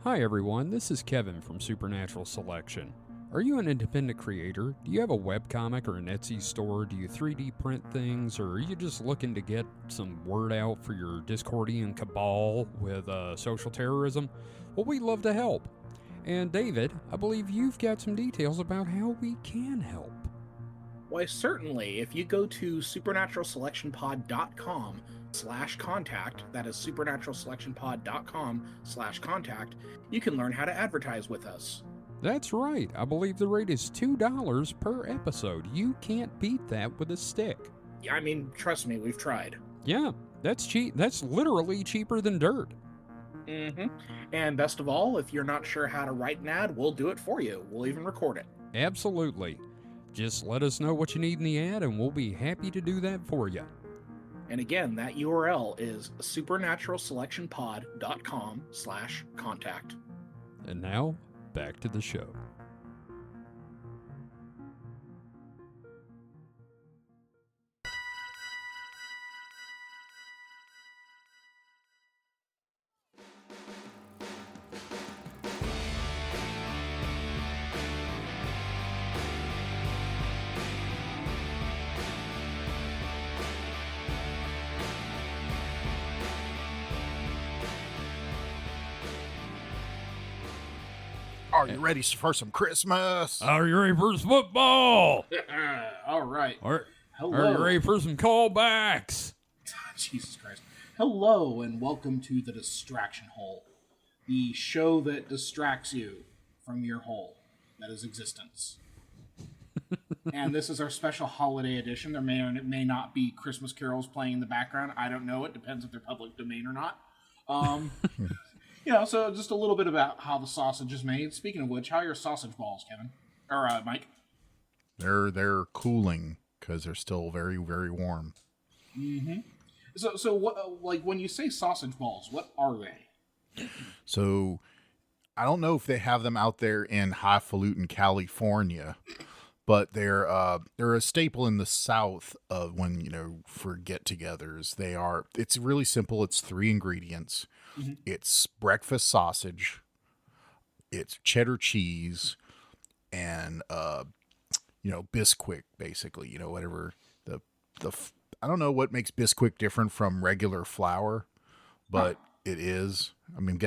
Hi everyone, this is Kevin from Supernatural Selection. Are you an independent creator? Do you have a webcomic or an Etsy store? Do you 3D print things? Or are you just looking to get some word out for your Discordian cabal with social terrorism? Well, we'd love to help. And David, I believe you've got some details about how we can help. Why, certainly. If you go to supernaturalselectionpod.com/contact, that is supernaturalselectionpod.com/contact, you can learn how to advertise with us. That's right. I believe the rate is $2 per episode. You can't beat that with a stick. Yeah, I mean, trust me, we've tried. Yeah, that's cheap. That's literally cheaper than dirt. And best of all, if you're not sure how to write an ad, we'll do it for you. We'll even record it. Absolutely. Just let us know what you need in the ad, and we'll be happy to do that for you. And again, that URL is supernaturalselectionpod.com/contact. And now, back to the show. Are you ready for some Christmas? Are you ready for some football? All right. Hello. Are you ready for some callbacks? Jesus Christ. Hello, and welcome to the Distraction Hole, the show that distracts you from your hole that is existence. And this is our special holiday edition. There may or may not be Christmas carols playing in the background. I don't know. It depends if they're public domain or not. So just a little bit about how the sausage is made. Speaking of which, how are your sausage balls, Kevin? Or Mike? They're cooling because they're still very, very warm. Mm-hmm. So what, like when you say sausage balls, what are they? So I don't know if they have them out there in highfalutin California, but they're a staple in the South of when, for get-togethers. It's really simple. It's 3 ingredients. Mm-hmm. It's breakfast sausage, it's cheddar cheese, and Bisquick, basically. Whatever the I don't know what makes Bisquick different from regular flour, but it is. I think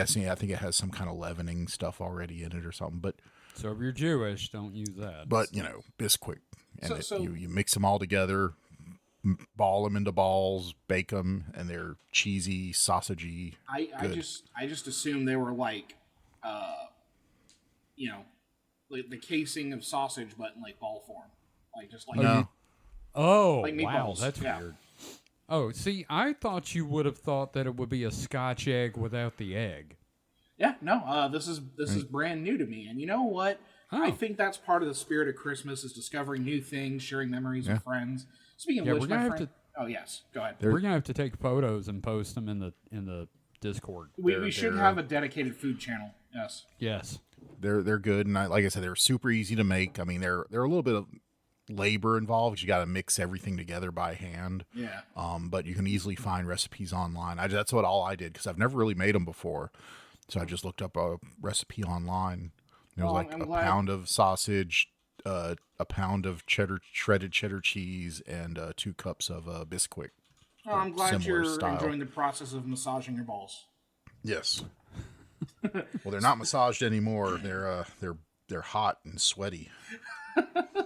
it has some kind of leavening stuff already in it or something. But so if you're Jewish, don't use that. But Bisquick, and you mix them all together, ball them into balls, bake them, and they're cheesy, sausagey. I just assumed they were like like the casing of sausage, but in like ball form, no. Like wow, that's weird. Oh, see, I thought you would have thought that it would be a Scotch egg without the egg. Yeah, no, this is brand new to me, and you know what? Oh. I think that's part of the spirit of Christmas is discovering new things, sharing memories with friends. Speaking of which, my friend... Oh, yes. Go ahead. We're going to have to take photos and post them in the Discord. We should have a dedicated food channel. Yes. Yes. They're good, and like I said, they're super easy to make. I mean, they're a little bit of labor involved. You got to mix everything together by hand. Yeah. But you can easily find recipes online. That's all I did because I've never really made them before. So I just looked up a recipe online. It was pound of sausage, a pound of shredded cheddar cheese, and 2 cups of Bisquick. Oh, I'm glad you're enjoying the process of massaging your balls. Yes. Well, they're not massaged anymore. They're hot and sweaty.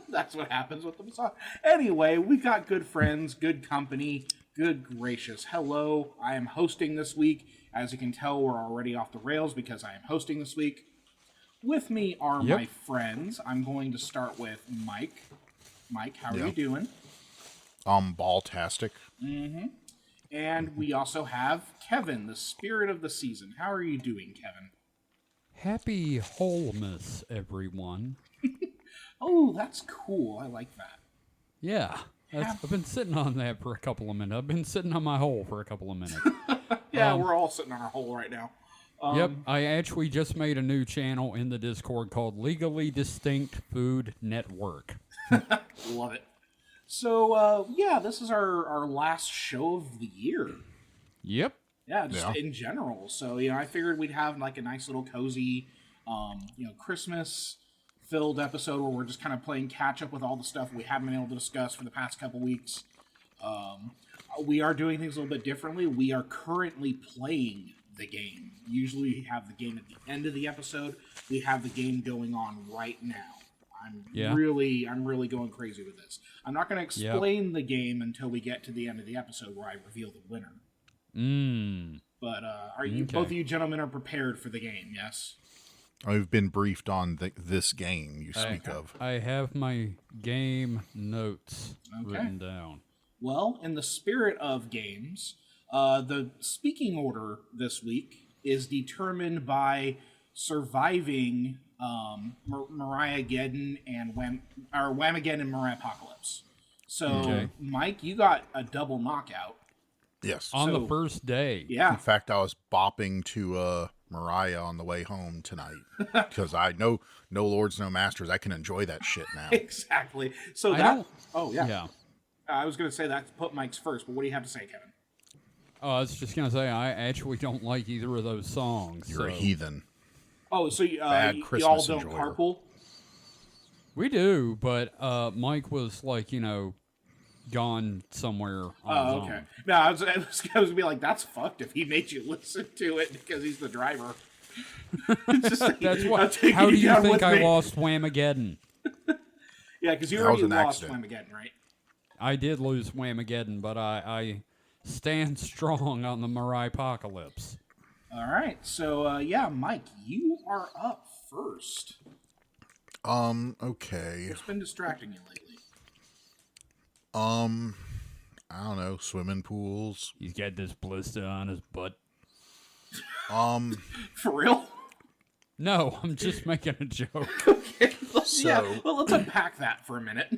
That's what happens with the massage. Anyway, we've got good friends, good company. Good gracious. Hello. I am hosting this week. As you can tell, we're already off the rails because I am hosting this week. With me are my friends. I'm going to start with Mike. Mike, how are you doing? Ball-tastic. Mm-hmm. And we also have Kevin, the spirit of the season. How are you doing, Kevin? Happy Wholemas, everyone. Oh, that's cool. I like that. Yeah. I've been sitting on that for a couple of minutes. I've been sitting on my hole for a couple of minutes. Yeah, we're all sitting on our hole right now. Yep, I actually just made a new channel in the Discord called Legally Distinct Food Network. Love it. So, this is our last show of the year. Yep. Yeah, just in general. So, I figured we'd have like a nice little cozy, Christmas filled episode where we're just kind of playing catch up with all the stuff we haven't been able to discuss for the past couple weeks. We are doing things a little bit differently. We are currently playing the game. Usually we have the game at the end of the episode. We have the game going on right now. I'm really going crazy with this. I'm not going to explain the game until we get to the end of the episode where I reveal the winner. But are you both of you gentlemen are prepared for the game? Yes. I've been briefed on this game you speak of. I have my game notes written down. Well, in the spirit of games, the speaking order this week is determined by surviving Mariah-geddon and Whamageddon and Mariah Apocalypse. So, Mike, you got a double knockout. Yes. On the first day. Yeah. In fact, I was bopping to Mariah on the way home tonight because I know no lords, no masters. I can enjoy that shit now. Exactly. So I was going to say that put Mike's first, but what do you have to say, Kevin? Oh, I was just going to say I actually don't like either of those songs. You're a heathen. Oh, so you all don't carpool? We do, but Mike was like, gone somewhere on his own. No, I was going to be like, that's fucked if he made you listen to it because he's the driver. That's what. How do you think I lost Whamageddon? Yeah, because you already lost Whamageddon, right? I did lose Whamageddon, but I stand strong on the Mariah Apocalypse. All right, so Mike, you are up first. Okay. What's been distracting you lately? I don't know, swimming pools. He's got this blister on his butt. For real? No, I'm just making a joke. Okay, let's unpack that for a minute.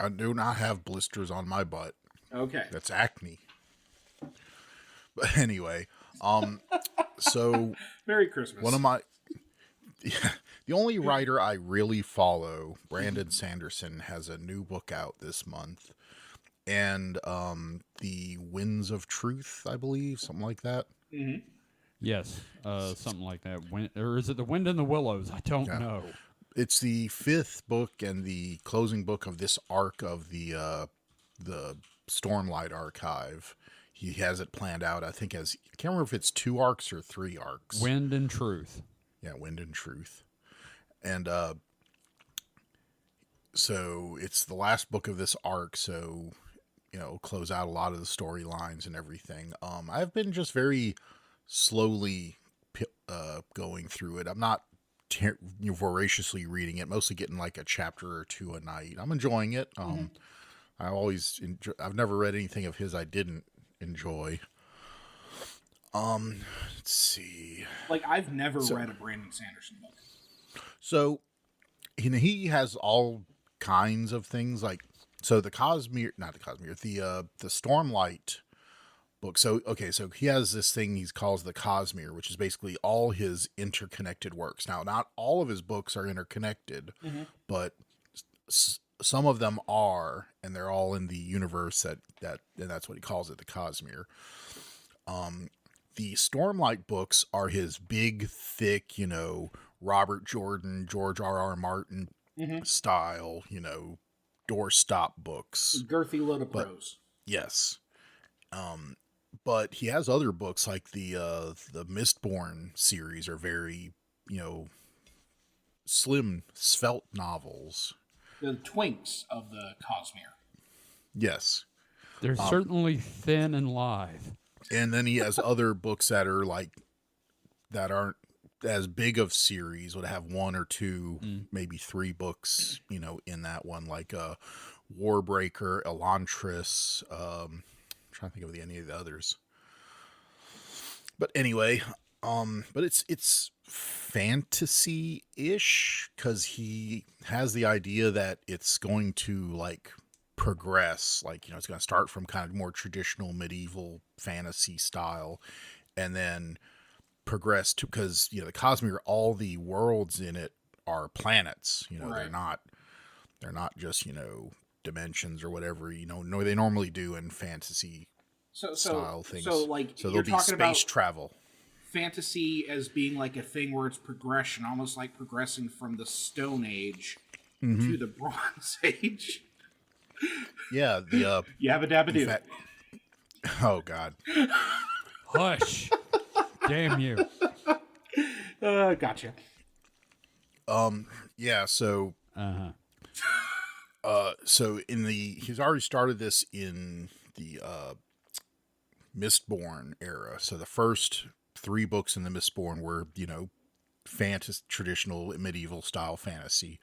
I do not have blisters on my butt. Okay. That's acne. But anyway, so Merry Christmas. The only writer I really follow, Brandon Sanderson, has a new book out this month. And The Winds of Truth, I believe, something like that. Mm-hmm. Yes, something like that. Or is it The Wind in the Willows? I don't know. It's the 5th book and the closing book of this arc of the Stormlight Archive. He has it planned out, I think, I can't remember if it's 2 arcs or 3 arcs. Wind and Truth. Yeah, Wind and Truth. And so it's the last book of this arc, so, close out a lot of the storylines and everything. I've been just very slowly going through it. I'm not voraciously reading it, mostly getting like a chapter or 2 a night. I'm enjoying it. I've never read anything of his I didn't enjoy. Let's see. Like, I've never read a Brandon Sanderson book. So, he has all kinds of things, like, so the Stormlight book. So he has this thing he calls the Cosmere, which is basically all his interconnected works. Now, not all of his books are interconnected, but some of them are, and they're all in the universe and that's what he calls it, the Cosmere. The Stormlight books are his big, thick, Robert Jordan, George R.R. Martin style, doorstop books. Girthy load of prose. Yes. But he has other books like the Mistborn series are very, slim, svelte novels. The twinks of the Cosmere. Yes. They're certainly thin and lithe. And then he has other books that aren't as big of series, would have 1 or 2, maybe 3 books, in that one, like Warbreaker, Elantris, I'm trying to think of any of the others. But anyway, but it's fantasy-ish, because he has the idea that it's going to progress, it's going to start from kind of more traditional medieval fantasy style and then progress to, because the Cosmere, all the worlds in it are planets, right. they're not just dimensions or whatever they normally do in fantasy style things. So like so you're there'll be talking about space travel. fantasy as being like a thing where it's progression, almost like progressing from the Stone Age to the Bronze Age. Yeah, the Yabba dabba in do. fact, oh god, Hush. Damn you. Gotcha. yeah. So so he's already started this in the Mistborn era. So the first 3 books in the Mistborn were, traditional medieval style fantasy.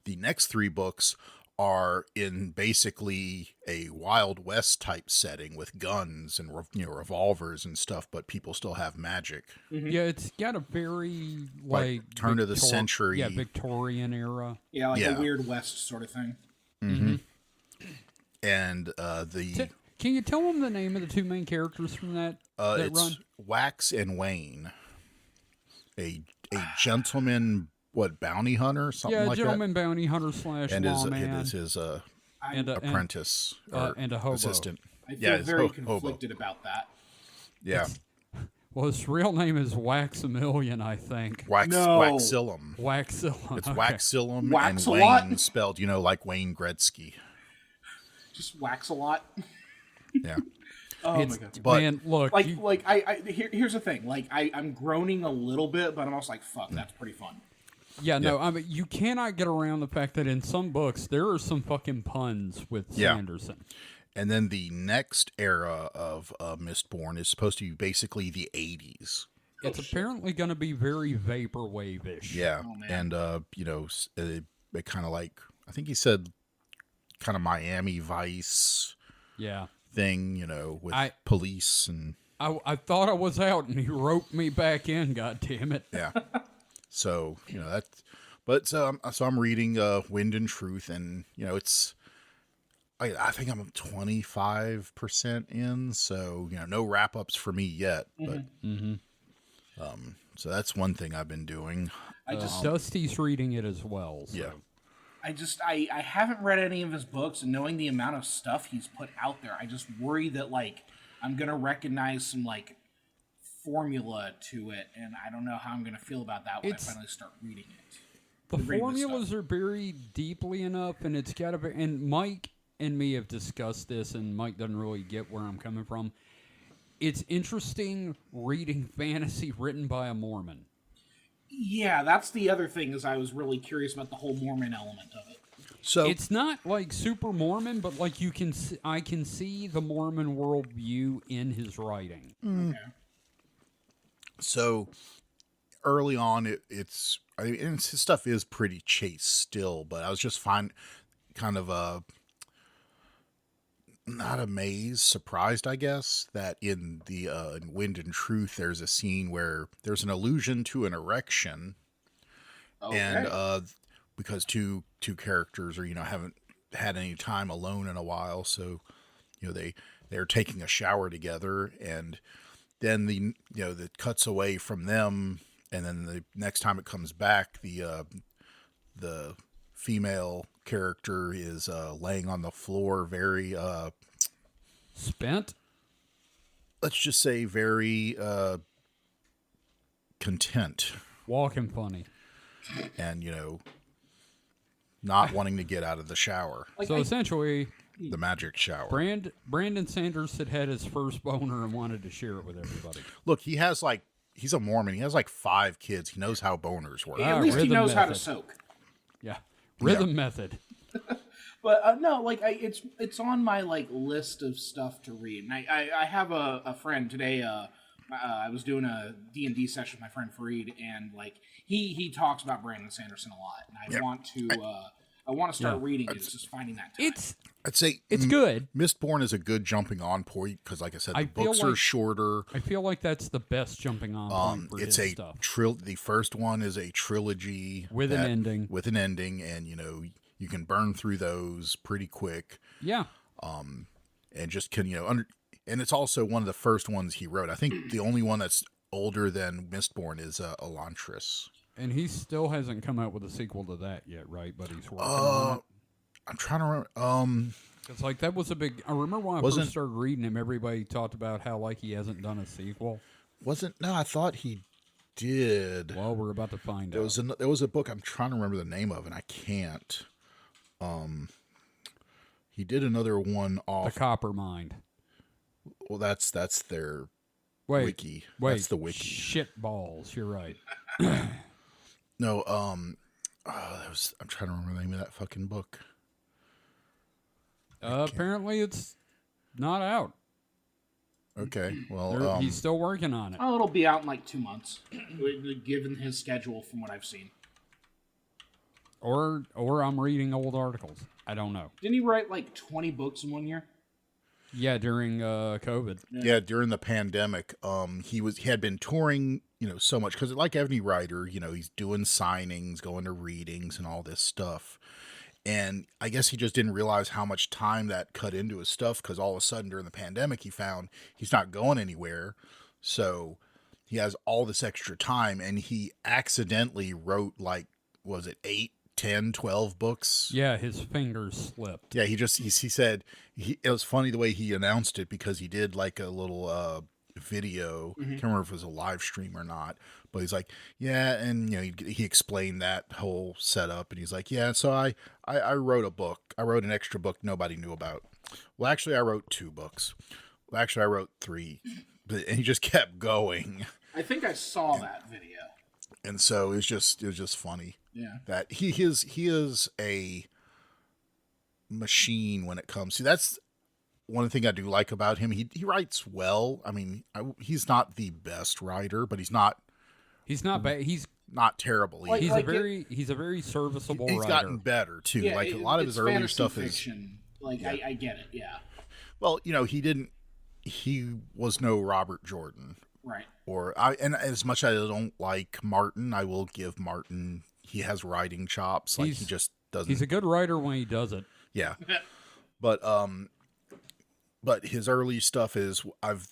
The next 3 books are in basically a Wild West type setting with guns and revolvers and stuff, but people still have magic. Yeah, it's got a very like turn of the century. Yeah, Victorian era. Yeah, like Yeah. a Weird West sort of thing. And Can you tell them the name of the 2 main characters from that it's run? Wax and Wayne, a gentleman, bounty hunter, something like gentleman bounty hunter / and lawman. his and apprentice or and a hobo. assistant. I feel very Hobo. conflicted about that. Yeah, Well, his real name is Waximilian, I think. Waxillum. Waxillum. It's okay. Waxillum and Wax-a-lot? Wayne spelled, like Wayne Gretzky. Just wax a lot. Yeah. Oh my It's, god. But- man, look. Here's the thing. Like I'm groaning a little bit, but I'm also like, fuck, that's pretty fun. no, I mean, you cannot get around the fact that in some books, there are some fucking puns with Yeah. Sanderson. And then the next era of Mistborn is supposed to be basically the 80s. It's apparently going to be very vaporwave-ish. Yeah. Oh, man. And, it kind of like, I think he said kind of Miami Vice Yeah. thing, with police and... I thought I was out, and he roped me back in, God damn it. Yeah. So, that's... But so I'm reading Wind and Truth, and, it's... I think I'm 25% in, so, no wrap-ups for me yet. But so that's one thing I've been doing. Dusty's reading it as well. So. Yeah. I haven't read any of his books, and knowing the amount of stuff he's put out there, I just worry that like I'm gonna recognize some like formula to it, and I don't know how I'm gonna feel about that when I finally start reading it. The Reading this formulas stuff. are buried deeply enough, and it's got to be. And Mike and me have discussed this, and Mike doesn't really get where I'm coming from. It's interesting reading fantasy written by a Mormon. Yeah, that's the other thing, is I was really curious about the whole Mormon element of it. So It's not like super Mormon, but like I can see the Mormon worldview in his writing. Okay. So early on, his stuff is pretty chaste still, but I was just kind of not amazed, surprised, I guess, that in the in Wind and Truth, there's a scene where there's an allusion to an erection, Okay. and because two characters are haven't had any time alone in a while, so they're taking a shower together, and then that cuts away from them, and then the next time it comes back, the female character is laying on the floor, very Spent? let's just say very content, Walking funny. and not wanting to get out of the shower, So essentially, the magic shower. Brandon Sanderson had his first boner and wanted to share it with everybody. Look, he's a Mormon. He has 5 kids. He knows how boners work. At least he rhythm knows how to method. soak. Yeah. Rhythm method. But no, like it's on my list of stuff to read. And I have a friend today. I was doing a D&D session with my friend Fareed, and he talks about Brandon Sanderson a lot, and I want to start reading it. It's just finding that time. I'd say It's good. Mistborn is a good jumping on point because, like I said, the feel books are like- shorter. I feel like that's the best jumping on point for It's his a stuff. the first one is a trilogy With an ending. With an ending, and you can burn through those pretty quick, Yeah. and just can and it's also one of the first ones he wrote. I think the only one that's older than Mistborn is Elantris. And he still hasn't come out with a sequel to that yet, right? But he's working on it. I'm trying to remember. It's like that was a big. I remember when I Wasn't- first started reading him, everybody talked about how like he hasn't done a sequel. No, I thought he did. Well, we're about to find There out. was a book I'm trying to remember the name of, and I can't. He did another one The off. Copper Mind. Well, that's their Wait, wiki. wait. That's the wiki. Shit balls. You're right. No, I'm trying to remember the name of that fucking book. Apparently, it's not out. Okay, well, He's still working on it. Oh, it'll be out in like 2 months, given his schedule from what I've seen. Or I'm reading old articles. I don't know. Didn't he write like 20 books in 1 year? Yeah, during COVID. yeah, during the pandemic, he had been touring, so much because like every writer, he's doing signings, going to readings, and all this stuff. And I guess he just didn't realize how much time that cut into his stuff because all of a sudden during the pandemic, he found he's not going anywhere. So he has all this extra time and he accidentally wrote like, was it 8, 10, 12 books? Yeah, his fingers slipped. Yeah, he said, it was funny the way he announced it because he did like a little video. I can't remember if it was a live stream or not, but he's like, yeah, and he explained that whole setup, and he's like, yeah, so I wrote a book. I wrote an extra book nobody knew about. Well, actually, I wrote 2 books. Well, actually, I wrote 3, and he just kept going. I think I saw that video. And so it was just funny. Yeah. That he is a machine when it comes to that's. One thing I do like about him, he writes well. I mean, he's not the best writer, but he's not bad. He's not terrible. Like- he's like a very serviceable He's writer. gotten better too. Yeah, like a lot of his earlier fantasy stuff fiction. Like, Yeah. I get it, yeah. well, he was no Robert Jordan. Right. And as much as I don't like Martin, I will give Martin, he has writing chops. Like he just doesn't. He's a good writer when he does it. Yeah. But his early stuff is, I've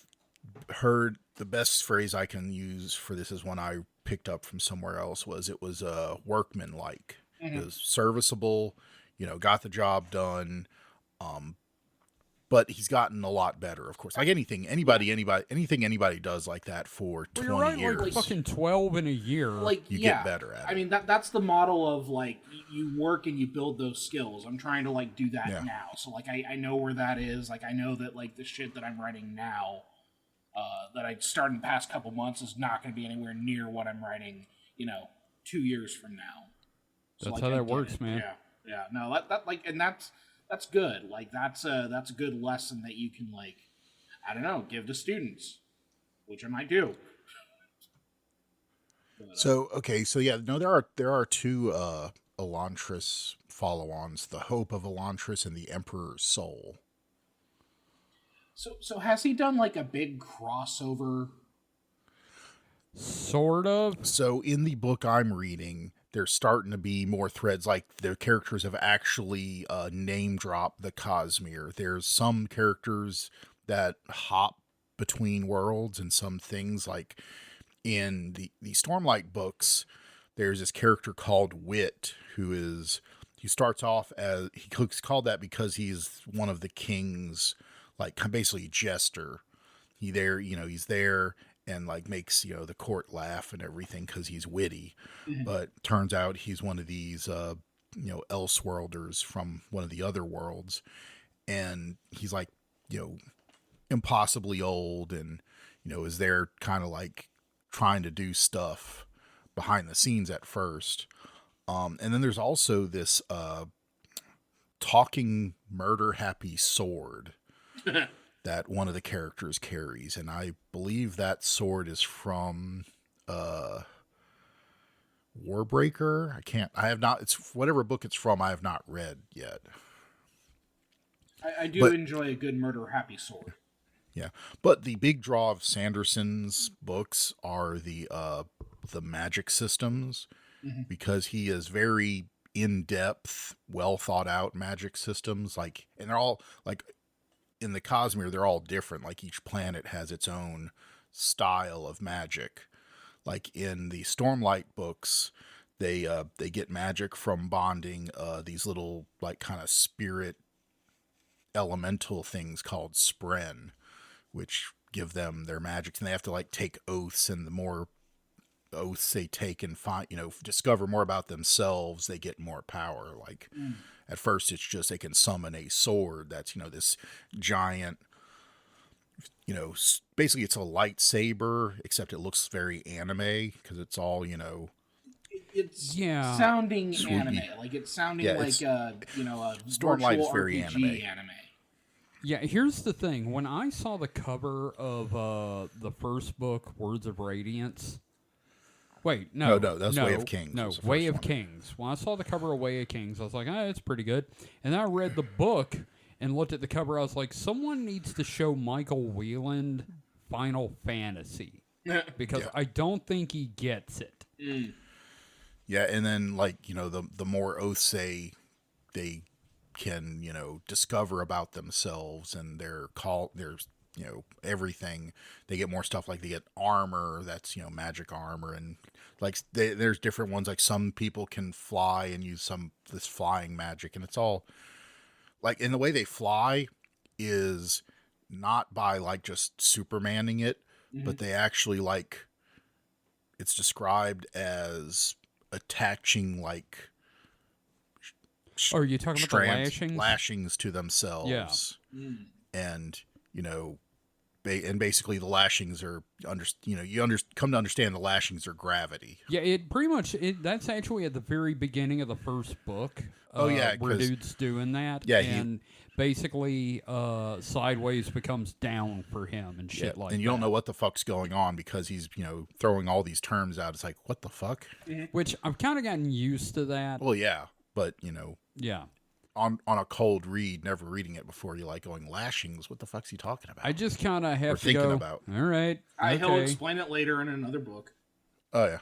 heard the best phrase I can use for this is one I picked up from somewhere else it was workman-like. It was serviceable, got the job done. But he's gotten a lot better, of course. Like anything anybody does like that for 20 years. Like fucking 12 in a year. Like, You yeah. get better at it. I mean, that's the model of, like, you work and you build those skills. I'm trying to, like, do that Yeah. now. So, like, I know where that is. Like, I know that, like, the shit that I'm writing now, that I started in the past couple months is not going to be anywhere near what I'm writing, 2 years from now. So, That's like, how I that get works, it. man. Yeah. No, that like, and that's good. Like, that's a good lesson that you can, like, I don't know, give to students, which I might do. So yeah, no, there are 2 Elantris follow-ons, the Hope of Elantris and the Emperor's Soul. So has he done like a big crossover? Sort of. So in the book I'm reading, there's starting to be more threads, like the characters have actually name dropped the Cosmere. There's some characters that hop between worlds and some things, like in the Stormlight books, there's this character called Wit, he starts off as, he's called that because he's one of the king's, like, basically jester. He's there and like makes, the court laugh and everything because he's witty. But turns out he's one of these, Elseworlders from one of the other worlds. And he's like, impossibly old and, is there kind of like trying to do stuff behind the scenes at first. And then there's also this talking murder happy sword that one of the characters carries, and I believe that sword is from Warbreaker. It's whatever book it's from, I have not read yet. I do enjoy a good murder happy sword. Yeah, but the big draw of Sanderson's books are the magic systems, because he is very in-depth, well thought out magic systems. Like, and they're all like in the Cosmere, they're all different. Like each planet has its own style of magic. Like in the Stormlight books, they get magic from bonding these little like kind of spirit elemental things called spren, which give them their magic, and they have to like take oaths, and the more oaths they take and find, discover more about themselves, they get more power. Like at first it's just they can summon a sword that's, this giant, basically it's a lightsaber, except it looks very anime because it's all, It's sounding anime. Like it's sounding like a Stormlight is virtual very RPG anime. Yeah, here's the thing. When I saw the cover of the first book, Words of Radiance... Wait, no, that's Way of Kings. No, Way of Kings. When I saw the cover of Way of Kings, I was like, it's pretty good. And then I read the book and looked at the cover. I was like, someone needs to show Michael Whelan Final Fantasy. Because I don't think he gets it. Yeah, and then, the more oaths they can, discover about themselves and their everything, they get more stuff. Like they get armor that's, magic armor, and there's different ones. Like some people can fly and use this flying magic, and it's all in the way they fly is not by just Supermaning it, but they actually it's described as attaching are you talking about the lashings to themselves? Yeah. And basically the lashings are come to understand the lashings are gravity. Yeah, it pretty much that's actually at the very beginning of the first book. Where dude's doing that. Yeah, and basically sideways becomes down for him and shit like that. And you don't know what the fuck's going on because he's throwing all these terms out. It's like, what the fuck? Which I've kind of gotten used to that. Well, yeah, but yeah. On a cold read, never reading it before, you're going, lashings, what the fuck's he talking about? I just kind of have to thinking go, about. All right. He'll explain it later in another book. Oh yeah.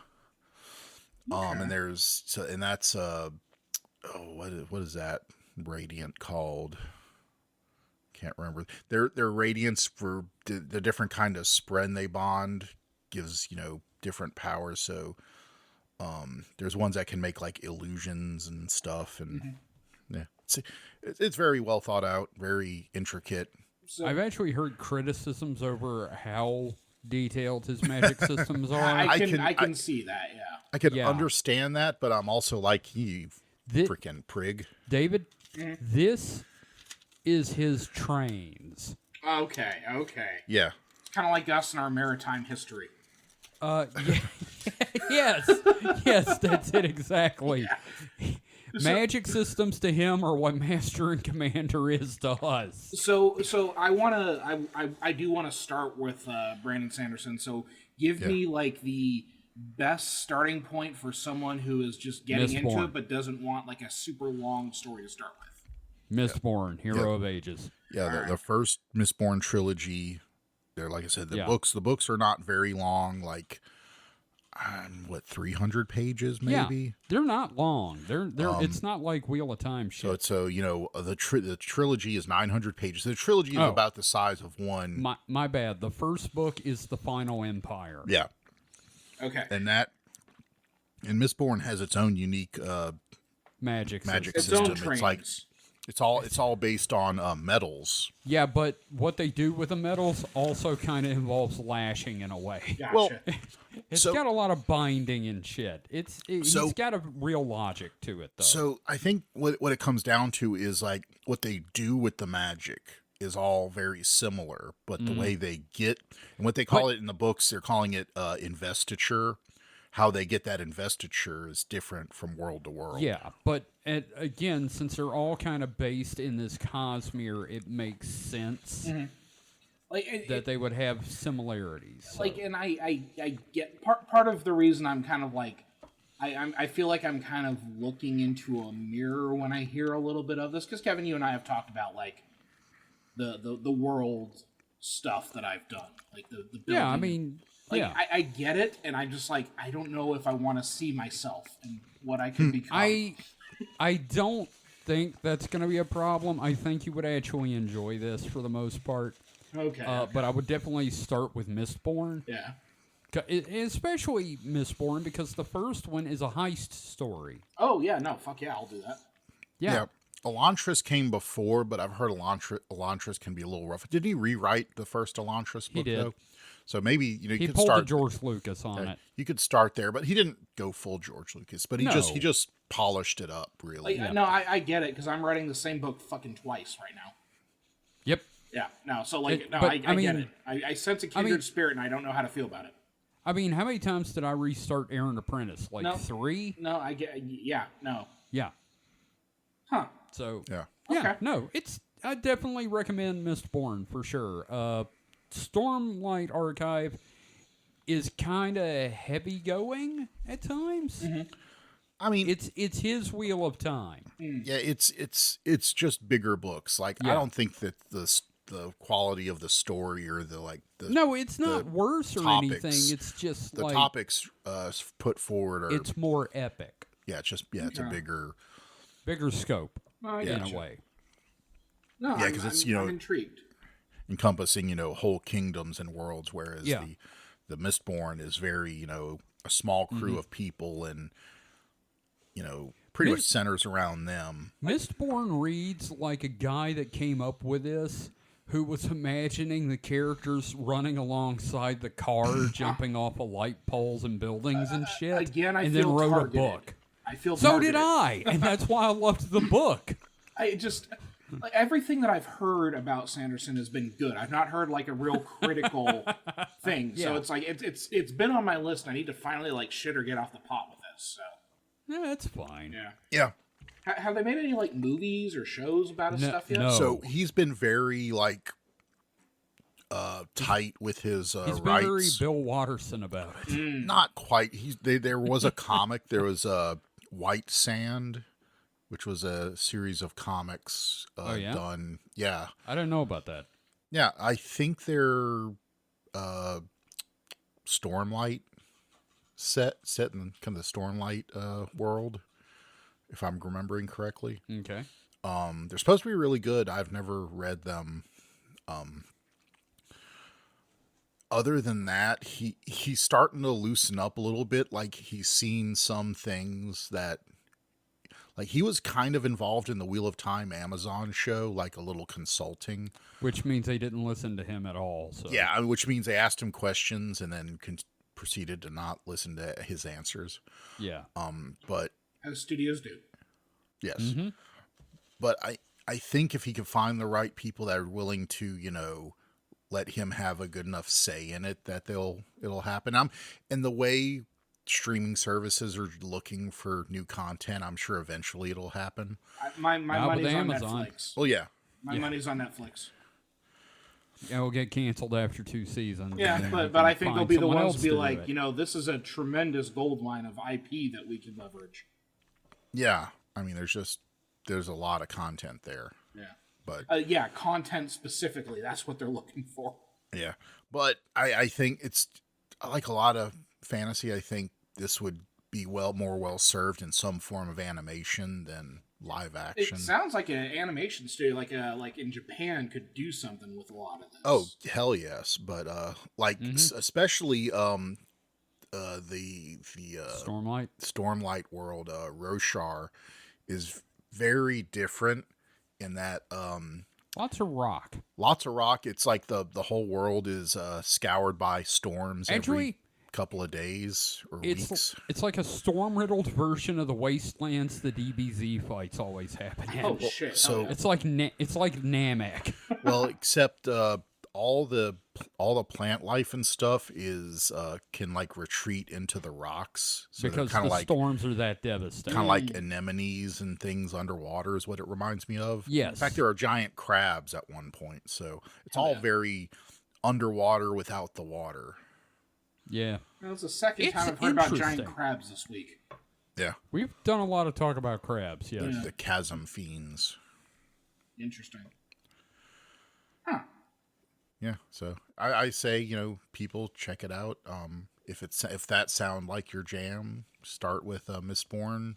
Okay. And that's what is that radiant called? Can't remember. Their radiance for the different kind of spren they bond gives different powers. So there's ones that can make illusions and stuff, and yeah, it's very well thought out, very intricate. So, I've actually heard criticisms over how detailed his magic systems are. I can see that. Yeah, I can understand that, but I'm also like, you freaking prig, David. This is his trains. Okay. Yeah, it's kind of like us in our maritime history. Yeah. yes, that's it exactly. Yeah. Magic systems to him are what Master and Commander is to us. So I do want to start with Brandon Sanderson. So give me the best starting point for someone who is just getting into it but doesn't want a super long story to start with. Mistborn, Hero of Ages. Yeah, the first Mistborn trilogy. They're like I said, the books are not very long. 300 pages maybe? Yeah, they're not long. They're it's not like Wheel of Time shit. So the trilogy is 900 pages. The trilogy is about the size of one. My bad. The first book is The Final Empire. Yeah. Okay. And Mistborn has its own unique magic system. Its own trains. It's all based on metals. Yeah, but what they do with the metals also kind of involves lashing in a way. Gotcha. Well, it's got a lot of binding and shit. He's got a real logic to it, though. So I think what it comes down to is what they do with the magic is all very similar, but the way they get and what they call it in the books, they're calling it investiture. How they get that investiture is different from world to world. Yeah, but again, since they're all kind of based in this Cosmere, it makes sense that they would have similarities. So. And I get part of the reason I'm kind of I feel like I'm kind of looking into a mirror when I hear a little bit of this, because Kevin, you and I have talked about the world stuff that I've done, the building. Yeah, I mean. I get it, and I'm just I don't know if I want to see myself and what I can become. I don't think that's going to be a problem. I think you would actually enjoy this for the most part. Okay. But I would definitely start with Mistborn. Yeah. Especially Mistborn, because the first one is a heist story. Oh, yeah, no, fuck yeah, I'll do that. Yeah. Elantris came before, but I've heard Elantris can be a little rough. Did he rewrite the first Elantris book? He did. Though? So maybe you He could pulled start a George Lucas on it. You could start there, but he didn't go full George Lucas. But he No. just polished it up really. No, I get it because I'm writing the same book fucking twice right now. Yep. Yeah, no, so I get mean- it. I sense a kindred spirit, and I don't know how to feel about it. I mean, how many times did I restart Aaron Apprentice? Like No. 3? No, I get. Yeah, no. Yeah. Huh. So Yeah. yeah, Okay. no, I definitely recommend Mistborn for sure. Stormlight Archive is kind of heavy going at times. I mean, It's his Wheel of Time. yeah, it's just bigger books. Like I Yeah. don't think that the quality of the story or the No, it's not worse or topics- anything. It's just the like topics put forward are it's more epic, it's a Okay. bigger scope I in gotcha. a way. No, Yeah, 'cause it's, I'm intrigued. encompassing whole kingdoms and worlds, whereas Yeah. the Mistborn is very a small crew of people and pretty much centers around them. Mistborn reads like a guy that came up with this who was imagining the characters running alongside the car, jumping off of light poles and buildings and shit. Again, I and feel then wrote targeted. a book. I feel So targeted. did I, and that's why I loved the book. I just everything that I've heard about Sanderson has been good. I've not heard like a real critical thing. So Yeah. it's like it's been on my list. I need to finally like shit or get off the pot with this. So Yeah, that's fine. yeah. Yeah. Have they made any like movies or shows about his No- stuff yet? no. So he's been very tight with his He's been very rights. Bill Watterson about it. Not quite. There was a comic. There was White Sand, which was a series of comics yeah? done. Yeah, I didn't know about that. yeah. I think they're Stormlight set in kind of the Stormlight world, if I'm remembering correctly. Okay. They're supposed to be really good. I've never read them. Other than that, he's starting to loosen up a little bit. Like he's seen some things that, like he was kind of involved in the Wheel of Time Amazon show, like a little consulting. Which means they didn't listen to him at all. So Yeah, which means they asked him questions and then proceeded to not listen to his answers. Yeah. But As studios do. yes, but I think if he can find the right people that are willing to, let him have a good enough say in it, that it'll happen. And the way streaming services are looking for new content, I'm sure eventually it'll happen. My Not with money's on Amazon. Netflix. Well, yeah, My money's on Netflix. Yeah, we'll get canceled after 2 seasons. Yeah, and then but we I can think they'll find be the someone ones else to be do like, it. this is a tremendous gold mine of IP that we could leverage. yeah. I mean, there's a lot of content there, Yeah. but Yeah, content specifically. That's what they're looking for. yeah. But I think I like a lot of fantasy. I think this would be more well served in some form of animation than live action. It sounds like an animation studio, like in Japan, could do something with a lot of this. Oh hell yes, but especially the Stormlight. Stormlight world, Roshar is very different in that Lots of rock. lots of rock. It's like the whole world is scoured by storms every Actually, couple of days or weeks. it's like a storm-riddled version of the wastelands the DBZ fights always happen in. Oh shit! so- Oh, yeah. It's like Namek. Well, except all the plant life and stuff is can like retreat into the rocks. So Because kind the of like storms are that devastating. kind of like anemones and things underwater is what it reminds me of. Yes. In fact, there are giant crabs at one point, so it's all yeah. very underwater without the water. Yeah. Well, it's the second It's time I've heard about giant interesting. crabs this week. Yeah, We've done a lot of talk about crabs, yes. Yeah. the chasm fiends. Interesting. Huh. Yeah, so I say people check it out. If that sound like your jam, start with Mistborn,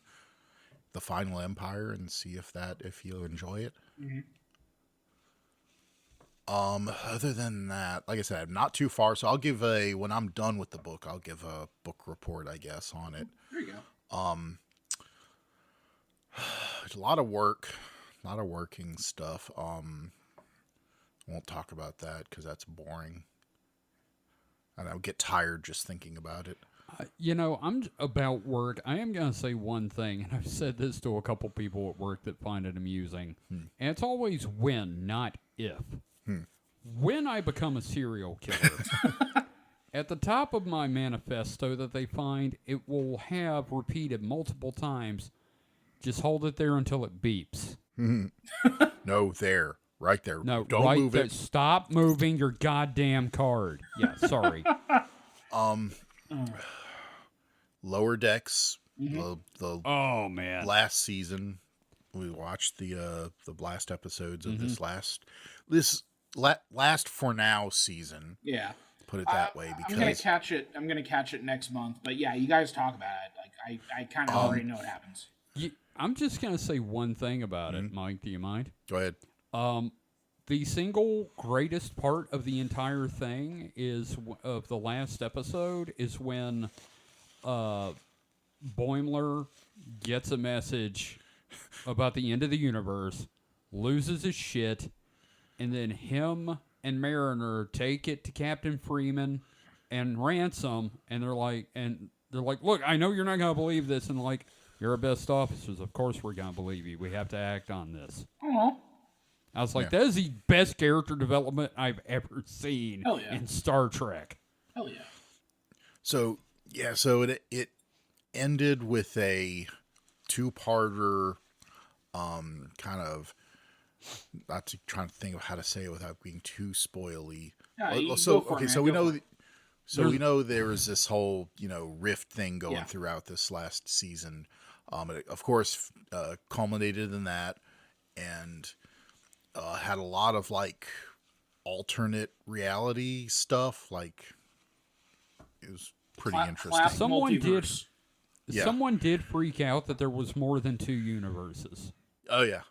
The Final Empire, and see if you enjoy it. Other than that, like I said, I'm not too far, so I'll give when I'm done with the book, I'll give a book report, I guess, on it. There you go. It's a lot of work lot of working stuff. Won't talk about that because that's boring. And I'll get tired just thinking about it. I'm about work. I am going to say one thing, and I've said this to a couple people at work that find it amusing. And it's always when, not if. When I become a serial killer, at the top of my manifesto that they find, it will have repeated multiple times, just hold it there until it beeps. No, there. Right there. No, don't right move there. it. Stop moving your goddamn card. Yeah, sorry. Lower Decks. Mm-hmm. The Oh, man. last season, we watched the last episodes of this last for now season. Yeah. Put it that way, because I'm gonna catch it next month. But yeah, you guys talk about it. Like I kind of already know what happens. I'm just going to say one thing about it, Mike. Do you mind? go ahead. The single greatest part of the entire thing of the last episode is when Boimler gets a message about the end of the universe, loses his shit, and then him and Mariner take it to Captain Freeman and Ransom, and they're like, look, I know you're not gonna believe this, and like, you're our best officers. Of course we're gonna believe you. We have to act on this. Oh. I was like, that is the best character development I've ever seen in Star Trek. Hell yeah. So it ended with a two-parter, kind of. Not trying to think of how to say it without being too spoily. We know there was this whole rift thing going throughout this last season. It, of course, culminated in that, and had a lot of like alternate reality stuff. Like, it was pretty interesting. Someone did freak out that there was more than two universes. Oh yeah.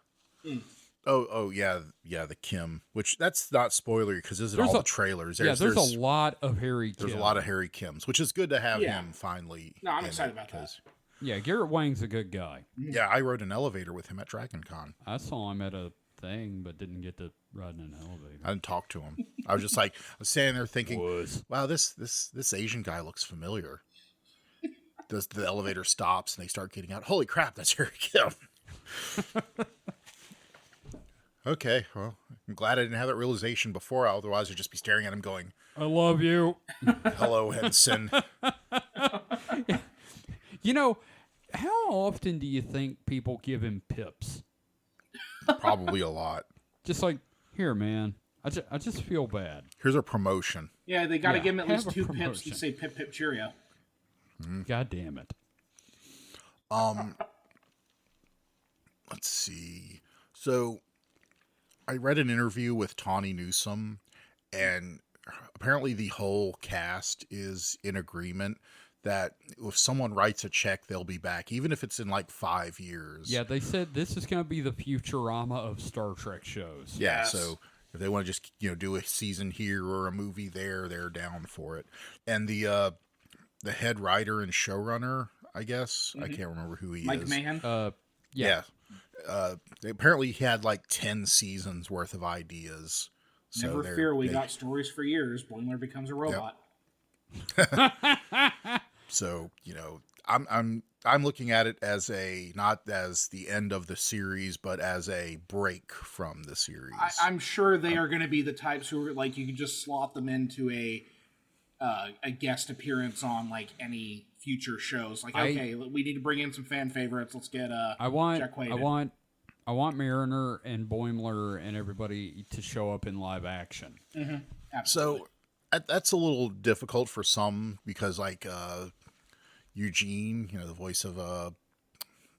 Oh yeah, the Kim, which that's not spoiler because this is all the trailers. There's a lot of Harry Kim. There's a lot of Harry Kims, which is good to have him finally. No, I'm excited about that. Yeah, Garrett Wang's a good guy. Yeah, I rode an elevator with him at DragonCon. I saw him at a thing, but didn't get to ride in an elevator. I didn't talk to him. I was just like, I was standing there thinking, wow, this Asian guy looks familiar. The elevator stops and they start getting out. Holy crap, that's Harry Kim. Okay, well, I'm glad I didn't have that realization before. Otherwise, I'd just be staring at him going, I love you. Hello, Henson. How often do you think people give him pips? Probably a lot. Just like, here, man. I just feel bad. Here's a promotion. Yeah, they got to give him at least 2 pips and say pip pip cheerio. God damn it. Let's see. So, I read an interview with Tawny Newsome, and apparently the whole cast is in agreement that if someone writes a check, they'll be back, even if it's in like 5 years. Yeah, they said this is going to be the Futurama of Star Trek shows. Yeah, so if they want to just do a season here or a movie there, they're down for it. And the head writer and showrunner, I guess, I can't remember who he Mike is. Mahan. Yeah. Apparently he had like 10 seasons worth of ideas. So Never fear, we got stories for years. Boimler becomes a robot. Yep. So, I'm looking at it as not as the end of the series, but as a break from the series. I'm sure they are going to be the types who are like, you can just slot them into a guest appearance on like any future shows. Like, okay, we need to bring in some fan favorites. Let's get Jack Quaid. I want Mariner and Boimler and everybody to show up in live action. Mm-hmm. Absolutely. So that's a little difficult for some because like Eugene, the voice of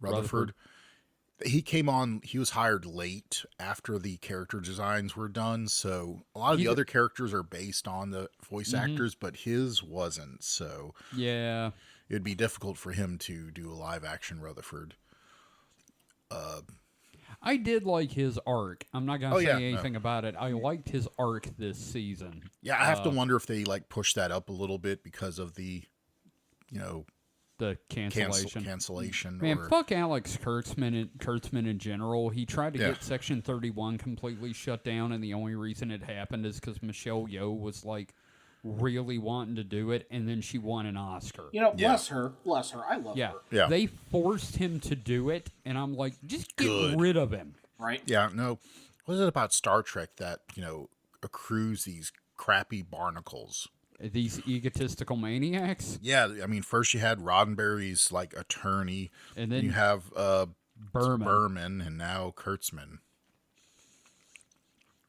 Rutherford, he came on, he was hired late after the character designs were done. So a lot of the other characters are based on the voice actors, but his wasn't. So yeah, it'd be difficult for him to do a live action Rutherford. I did like his arc. I'm not going to say anything about it. I liked his arc this season. Yeah, I have to wonder if they like push that up a little bit because of the, the cancellation. Cancellation. Man, or, fuck Alex Kurtzman in general. He tried to Yeah. get Section 31 completely shut down, and the only reason it happened is because Michelle Yeoh was like really wanting to do it, and then she won an Oscar. You know, bless her. I love Yeah. her. Yeah. They forced him to do it, and I'm like, just get Good. rid of him. Right? Yeah, no. What is it about Star Trek that, accrues these crappy barnacles? These egotistical maniacs. Yeah, I mean, first you had Roddenberry's, like, attorney, And then you have Berman. Berman, and now Kurtzman.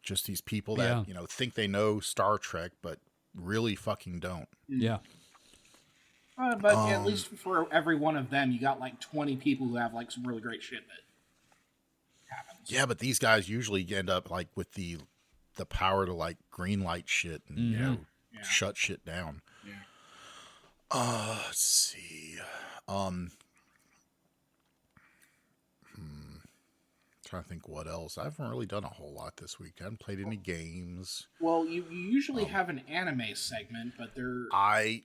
Just these people that, think they know Star Trek, but really fucking don't. Yeah. But at least for every one of them, you got like 20 people who have like some really great shit that happens. Yeah, but these guys usually end up like with the power to like green light shit and shut shit down. Yeah. Let's see. Trying to think what else. I haven't really done a whole lot this week. I haven't played any games. Well, you usually have an anime segment, but they're... I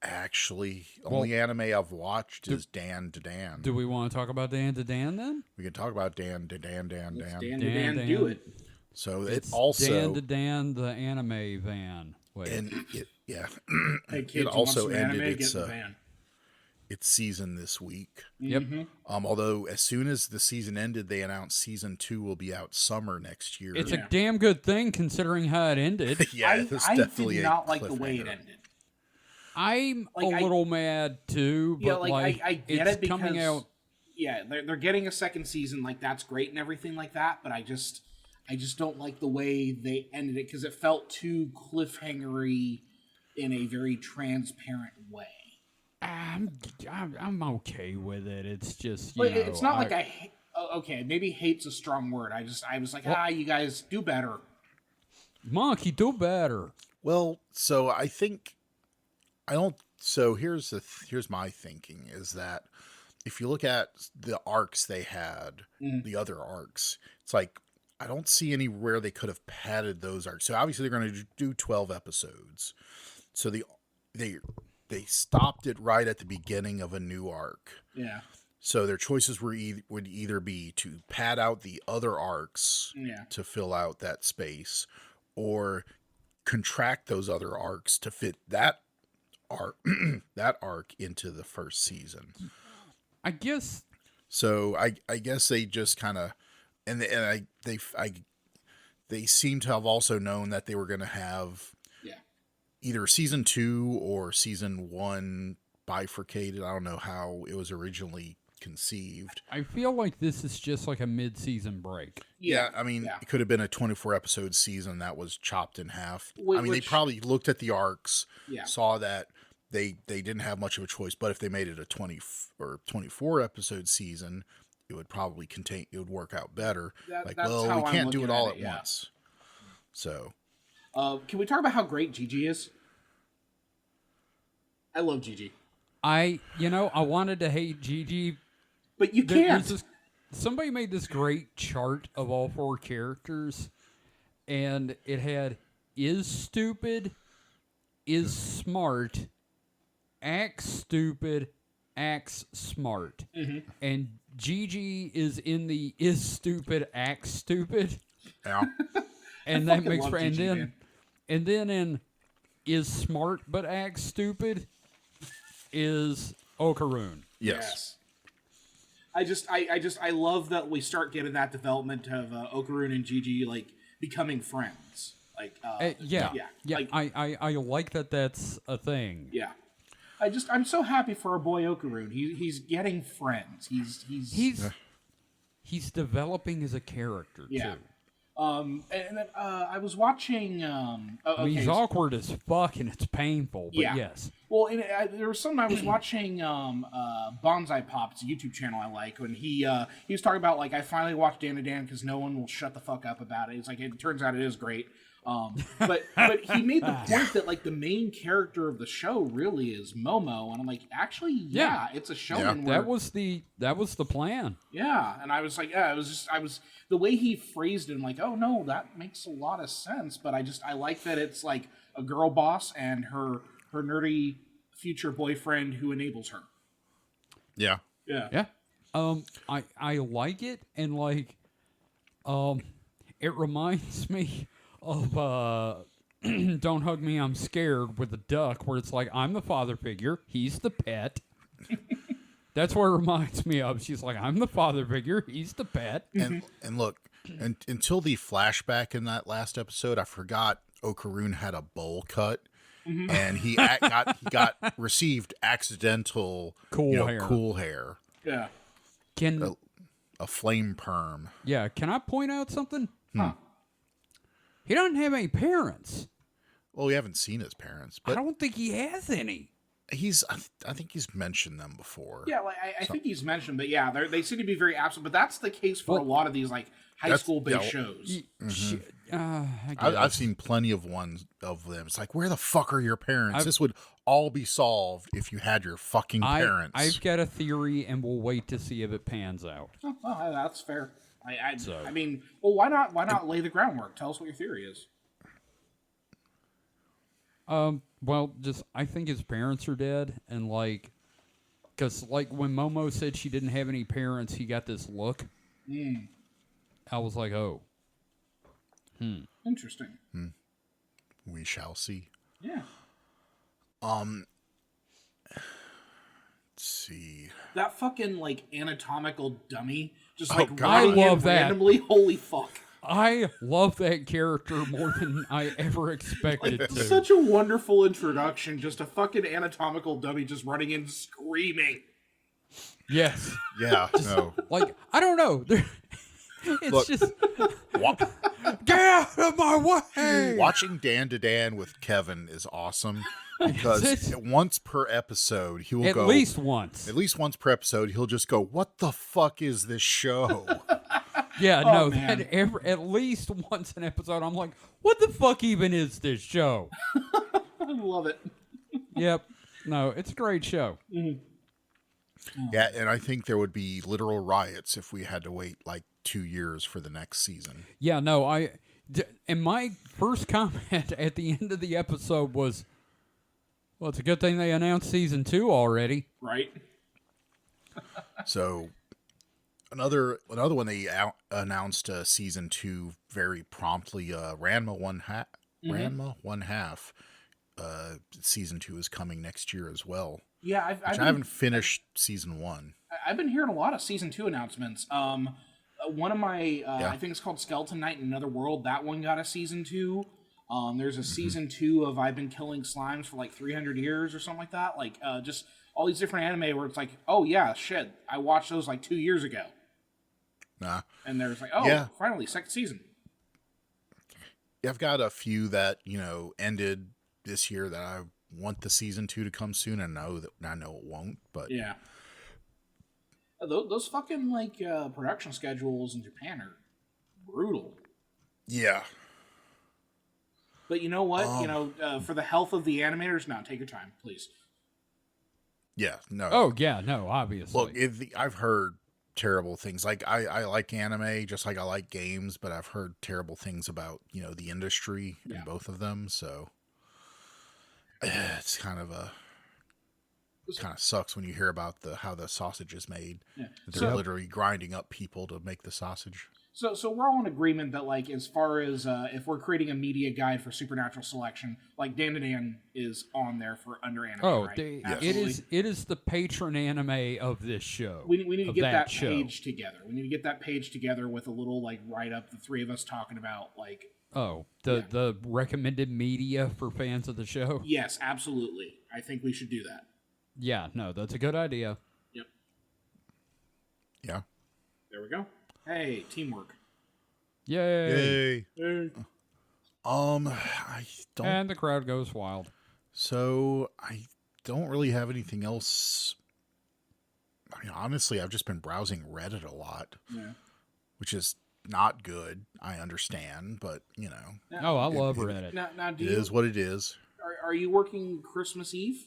actually only anime I've watched is Dandadan. Do we want to talk about Dandadan then? We can talk about Dandadan. Dan, do it. So It's it also Dandadan the anime van. Wait. and it, yeah, Hey, kids, it also you want some ended anime? its Get in the van. its season this week. Yep. Although as soon as the season ended, they announced season 2 will be out summer next year. It's a damn good thing considering how it ended. yeah, I definitely did a not like the way it cliffhanger. ended. I'm Like, a little mad too, but I get it's it because coming out. Yeah, they're getting a second season, like that's great and everything like that. But I just don't like the way they ended it because it felt too cliffhangery in a very transparent way. I'm okay with it. It's just But it's not like okay, maybe hate's a strong word. I was like, you guys do better. Monkey do better. Well, so I think I don't. So here's my thinking is that if you look at the arcs they had, the other arcs, it's like I don't see anywhere they could have padded those arcs. So obviously they're going to do 12 episodes. So they stopped it right at the beginning of a new arc. Yeah. So their choices would either be to pad out the other arcs to fill out that space, or contract those other arcs to fit that arc into the first season. I guess. So I guess they just kind of they seem to have also known that they were going to have either season 2 or season 1 bifurcated. I don't know how it was originally conceived. I feel like this is just like a mid-season break. Yeah, I mean, it could have been a 24-episode season that was chopped in half. Which, they probably looked at the arcs, saw that they didn't have much of a choice, but if they made it a 20 or 24-episode season, it would probably it would work out better. We can't do it all at once. So... can we talk about how great Gigi is? I love Gigi. I wanted to hate Gigi, but you can't. Somebody made this great chart of all 4 characters, and it had is stupid, is smart, acts stupid, acts smart, and Gigi is in the is stupid, acts stupid. Yeah. And that makes for and then in is smart but acts stupid is Okarun. Yes. I love that we start getting that development of Okarun and Gigi like becoming friends. Like Like, I like that that's a thing. Yeah. I'm so happy for our boy Okarun. He's getting friends. He's developing as a character too. And then I was watching. He's awkward as fuck, and it's painful. But yes. Well, there was something I was watching. Bonsai Pop's YouTube channel I like, when he was talking about like I finally watched Dandadan because no one will shut the fuck up about it. It's like it turns out it is great. But he made the point that like the main character of the show really is Momo, and I'm like, actually, it's a shonen. That was the plan. Yeah, and I was like, I was the way he phrased it. I'm like, oh no, that makes a lot of sense. But I like that it's like a girl boss and her nerdy future boyfriend who enables her. Yeah. Yeah. Yeah. I like it, and like, it reminds me of Don't Hug Me, I'm Scared with the duck, where it's like, I'm the father figure, he's the pet. That's what it reminds me of. She's like, I'm the father figure, he's the pet. And look, until the flashback in that last episode, I forgot Okaroon had a bowl cut. And he got received accidental cool hair. Yeah. Can A flame perm. Yeah, can I point out something? Huh. He doesn't have any parents. Well, we haven't seen his parents, I but don't think he has any. I think he's mentioned them before. Yeah, like I think he's mentioned, but yeah, they seem to be very absent. But that's the case for a lot of these like high school based shows. I've seen plenty of ones of them. It's like, where the fuck are your parents? This would all be solved if you had your fucking parents. I've got a theory, and we'll wait to see if it pans out. Oh, well, that's fair. I mean, well, why not lay the groundwork? Tell us what your theory is. Well, just I think his parents are dead, and like, because like when Momo said she didn't have any parents, he got this look. I was like, oh, Interesting. We shall see. Yeah. Let's see. That fucking like anatomical dummy, just Oh, like God. riding I love in that. randomly. Holy fuck! I love that character more than I ever expected to. Such a wonderful introduction. Just a fucking anatomical dummy just running in screaming. Yes, Yeah, no. like I don't know. It's Look. just get out of my way. Watching Dandadan with Kevin is awesome because once per episode he will At go least once. At least once per episode he'll just go, "What the fuck is this show?" Yeah, Oh, no, man. that at least once an episode, I'm like, what the fuck even is this show? I love it. Yep. No, it's a great show. Yeah, and I think there would be literal riots if we had to wait like 2 years for the next season. Yeah, no, and my first comment at the end of the episode was, well, it's a good thing they announced season 2 already. Right. So another one they announced season 2 very promptly. Ranma one half. Season 2 is coming next year as well. Yeah, I haven't finished season 1. I've been hearing a lot of season 2 announcements. One of my, I think it's called Skeleton Knight in Another World. That one got a season 2. There's a season 2 of I've Been Killing Slimes for like 300 years or something like that. Like, just all these different anime where it's like, oh yeah, shit, I watched those like 2 years ago. Nah. And there's like, oh, Yeah. finally, second season. I've got a few that, ended this year that I want the season 2 to come soon. I know it won't, but Yeah. Those fucking like production schedules in Japan are brutal. yeah. But you know what? For the health of the animators, no, take your time, please. Yeah, no. Oh, yeah, no, obviously. Look, I've heard terrible things. Like, I like anime just like I like games, but I've heard terrible things about, the industry in both of them, so it's kind of sucks when you hear about how the sausage is made. Yeah. They're literally grinding up people to make the sausage. So we're all in agreement that, like, as far as if we're creating a media guide for Supernatural Selection, like, Dandadan is on there for under anime, right? It is the patron anime of this show. We need to get that show. page together. We need to get that page together with a little, like, write-up, the three of us talking about, like... Oh, the recommended media for fans of the show? Yes, absolutely. I think we should do that. Yeah, no, that's a good idea. Yep. Yeah. There we go. Hey, teamwork. Yay! Yay. I don't. And the crowd goes wild. So I don't really have anything else. I mean, honestly, I've just been browsing Reddit a lot, which is not good. I understand, but Oh, I love Reddit. Now it is what it is. Are you working Christmas Eve?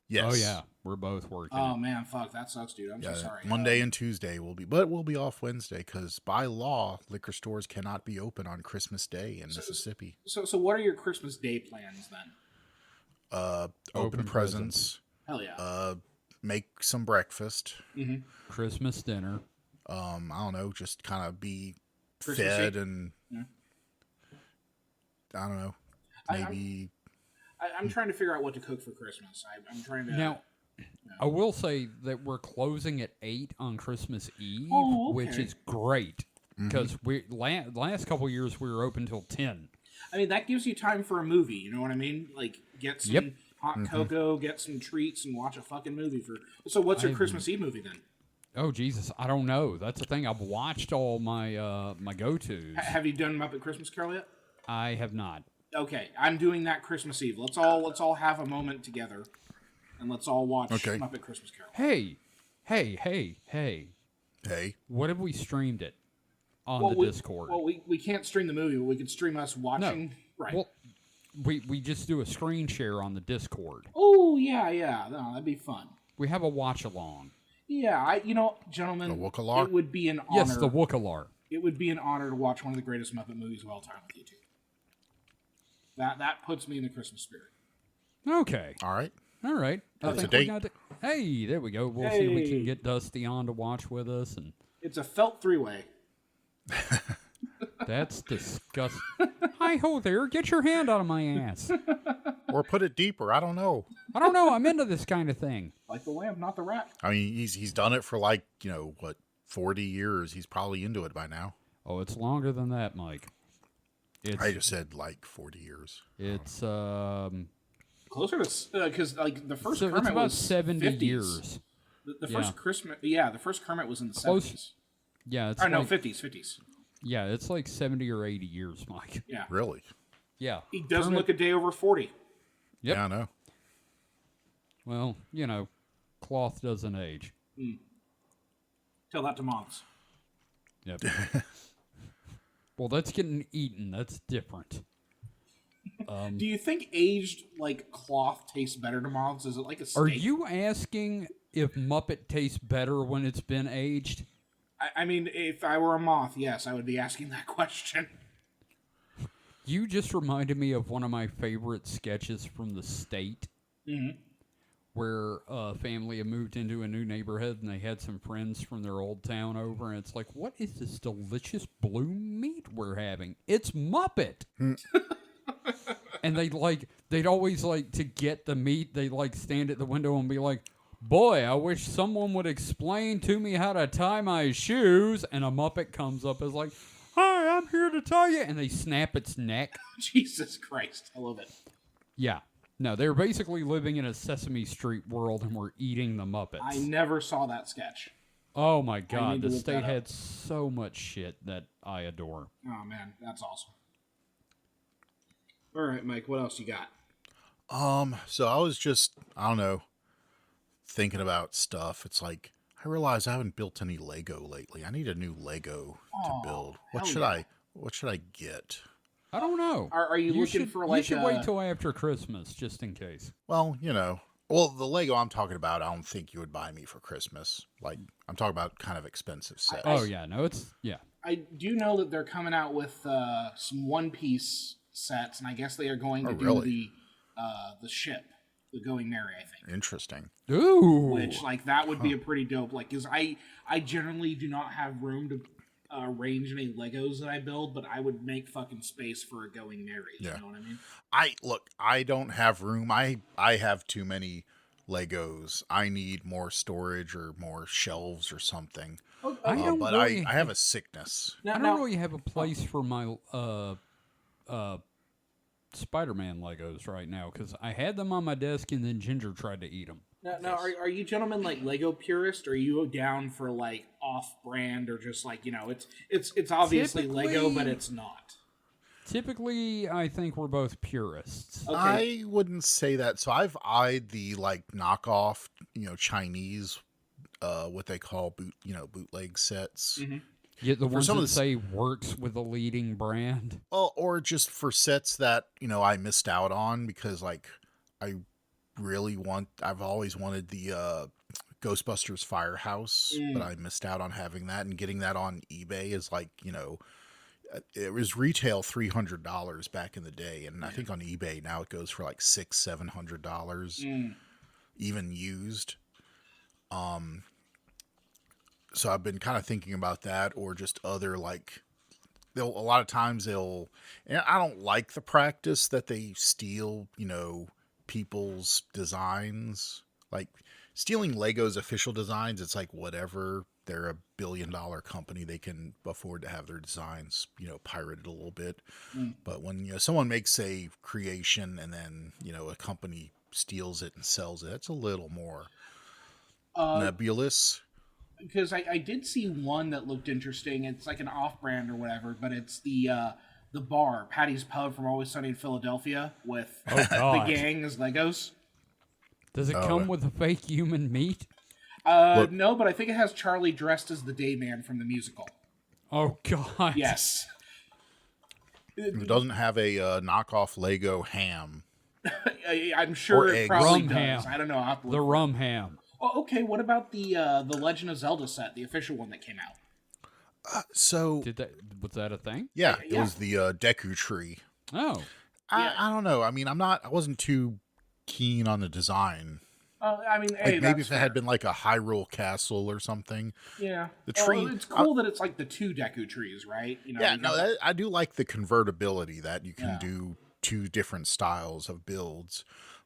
Yes. Oh yeah, we're both working. Oh man, fuck, that sucks, dude. I'm so sorry. Monday and Tuesday we'll be off Wednesday because by law, liquor stores cannot be open on Christmas Day in Mississippi. So what are your Christmas Day plans then? Open presents. Hell yeah. make some breakfast. Christmas dinner. I don't know, just kind of be Christmas fed Eve? and Yeah. I don't know, maybe. I'm trying to figure out what to cook for Christmas. I'm trying to... Now, I will say that we're closing at 8 on Christmas Eve, Oh, okay. which is great. Because we last couple years we were open till 10. I mean, that gives you time for a movie, you know what I mean? Like, get some hot cocoa, get some treats, and watch a fucking movie for... So what's your Christmas Eve movie, then? Oh, Jesus, I don't know. That's the thing. I've watched all my my go-tos. Have you done Muppet Christmas Carol yet? I have not. Okay, I'm doing that Christmas Eve. Let's all have a moment together, and let's all watch Muppet Christmas Carol. Hey. Hey, What if we streamed it on the Discord? Well, we can't stream the movie, but we can stream us watching. No. Right. Well, we just do a screen share on the Discord. Oh, yeah. No, that'd be fun. We have a watch-along. Yeah, gentlemen, The Wookalar? it would be an honor. Yes, the Wookalar. It would be an honor to watch one of the greatest Muppet movies of all time with you two. That puts me in the Christmas spirit. Okay. all right. All right. That's a date. Hey, there we go. We'll see if we can get Dusty on to watch with us. And It's a felt three-way. that's disgusting. Hi-ho there. Get your hand out of my ass. Or put it deeper. I don't know. I don't know. I'm into this kind of thing. Like the lamb, not the rat. I mean, he's done it for 40 years. He's probably into it by now. Oh, it's longer than that, Mike. I just said 40 years. It's Closer to because the first so Kermit it's about was 70 50s. years. The first Christmas, the first Kermit was in the Close. 70s. Yeah, it's Or no, like, 50s. yeah, it's like 70 or 80 years, Mike. Yeah. Really? Yeah. He doesn't look a day over 40. Yep. Yeah, I know. Well, cloth doesn't age. Tell that to moms. Yep. Well, that's getting eaten. That's different. Do you think aged cloth tastes better to moths? Is it like a steak? Are you asking if Muppet tastes better when it's been aged? I mean, if I were a moth, yes, I would be asking that question. You just reminded me of one of my favorite sketches from the state, where a family had moved into a new neighborhood and they had some friends from their old town over, and it's like, what is this delicious blue meat we're having? It's Muppet. And they'd always to get the meat, they'd stand at the window and be like, boy, I wish someone would explain to me how to tie my shoes. And a Muppet comes up as like, hi, I'm here to tell you. And they snap its neck. Jesus Christ, I love it. Yeah. No, they're basically living in a Sesame Street world and we're eating the Muppets. I never saw that sketch. Oh my God, need to the look state that up. had so much shit that I adore. Oh man, that's awesome. All right, Mike, what else you got? So I was just, I don't know, thinking about stuff. It's like, I realize I haven't built any Lego lately. I need a new Lego to build. What should I get? I don't know. Are you looking should, for You should wait till after Christmas, just in case. Well, the Lego I'm talking about, I don't think you would buy me for Christmas. I'm talking about kind of expensive sets. Oh yeah, no, yeah. I do know that they're coming out with some One Piece sets, and I guess they are going to do the ship, the Going Merry, I think. Interesting. Ooh. Which that would be a pretty dope. Because I generally do not have room to arrange any Legos that I build, but I would make fucking space for a Going Merry. You know what I mean? I don't have room. I have too many Legos. I need more storage or more shelves or something. I have a sickness. I don't really have a place for my Spider-Man Legos right now because I had them on my desk and then Ginger tried to eat them. Now, are you gentlemen Lego purist? Or are you down for off-brand or just it's obviously Lego, but it's not? Typically, I think we're both purists. Okay. I wouldn't say that. So I've eyed the knockoff, Chinese, what they call bootleg sets. Mm-hmm. Yeah, the ones that say works with a leading brand. Well, or just for sets that I missed out on because I've always wanted the Ghostbusters Firehouse, but I missed out on having that, and getting that on eBay is it was retail $300 back in the day, and I think on eBay now it goes for $600-700, even used. So I've been kind of thinking about that, or just other like a lot of times and I don't like the practice that they steal, people's designs, like stealing Lego's official designs. It's like whatever. They're a billion-dollar company. They can afford to have their designs, pirated a little bit. But when, someone makes a creation and then, a company steals it and sells it, that's a little more nebulous. Because I did see one that looked interesting. It's like an off-brand or whatever, but it's the bar, Patty's Pub from Always Sunny in Philadelphia, with the gang as Legos. Does it come with a fake human meat? No, but I think it has Charlie dressed as the Dayman from the musical. Oh, God. Yes. It doesn't have a knockoff Lego ham. I'm sure Or it eggs. probably Rum does. ham. I don't know. I'll have to look The for it. rum ham. Oh, okay, what about the Legend of Zelda set, the official one that came out? So Was that a thing? yeah, Yeah. it was the Deku Tree. Oh. I don't know. I mean, I wasn't too keen on the design. I mean, Like hey, maybe that's if it had been like a Hyrule Castle or something. yeah. The tree. It's cool that it's like the two Deku trees, right? Yeah, no, I do like the convertibility that you can Yeah. do two different styles of builds.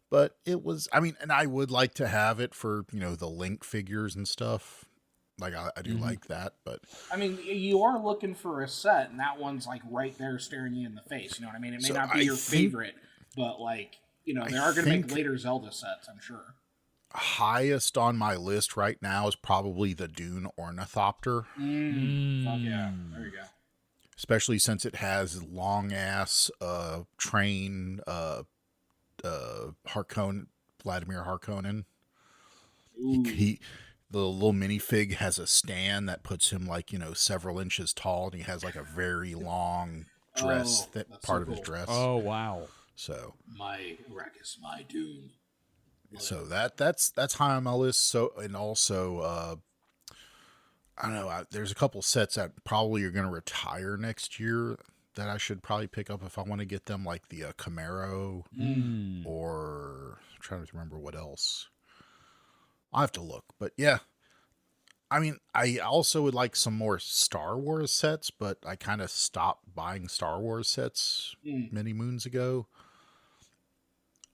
But it was, I mean, and I would like to have it for, the Link figures and stuff. Like, I do like that, but... I mean, you are looking for a set, and that one's like right there staring you in the face. You know what I mean? It may So not be I your think- favorite, but like, they I are going to make think- later Zelda sets, I'm sure. Highest on my list right now is probably the Dune Ornithopter. Fuck yeah. There you go. Especially since it has long ass train Vladimir Harkonnen. He the little minifig has a stand that puts him like, several inches tall, and he has like a very long dress, that that's part so of his cool. dress. Oh, wow. So My Arrakis, my Dune. that's high on my list. So, and also I don't know, there's a couple sets that probably are going to retire next year that I should probably pick up if I want to get them, like the Camaro, or I'm trying to remember what else. I'll have to look, but yeah. I mean, I also would like some more Star Wars sets, but I kind of stopped buying Star Wars sets many moons ago.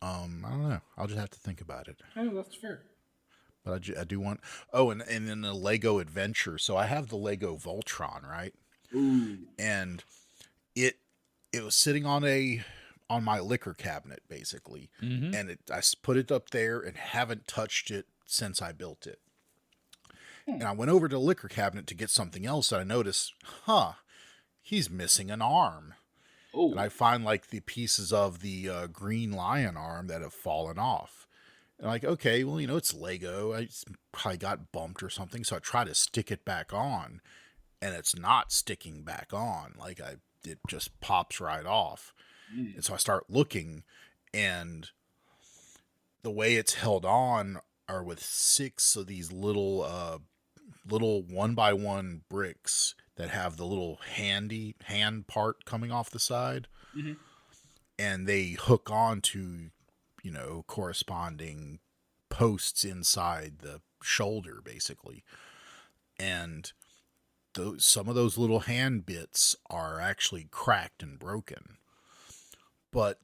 I don't know. I'll just have to think about it. Oh, that's fair. But I do want... Oh, and in the Lego Adventure, so I have the Lego Voltron, right? Ooh. And it was sitting on my liquor cabinet, basically. And I put it up there and haven't touched it since I built it. And I went over to the liquor cabinet to get something else, and I noticed, he's missing an arm. Oh. And I find like the pieces of the green lion arm that have fallen off. And like, okay, well, it's Lego. I probably got bumped or something. So I try to stick it back on, and it's not sticking back on. Like it just pops right off. And so I start looking, and the way it's held on are with 6 of these little 1x1 bricks that have the little hand part coming off the side. And they hook on to, corresponding posts inside the shoulder, basically. And some of those little hand bits are actually cracked and broken. But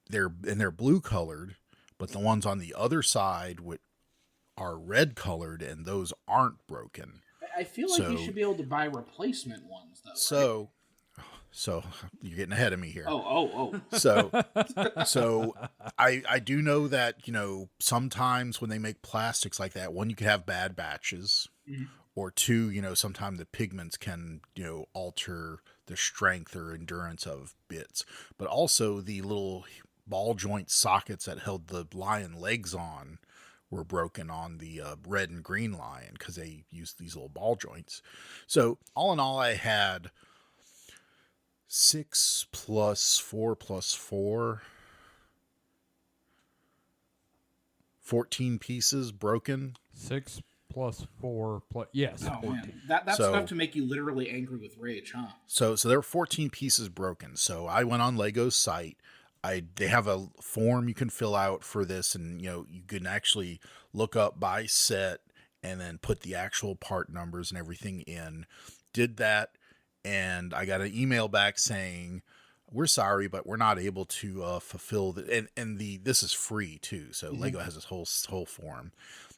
they're blue colored, but the ones on the other side are red colored, and those aren't broken. I feel like you should be able to buy replacement ones, though. So you're getting ahead of me here. Oh. So I do know that, sometimes when they make plastics like that, one, you can have bad batches, or two, sometimes the pigments can, alter the strength or endurance of bits. But also the little ball joint sockets that held the lion legs on were broken on the red and green lion because they used these little ball joints. So all in all, I had 6 plus 4 plus 4, 14 pieces broken. 6 plus 4 plus... Yes, Oh, 14. man. That's enough to make you literally angry with rage, huh? So there were 14 pieces broken. So I went on Lego's site. They have a form you can fill out for this, and you can actually look up by set and then put the actual part numbers and everything in. Did that, and I got an email back saying, we're sorry, but we're not able to fulfill the, and this is free too. So Lego has this whole form,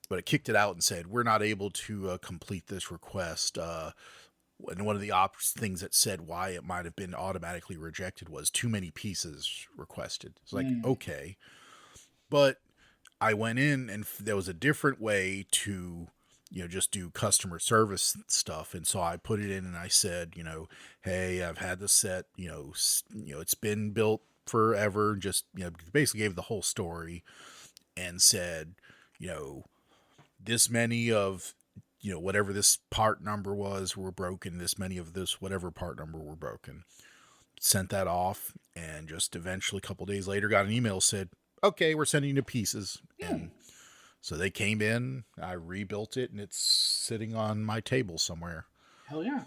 but it kicked it out and said, we're not able to complete this request. And one of the things that said why it might have been automatically rejected was too many pieces requested. It's like, okay, but I went in and there was a different way to, just do customer service stuff. And so I put it in and I said, hey, I've had the set, it's been built forever. Just, basically gave the whole story and said, this many of, whatever this part number was were broken. This many of this, whatever part number were broken. Sent that off. And just eventually a couple days later got an email said, okay, we're sending you pieces. And so they came in, I rebuilt it, and it's sitting on my table somewhere. Hell yeah.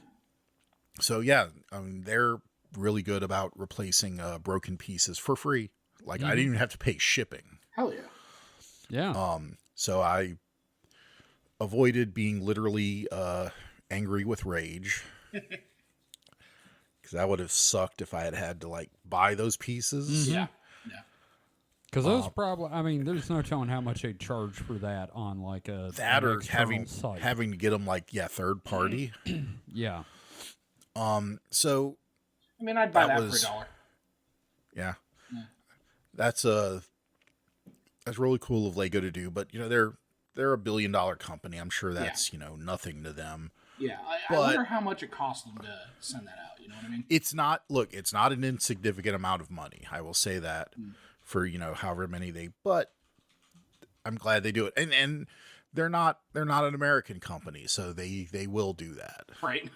So yeah, I mean, they're really good about replacing broken pieces for free. Like I didn't even have to pay shipping. Hell yeah. Yeah. So I avoided being literally angry with rage. Because that would have sucked if I had to like buy those pieces. Yeah. Because those probably, I mean, there's no telling how much they'd charge for that on like a that an or external site. having to get them like third party. Yeah. So I mean, I'd buy that for was- $1. yeah, that's really cool of Lego to do. But they're a $1 billion company. I'm sure that's nothing to them. Yeah, I But- wonder how much it cost them to send that out. You know what I mean? It's not an insignificant amount of money. I will say that for however many but I'm glad they do it. And they're not an American company, so they will do that. Right.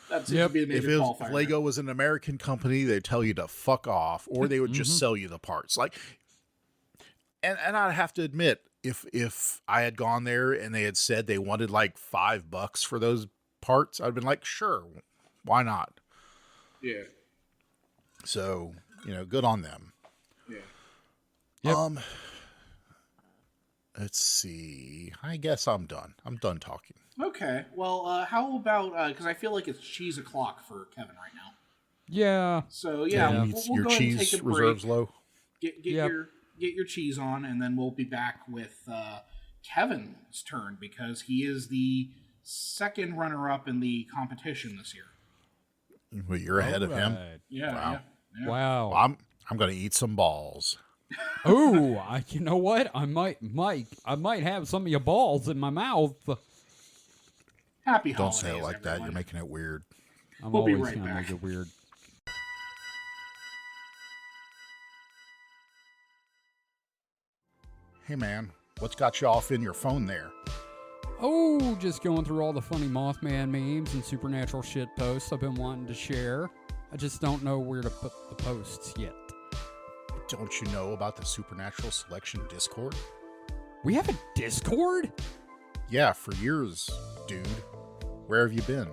That seems Yep. to be the If major qualifier. Lego was an American company, they'd tell you to fuck off, or they would just sell you the parts. Like, and I'd have to admit, if I had gone there and they had said they wanted like $5 for those parts, I'd been like, sure, why not? Yeah. So good on them. Yeah. Yep. Let's see. I guess I'm done. I'm done talking. Okay. Well, how about because I feel like it's cheese o'clock for Kevin right now. Yeah. So yeah, Yeah. we'll Your go ahead and cheese take a break. reserves low. Get Yep. your cheese on, and then we'll be back with Kevin's turn because he is the second runner-up in the competition this year. Well, you're ahead of him. Alright. Yeah. Wow. Yeah. Wow. Well, I'm gonna eat some balls. Ooh, you know what? I might have some of your balls in my mouth. Happy Don't holidays, say it like that. everyone. You're making it weird. I'm We'll be always right gonna back. make it weird. Hey man, what's got you off in your phone there? Oh, just going through all the funny Mothman memes and supernatural shit posts I've been wanting to share. I just don't know where to put the posts yet. Don't you know about the Supernatural Selection Discord? We have a Discord? Yeah, for years, dude. Where have you been?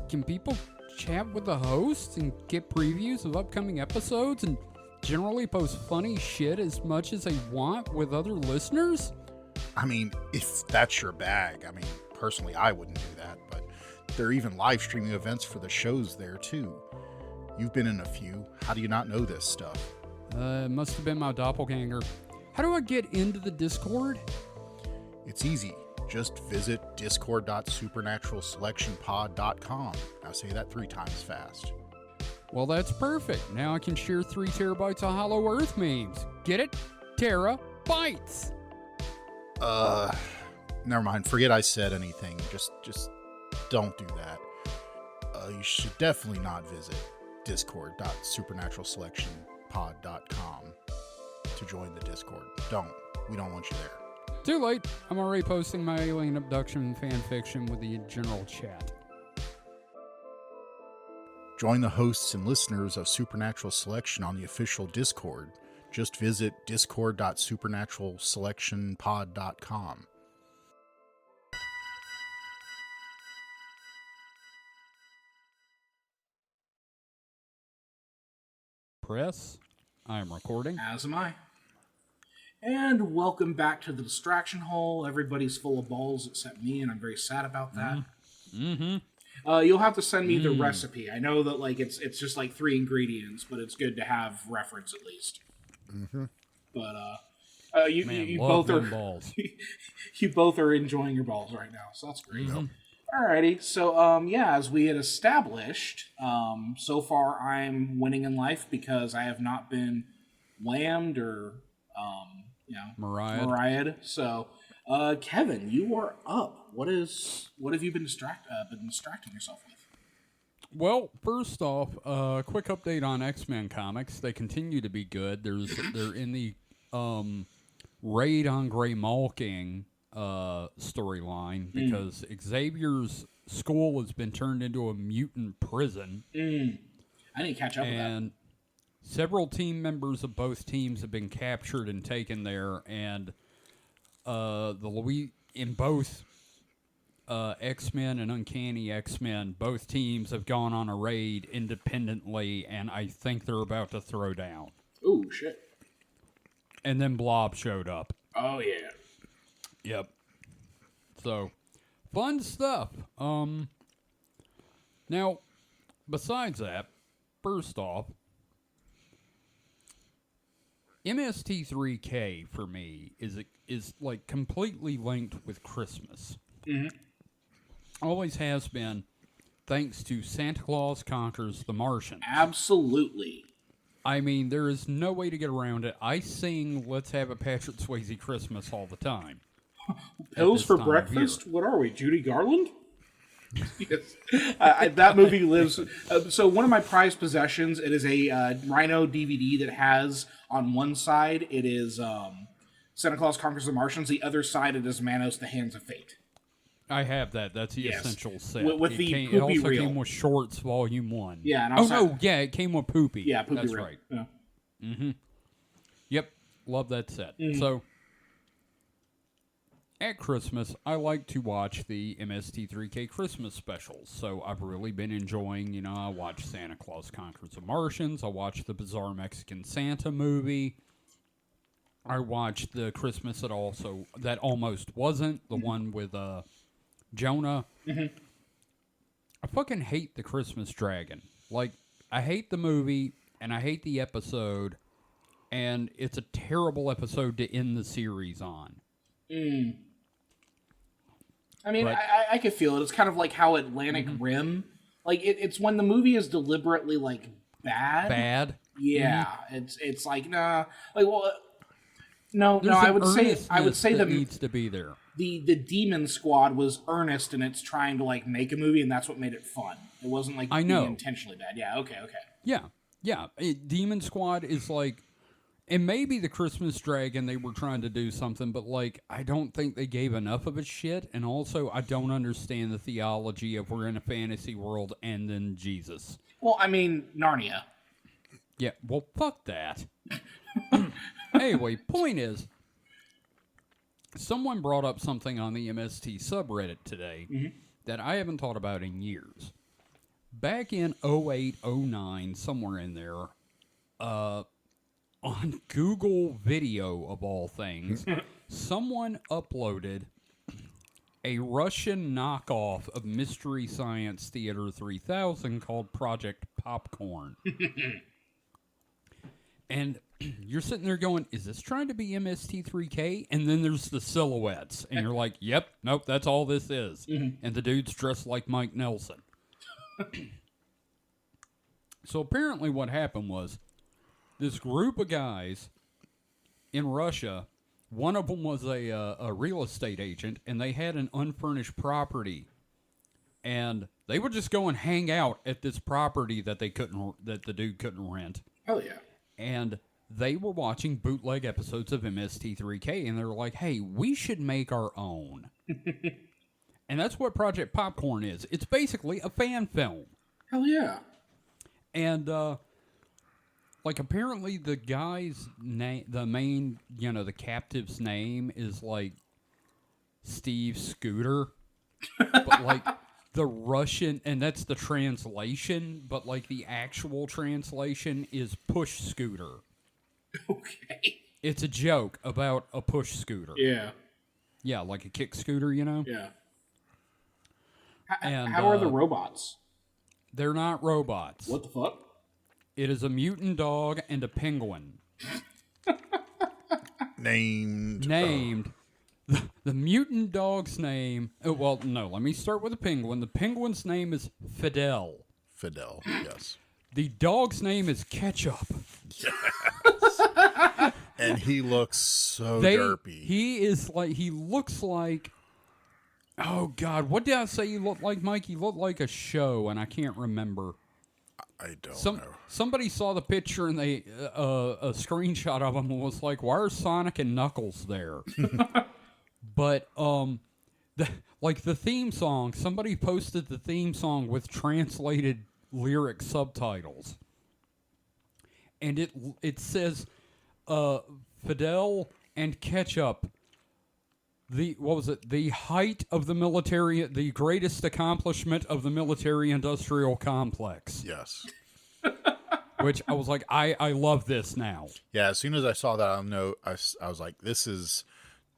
Can people chat with the hosts and get previews of upcoming episodes and generally post funny shit as much as they want with other listeners? I mean, if that's your bag. I mean, personally, I wouldn't do that, but there are even live streaming events for the shows there, too. You've been in a few. How do you not know this stuff? It must have been my doppelganger. How do I get into the Discord? It's easy. Just visit discord.supernaturalselectionpod.com. Now say that 3 times fast. Well, that's perfect. Now I can share 3 terabytes of Hollow Earth memes. Get it? Terabytes. Never mind. Forget I said anything. Just don't do that. You should definitely not visit discord.supernaturalselectionpod.com to join the Discord. We don't want you there. Too late. I'm already posting my alien abduction fan fiction with the general chat. Join the hosts and listeners of Supernatural Selection on the official Discord. Just visit discord.supernaturalselectionpod.com. Press. I am recording. As am I. And welcome back to the distraction hole. Everybody's full of balls except me, and I'm very sad about that. You'll have to send me the recipe. I know that like it's just like 3 ingredients, but it's good to have reference at least. But you both are balls. you both are enjoying your balls right now, so that's great. Alrighty, so yeah, as we had established, so far I'm winning in life because I have not been whammed or Mariah. So, Kevin, you are up. What have you been distracting yourself with? Well, first off, quick update on X-Men comics. They continue to be good. They're in the raid on Grey Malking storyline because Xavier's school has been turned into a mutant prison. I didn't catch up with that. And several team members of both teams have been captured and taken there, and in both X-Men and Uncanny X-Men, both teams have gone on a raid independently, and I think they're about to throw down. Oh, shit. And then Blob showed up. Oh, yeah. Yep. So, fun stuff. Now, besides that, first off, MST3K for me is like completely linked with Christmas. Always has been, thanks to Santa Claus Conquers the Martians. Absolutely. I mean, there is no way to get around it. I sing "Let's Have a Patrick Swayze Christmas" all the time. Pills for breakfast? What are we, Judy Garland? Yes. That movie lives. So one of my prized possessions, it is a Rhino DVD that has on one side, it is Santa Claus Conquers the Martians. The other side, it is Manos, the Hands of Fate. I have that. That's the essential set. With it also came with Shorts Volume 1. Yeah. And it came with Poopy. Yeah, Poopy That's reel. right. Yeah. Yep. Love that set. So, at Christmas, I like to watch the MST3K Christmas specials. So, I've really been enjoying, I watch Santa Claus Conquers the Martians. I watched the Bizarre Mexican Santa movie. I watched the Christmas that almost wasn't, the one with Jonah. I fucking hate the Christmas Dragon. Like, I hate the movie, and I hate the episode, and it's a terrible episode to end the series on. I mean, I could feel it. It's kind of like how Atlantic Rim, like it's when the movie is deliberately like bad. Yeah, it's like nah, like well, no. I would say that needs to be there. The Demon Squad was earnest and it's trying to like make a movie, and that's what made it fun. It wasn't like being intentionally bad. Yeah, okay. Yeah. Demon Squad is like, and maybe the Christmas Dragon, they were trying to do something, but like I don't think they gave enough of a shit, and also I don't understand the theology of we're in a fantasy world and then Jesus. Well, I mean Narnia. Yeah, well, fuck that. Anyway, point is, someone brought up something on the MST subreddit today that I haven't thought about in years. Back in 08, 09, somewhere in there, on Google Video, of all things, someone uploaded a Russian knockoff of Mystery Science Theater 3000 called Project Popcorn. And you're sitting there going, is this trying to be MST3K? And then there's the silhouettes. And you're like, yep, nope, that's all this is. And the dude's dressed like Mike Nelson. So apparently what happened was this group of guys in Russia, one of them was a real estate agent, and they had an unfurnished property. And they would just go and hang out at this property that the dude couldn't rent. Hell yeah. And they were watching bootleg episodes of MST3K, and they were like, hey, we should make our own. And that's what Project Popcorn is. It's basically a fan film. Hell yeah. And, like, apparently the guy's name, the main, the captive's name is, like, Steve Scooter. But, like, the Russian, and that's the translation, but, like, the actual translation is Push Scooter. Okay. It's a joke about a push scooter. Yeah. Yeah, like a kick scooter, you know? Yeah. And, how are the robots? They're not robots. What the fuck? It is a mutant dog and a penguin. Named. The mutant dog's name. Well, no, let me start with the penguin. The penguin's name is Fidel. Fidel, yes. The dog's name is Ketchup. And he looks so derpy. He looks like, oh God, what did I say he looked like, Mike? He looked like a show, and I can't remember. I don't know. Somebody saw the picture and they a screenshot of him and was like, "Why are Sonic and Knuckles there?" But the theme song. Somebody posted the theme song with translated lyric subtitles, and it says, "Fidel and Ketchup." The height of the military, the greatest accomplishment of the military-industrial complex. Yes. Which I was like, I love this now. Yeah, as soon as I saw that, I was like, this is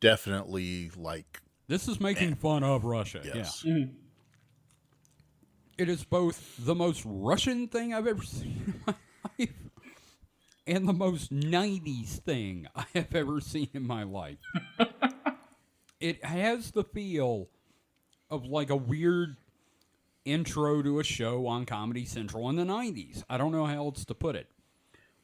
definitely like... This is making fun of Russia. Yes. Yeah. Mm-hmm. It is both the most Russian thing I've ever seen in my life and the most 90s thing I have ever seen in my life. It has the feel of like a weird intro to a show on Comedy Central in the 90s. I don't know how else to put it.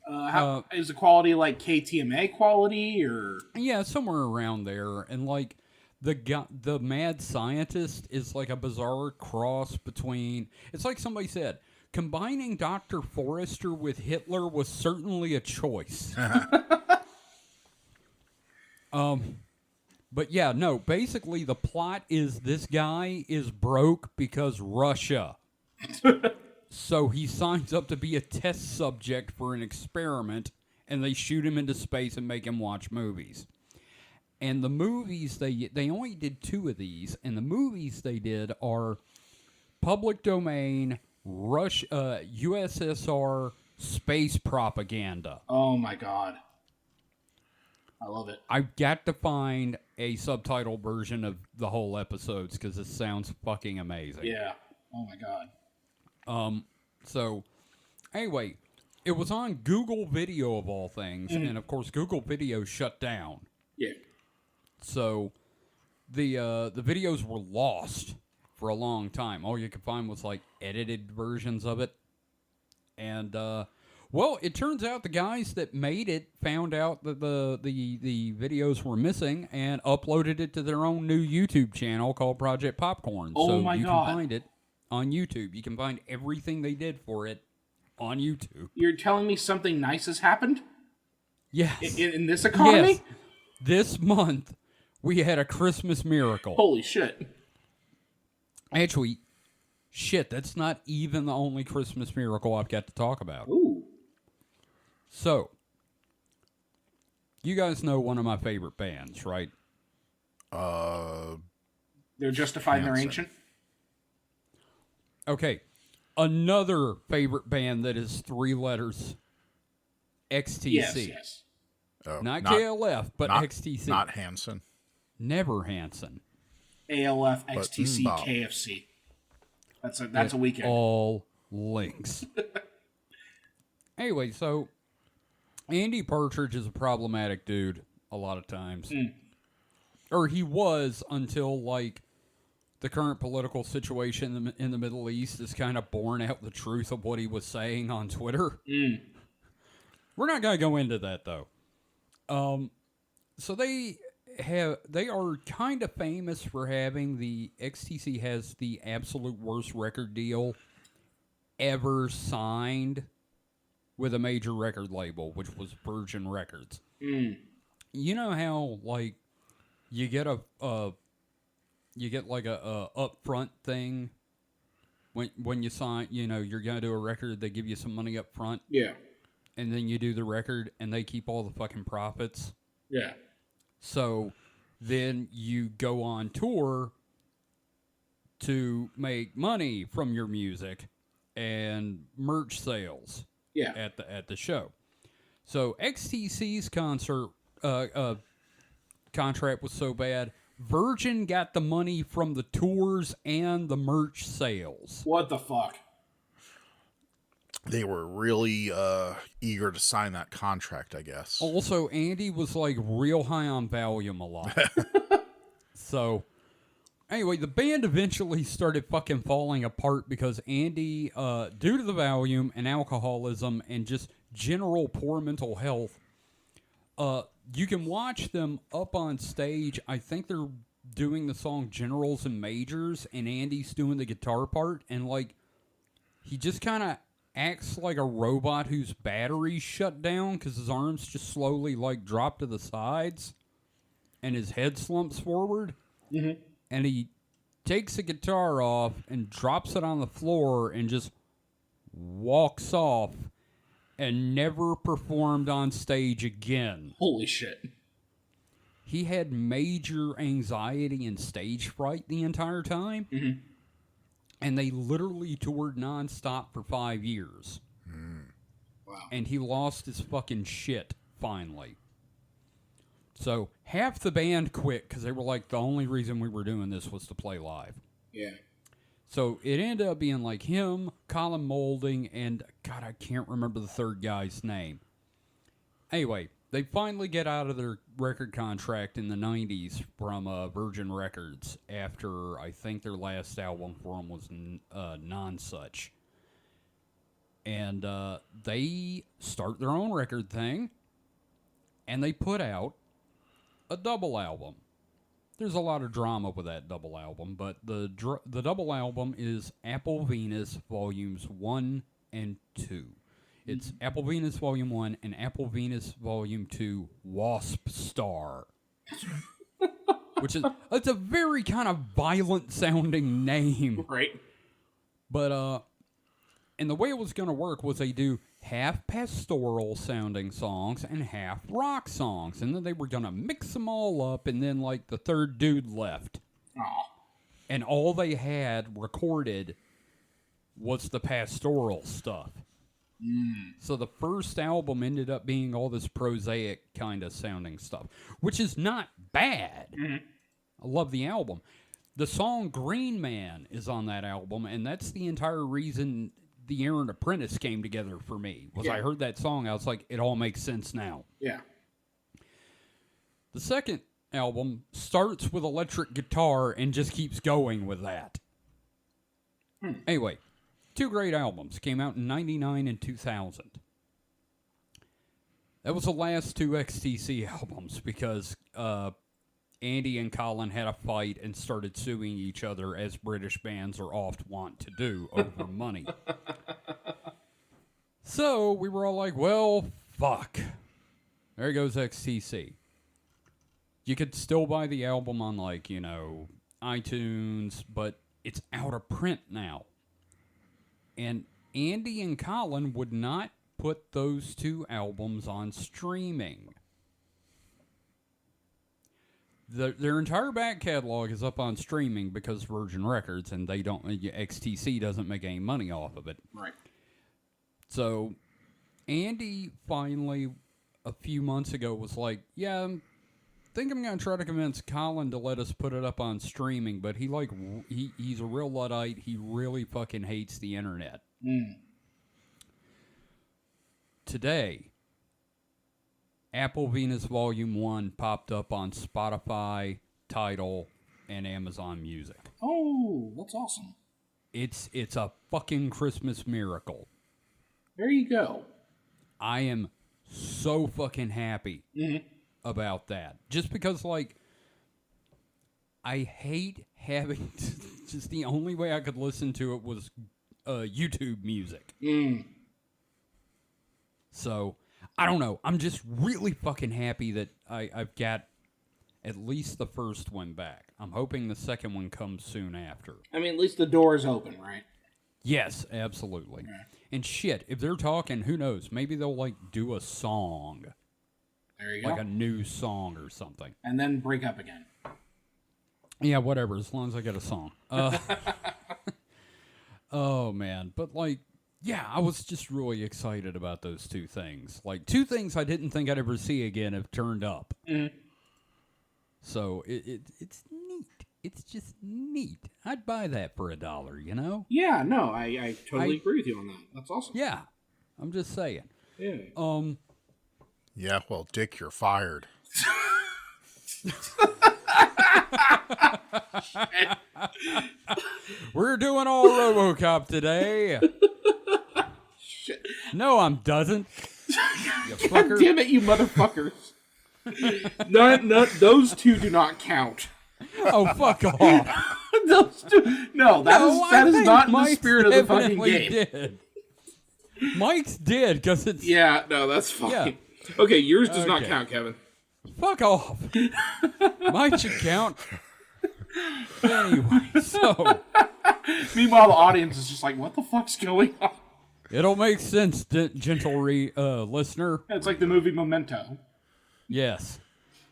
How is the quality like KTMA quality or? Yeah, somewhere around there. And like the mad scientist is like a bizarre cross between. It's like somebody said, combining Dr. Forrester with Hitler was certainly a choice. But yeah, no, basically the plot is this guy is broke because Russia. So he signs up to be a test subject for an experiment, and they shoot him into space and make him watch movies. And the movies, they only did 2 of these, and the movies they did are public domain, USSR space propaganda. Oh my God. I love it. I've got to find a subtitle version of the whole episodes because it sounds fucking amazing. Yeah. Oh my God. So, anyway, it was on Google Video of all things, and of course Google Video shut down. Yeah. So, the videos were lost for a long time. All you could find was like edited versions of it, and well, it turns out the guys that made it found out that the videos were missing and uploaded it to their own new YouTube channel called Project Popcorn. Oh so my you God. can find it on YouTube. You can find everything they did for it on YouTube. You're telling me something nice has happened? Yes. In this economy? Yes. This month, we had a Christmas miracle. Holy shit. Actually, shit, that's not even the only Christmas miracle I've got to talk about. Ooh. So, you guys know one of my favorite bands, right? They're justified in their Hanson. ancient? Okay. Another favorite band that is 3 letters, XTC. Yes. Oh, Not KLF, but XTC. Not Hanson. Never Hanson. ALF, XTC, Bob. KFC. That's a weekend. All links. Anyway, so Andy Partridge is a problematic dude a lot of times. Or he was until, like, the current political situation in the Middle East has kind of borne out the truth of what he was saying on Twitter. We're not going to go into that, though. So they are kind of famous for having the XTC has the absolute worst record deal ever signed with a major record label, which was Virgin Records. You know how, like, you get a upfront thing when you sign, you know, you're going to do a record, they give you some money up front. Yeah. And then you do the record and they keep all the fucking profits. Yeah. So then you go on tour to make money from your music and merch sales. Yeah. At the show. So XTC's concert contract was so bad, Virgin got the money from the tours and the merch sales. What the fuck? They were really eager to sign that contract, I guess. Also, Andy was like real high on Valium a lot. So, anyway, the band eventually started fucking falling apart because Andy, due to the Valium and alcoholism and just general poor mental health, you can watch them up on stage. I think they're doing the song Generals and Majors, and Andy's doing the guitar part, and like, he just kind of acts like a robot whose battery's shut down because his arms just slowly like drop to the sides and his head slumps forward. Mm-hmm. And he takes the guitar off and drops it on the floor and just walks off and never performed on stage again. Holy shit. He had major anxiety and stage fright the entire time. Mm-hmm. And they literally toured nonstop for 5 years. Wow. And he lost his fucking shit, finally. So, half the band quit because they were like, the only reason we were doing this was to play live. Yeah. So, it ended up being like him, Colin Moulding, and, God, I can't remember the third guy's name. Anyway, they finally get out of their record contract in the 90s from Virgin Records after, I think their last album for them was Non-Such. And they start their own record thing, and they put out a double album. There's a lot of drama with that double album, but the double album is Apple Venus Volumes 1 and 2. It's Apple Venus Volume 1 and Apple Venus Volume 2 Wasp Star. Which is, it's a very kind of violent sounding name. Right. But, and the way it was going to work was they do half pastoral sounding songs and half rock songs. And then they were going to mix them all up, and then like the third dude left. Aw. And all they had recorded was the pastoral stuff. So the first album ended up being all this prosaic kind of sounding stuff, which is not bad. I love the album. The song Green Man is on that album, and that's the entire reason The Errant Apprentice came together for me. Was I heard that song, I was like, it all makes sense now. Yeah. The second album starts with electric guitar and just keeps going with that. Anyway, two great albums came out in 99 and 2000. That was the last two XTC albums because Andy and Colin had a fight and started suing each other, as British bands are oft wont to do, over money. So we were all like, well, fuck. There goes XTC. You could still buy the album on, like, you know, iTunes, but it's out of print now. And Andy and Colin would not put those two albums on streaming. Their entire back catalog is up on streaming because Virgin Records, and they don't. XTC doesn't make any money off of it. Right. So Andy finally, a few months ago, was like, "Yeah, I think I'm gonna try to convince Colin to let us put it up on streaming." But he's a real Luddite. He really fucking hates the internet. Today, Apple Venus Volume 1 popped up on Spotify, Tidal, and Amazon Music. Oh, that's awesome. It's a fucking Christmas miracle. There you go. I am so fucking happy about that. Just because, like, I hate having to, just the only way I could listen to it was YouTube music. So, I don't know. I'm just really fucking happy that I've got at least the first one back. I'm hoping the second one comes soon after. I mean, at least the door is open, right? Yes, absolutely. Yeah. And shit, if they're talking, who knows? Maybe they'll, like, do a song. There you go. Like a new song or something. And then break up again. Yeah, whatever, as long as I get a song. Oh, man. But, like, Yeah, I was just really excited about those two things. Like, two things I didn't think I'd ever see again have turned up. Mm-hmm. So it's neat. It's just neat. I'd buy that for $1, you know? Yeah, no, I totally agree with you on that. That's awesome. Yeah, I'm just saying. Yeah. Yeah, well, Dick, you're fired. We're doing all RoboCop today. Shit. No, I'm doesn't. You God fucker. damn it, you motherfuckers. Those two do not count. Oh, fuck off. Those two, no, that is not in the spirit of the fucking game. Did. Mike's did, because it's... Yeah, no, that's fine. Yeah. Okay, yours does not count, Kevin. Fuck off. Mine should count. Anyway, so... Meanwhile, the audience is just like, what the fuck's going on? It'll make sense, gentle listener. It's like the movie Memento. Yes.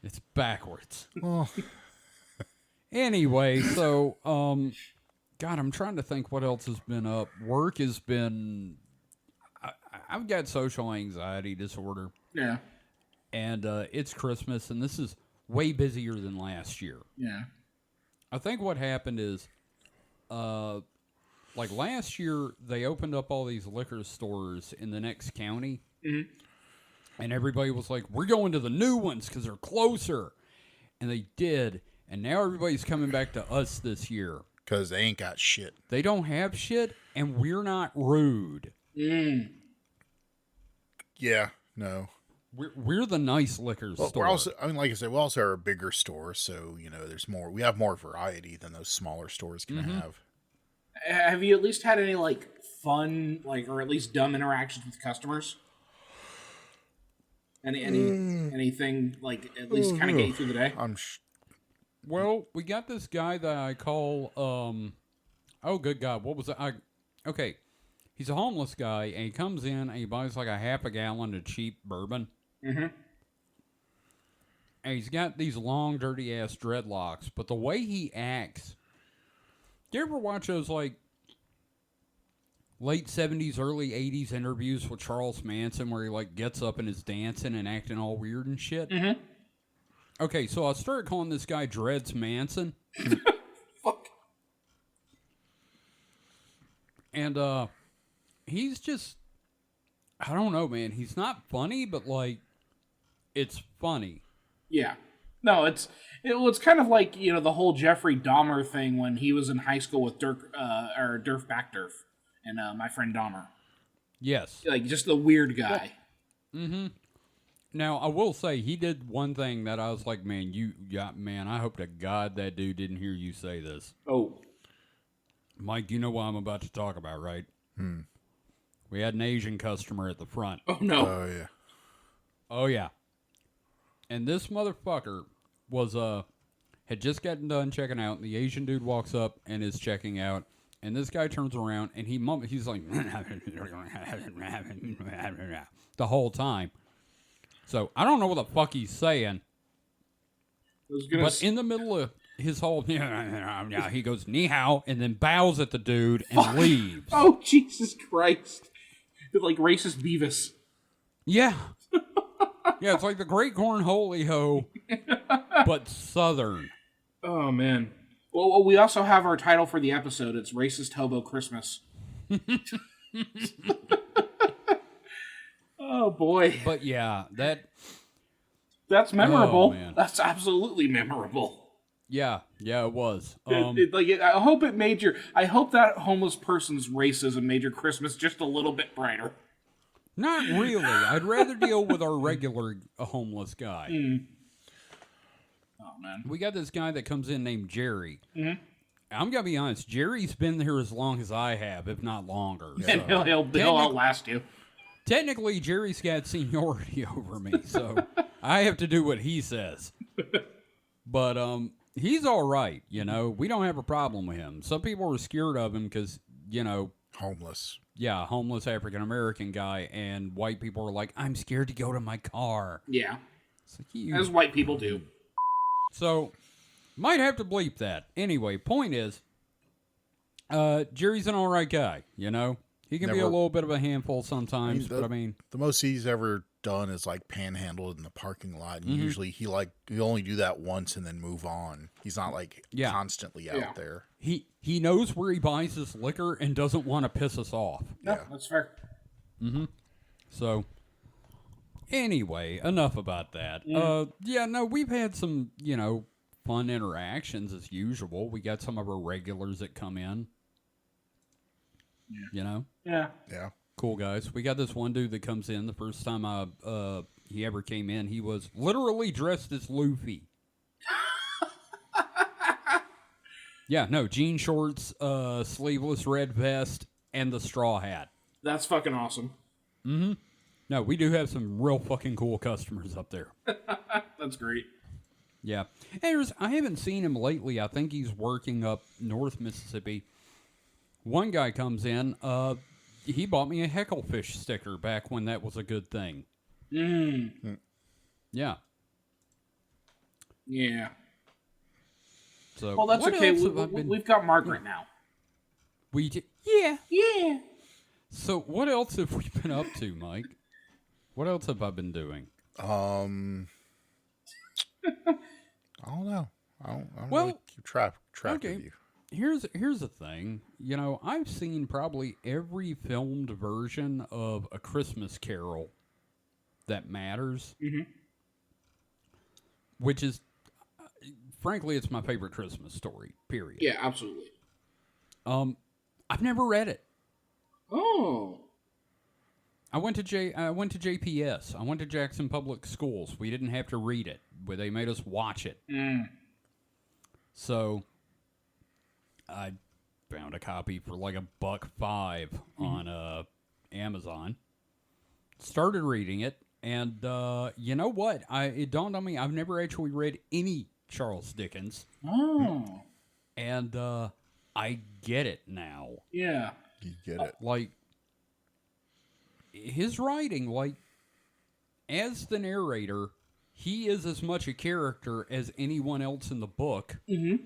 It's backwards. Well, Anyway, so, God, I'm trying to think what else has been up. Work has been... I've got social anxiety disorder. Yeah. And it's Christmas, and this is way busier than last year. Yeah. I think what happened is, like last year, they opened up all these liquor stores in the next county. Mm-hmm. And everybody was like, we're going to the new ones because they're closer. And they did. And now everybody's coming back to us this year. because they ain't got shit. They don't have shit, and we're not rude. Mm. Yeah, no. We're the nice liquor Well, store. we're also, I mean, like I said, we also are a bigger store, so you know, there's more. We have more variety than those smaller stores can have. Have you at least had any like fun, like, or at least dumb interactions with customers? Anything like at least kind of get you through the day? Well, we got this guy that I call, oh, good God, what was it? Okay, he's a homeless guy, and he comes in, and he buys like a half a gallon of cheap bourbon. Mm-hmm. And he's got these long, dirty-ass dreadlocks, but the way he acts, do you ever watch those, like, late 70s, early 80s interviews with Charles Manson where he, like, gets up and is dancing and acting all weird and shit? Mm-hmm. Okay, so I started calling this guy Dreads Manson. Fuck. And, he's just, I don't know, man. He's not funny, but, like, it's funny. Yeah. No, it's kind of like, you know, the whole Jeffrey Dahmer thing when he was in high school with Durf Backdurf and my friend Dahmer. Yes. Like, just the weird guy. Mm-hmm. Now, I will say, he did one thing that I was like, man, I hope to God that dude didn't hear you say this. Oh. Mike, you know what I'm about to talk about, right? We had an Asian customer at the front. Oh, no. Oh yeah. Oh, yeah. And this motherfucker was, had just gotten done checking out, and the Asian dude walks up and is checking out, and this guy turns around, and he's like, the whole time. So, I don't know what the fuck he's saying, but in the middle of his whole, he goes, ni hao, and then bows at the dude and leaves. Oh, Jesus Christ. It's like racist Beavis. Yeah. Yeah, it's like the Great Cornholy Ho, but Southern. Oh, man. Well, we also have our title for the episode. It's Racist Hobo Christmas. Oh, boy. But yeah, That's memorable. Oh, man. That's absolutely memorable. Yeah, it was. I hope it made I hope that homeless person's racism made your Christmas just a little bit brighter. Not really. I'd rather deal with our regular homeless guy. Oh, man. We got this guy that comes in named Jerry. Mm-hmm. I'm going to be honest. Jerry's been here as long as I have, if not longer. And So. he'll outlast you. Technically, Jerry's got seniority over me, so I have to do what he says. But he's all right, you know. We don't have a problem with him. Some people are scared of him because, you know. Homeless. Yeah, homeless African-American guy, and white people are like, I'm scared to go to my car. Yeah. It's like, As white people do. So, might have to bleep that. Anyway, point is, Jerry's an all right guy, you know? He can be a little bit of a handful sometimes, but I mean, the most he's ever done is like panhandled in the parking lot, and usually he'll only do that once and then move on. He's not like constantly out there. He knows where he buys his liquor and doesn't want to piss us off. No, that's fair. So, anyway, enough about that. We've had some, fun interactions as usual. We got some of our regulars that come in. Yeah. Yeah. Cool guys. We got this one dude that comes in. The first time he ever came in, he was literally dressed as Luffy. Jean shorts, sleeveless red vest, and the straw hat. That's fucking awesome. No, we do have some real fucking cool customers up there. That's great. Yeah. And I haven't seen him lately. I think he's working up North Mississippi. One guy comes in, he bought me a Hecklefish sticker back when that was a good thing. Yeah. Yeah. So, well, that's okay. We've got Margaret now. Yeah. Yeah. So, what else have we been up to, Mike? What else have I been doing? I don't know. I don't really keep track of you. Here's the thing. I've seen probably every filmed version of A Christmas Carol that matters. Which is, frankly, it's my favorite Christmas story, period. Yeah, absolutely. I've never read it. Oh. I went to JPS. I went to Jackson Public Schools. We didn't have to read it. They made us watch it. So I found a copy for like $1.05 on Amazon. Started reading it, and you know what? It dawned on me I've never actually read any Charles Dickens. Oh. And I get it now. Yeah. You get it. Like, his writing, like, as the narrator, he is as much a character as anyone else in the book. And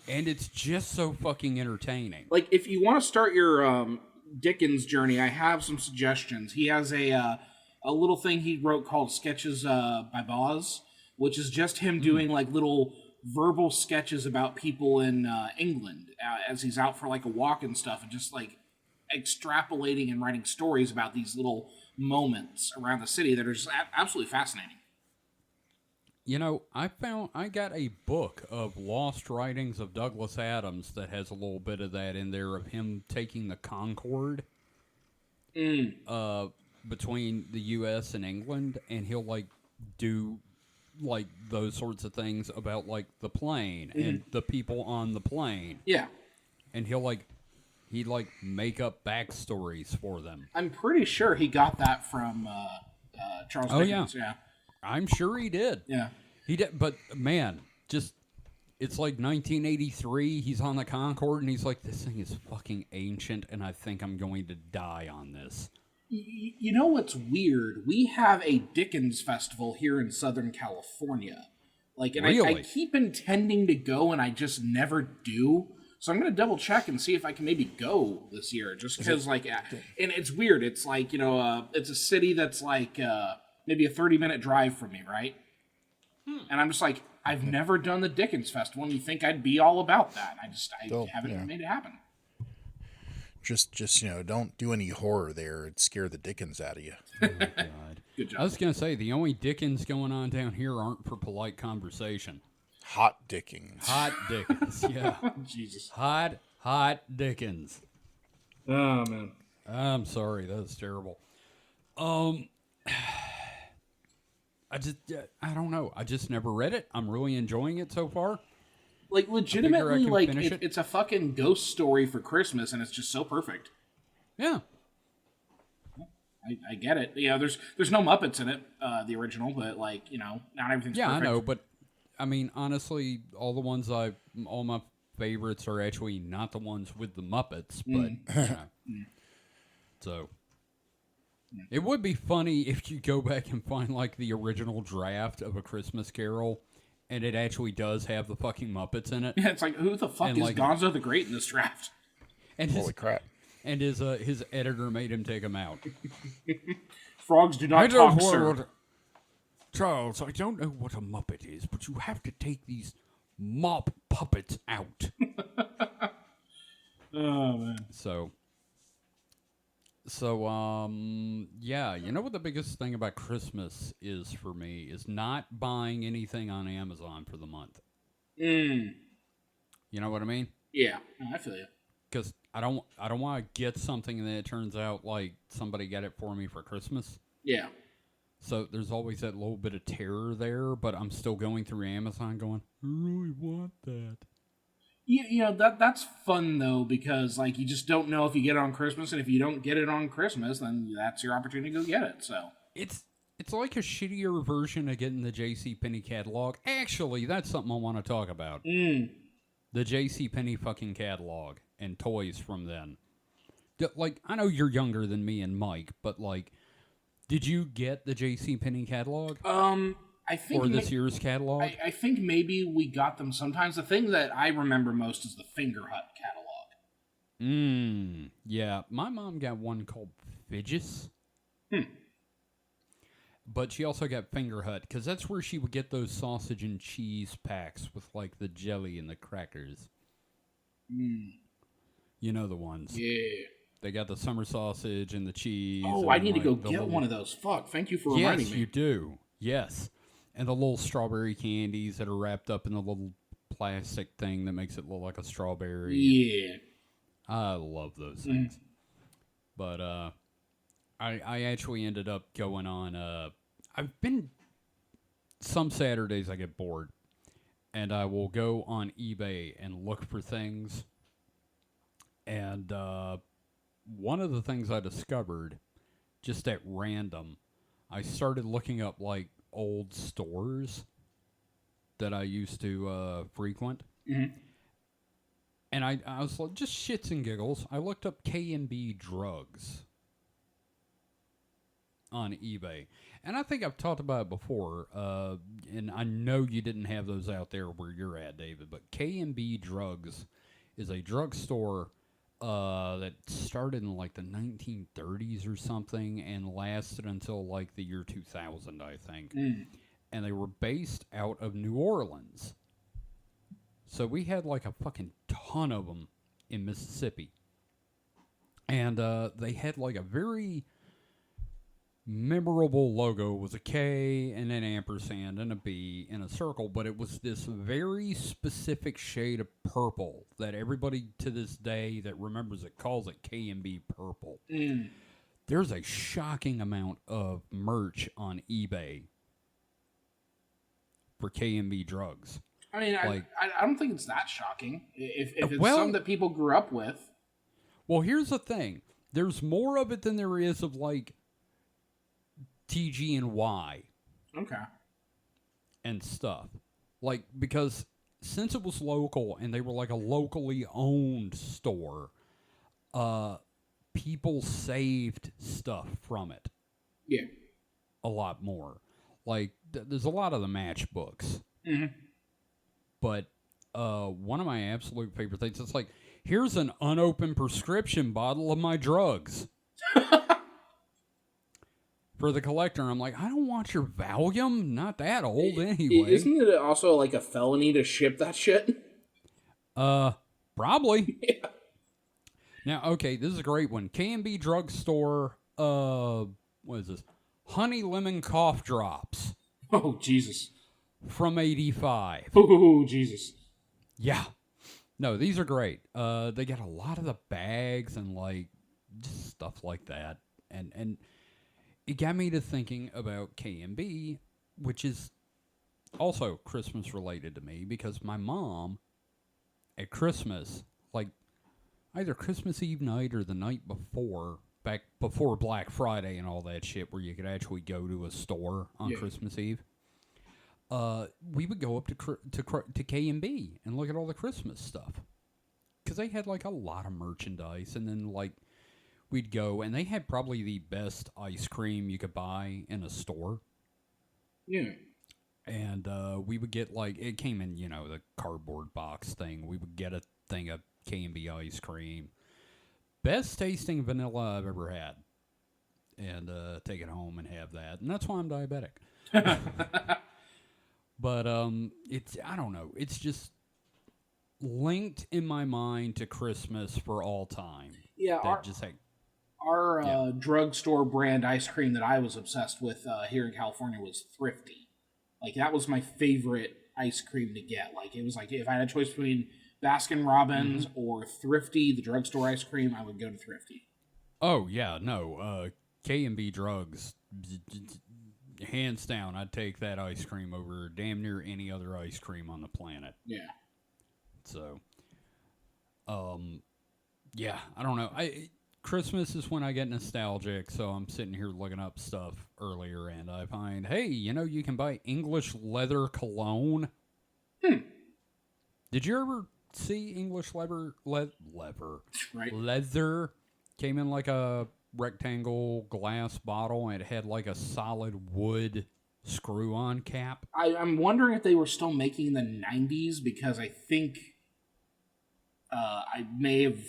it's just so fucking entertaining. Like, if you want to start your Dickens journey, I have some suggestions. He has a little thing he wrote called Sketches by Boz, which is just him doing, like, little verbal sketches about people in England as he's out for, like, a walk and stuff, and just, like, extrapolating and writing stories about these little moments around the city that are just absolutely fascinating. I got a book of lost writings of Douglas Adams that has a little bit of that in there, of him taking the Concorde between the U.S. and England, and he'll, like, do, like, those sorts of things about, like, the plane and the people on the plane. Yeah. And he'd make up backstories for them. I'm pretty sure he got that from Charles Dickens. Yeah. I'm sure he did. Yeah. He did, but man, it's like 1983. He's on the Concorde, and he's like, "This thing is fucking ancient, and I think I'm going to die on this." You know what's weird? We have a Dickens festival here in Southern California. Like, and really? I keep intending to go, and I just never do. So I'm going to double check and see if I can maybe go this year, just because, like, and it's weird. It's like, it's a city that's like maybe a 30-minute drive from me, right? And I'm just like, I've never done the Dickens Festival, and you think I'd be all about that. I haven't made it happen. Just don't do any horror there. It'd scare the Dickens out of you. Oh, my God. Good job. I was going to say, the only Dickens going on down here aren't for polite conversation. Hot Dickens. Hot Dickens, yeah. Jesus. Hot Dickens. Oh, man. I'm sorry, that's terrible. I don't know. I just never read it. I'm really enjoying it so far. Like, legitimately, like, it's a fucking ghost story for Christmas, and it's just so perfect. Yeah. I get it. Yeah, there's no Muppets in it, the original, but, like, not everything's perfect. Yeah, I know, but, I mean, honestly, all my favorites are actually not the ones with the Muppets, but, so... It would be funny if you go back and find, like, the original draft of A Christmas Carol, and it actually does have the fucking Muppets in it. Yeah, it's like, who the fuck is, like, Gonzo the Great in this draft? Holy crap. And his editor made him take him out. Frogs do not talk, sir. Charles, I don't know what a Muppet is, but you have to take these mop puppets out. Oh, man. So, yeah, you know what the biggest thing about Christmas is for me is not buying anything on Amazon for the month. You know what I mean? Yeah, I feel you. Because I don't want to get something and then it turns out like somebody got it for me for Christmas. Yeah. So there's always that little bit of terror there, but I'm still going through Amazon going, I really want that. Yeah, that's fun though, because like you just don't know if you get it on Christmas, and if you don't get it on Christmas, then that's your opportunity to go get it. So it's like a shittier version of getting the JCPenney catalog. Actually, that's something I want to talk about. The JCPenney fucking catalog and toys from then. Like, I know you're younger than me and Mike, but like, did you get the JCPenney catalog? I think or this year's catalog? I think maybe we got them sometimes. The thing that I remember most is the Finger Hut catalog. Yeah. My mom got one called Fidges. But she also got Finger Hut, because that's where she would get those sausage and cheese packs with, like, the jelly and the crackers. You know the ones. Yeah. They got the summer sausage and the cheese. Oh, I need to go get one of those. Fuck, thank you for reminding me. Yes, you do. Yes. And the little strawberry candies that are wrapped up in the little plastic thing that makes it look like a strawberry. Yeah. I love those things. But I actually ended up going on... I've been... Some Saturdays I get bored. And I will go on eBay and look for things. And one of the things I discovered, just at random, I started looking up, like, old stores that I used to frequent. And I was like, just shits and giggles, I looked up K&B Drugs on eBay. And I think I've talked about it before, and I know you didn't have those out there where you're at, David, but K&B Drugs is a drugstore that started in like the 1930s or something and lasted until like the year 2000, I think. And they were based out of New Orleans. So we had like a fucking ton of them in Mississippi. And they had like a very memorable logo. It was a K and an ampersand and a B and a circle, but it was this very specific shade of purple that everybody to this day that remembers it calls it K&B purple. There's a shocking amount of merch on eBay for K&B Drugs. I mean, like, I don't think it's that shocking. If it's something that people grew up with. Well, here's the thing. There's more of it than there is of, like, TG and Y. Okay. And stuff. Like, because since it was local and they were like a locally owned store, people saved stuff from it. Yeah. A lot more. Like, there's a lot of the matchbooks. But one of my absolute favorite things, it's like, here's an unopened prescription bottle of my drugs. For the collector, I'm like, I don't want your Valium. Not that old anyway. Isn't it also like a felony to ship that shit? Probably. Yeah. Now, okay, this is a great one. K&B Drugstore, what is this? Honey Lemon Cough Drops. Oh, Jesus. From 85. Oh, Jesus. Yeah. No, these are great. They got a lot of the bags and, like, just stuff like that. And it got me to thinking about K&B, which is also Christmas related to me, because my mom at Christmas, like either Christmas Eve night or the night before, back before Black Friday and all that shit, where you could actually go to a store on Christmas Eve, we would go up to K&B and look at all the Christmas stuff, because they had like a lot of merchandise. And then like we'd go, and they had probably the best ice cream you could buy in a store. Yeah. And we would get, like, it came in, you know, the cardboard box thing. We would get a thing of K&B ice cream, best tasting vanilla I've ever had. And take it home and have that. And that's why I'm diabetic. But it's, I don't know. It's just linked in my mind to Christmas for all time. Yeah, our drugstore brand ice cream that I was obsessed with here in California was Thrifty. Like, that was my favorite ice cream to get. Like, it was like, if I had a choice between Baskin Robbins or Thrifty, the drugstore ice cream, I would go to Thrifty. Oh, yeah, no. K&B Drugs, hands down, I'd take that ice cream over damn near any other ice cream on the planet. Yeah. So, yeah, I don't know. Christmas is when I get nostalgic, so I'm sitting here looking up stuff earlier, and I find, hey, you can buy English leather cologne. Did you ever see English leather? Right. Leather came in like a rectangle glass bottle, and it had like a solid wood screw-on cap. I'm wondering if they were still making in the 90s, because I think I may have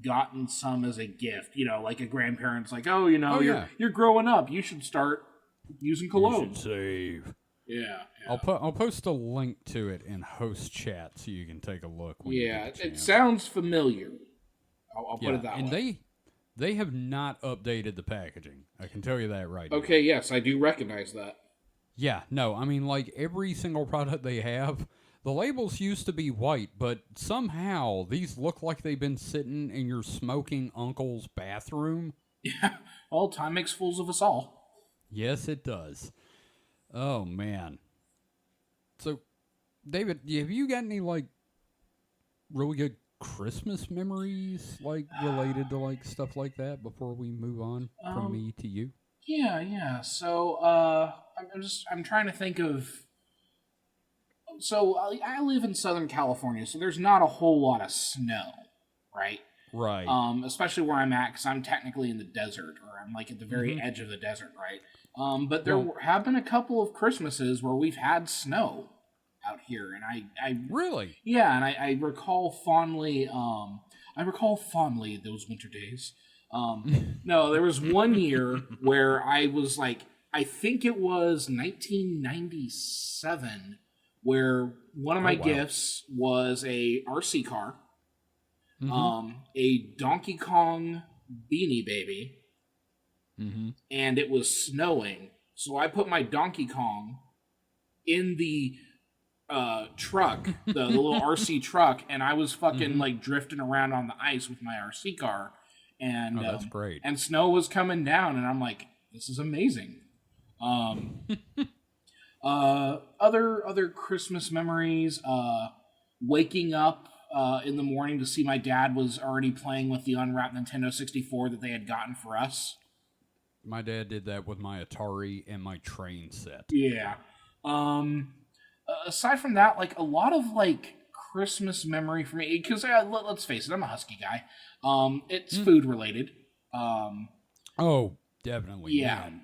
gotten some as a gift, like a grandparent's like, you're growing up, you should start using cologne. You should save. Yeah. I'll post a link to it in host chat so you can take a look. It sounds familiar. I'll put it that and way. They have not updated the packaging. I can tell you that right now. Okay, yes, I do recognize that. Yeah, no, I mean, like, every single product they have, the labels used to be white, but somehow these look like they've been sitting in your smoking uncle's bathroom. Yeah, well, time makes fools of us all. Yes, it does. Oh, man. So, David, have you got any, like, really good Christmas memories, like, related to, like, stuff like that before we move on from me to you? Yeah. So, I'm trying to think of. So, I live in Southern California, so there's not a whole lot of snow, right? Right. Especially where I'm at, because I'm technically in the desert, or I'm like at the very edge of the desert, right? But there have been a couple of Christmases where we've had snow out here, and I really, yeah, and I recall fondly. I recall fondly those winter days. No, there was one year where I was like, I think it was 1997, where one of my gifts was a RC car, a Donkey Kong Beanie Baby, and it was snowing. So I put my Donkey Kong in the truck, the little RC truck, and I was fucking like drifting around on the ice with my RC car. And that's great. And snow was coming down, and I'm like, this is amazing. Other Christmas memories, waking up in the morning to see my dad was already playing with the unwrapped Nintendo 64 that they had gotten for us. My dad did that with my Atari and my train set. Yeah. Aside from that, like, a lot of, like, Christmas memory for me, because let's face it, I'm a husky guy. It's food related. Oh, definitely. Yeah. Man.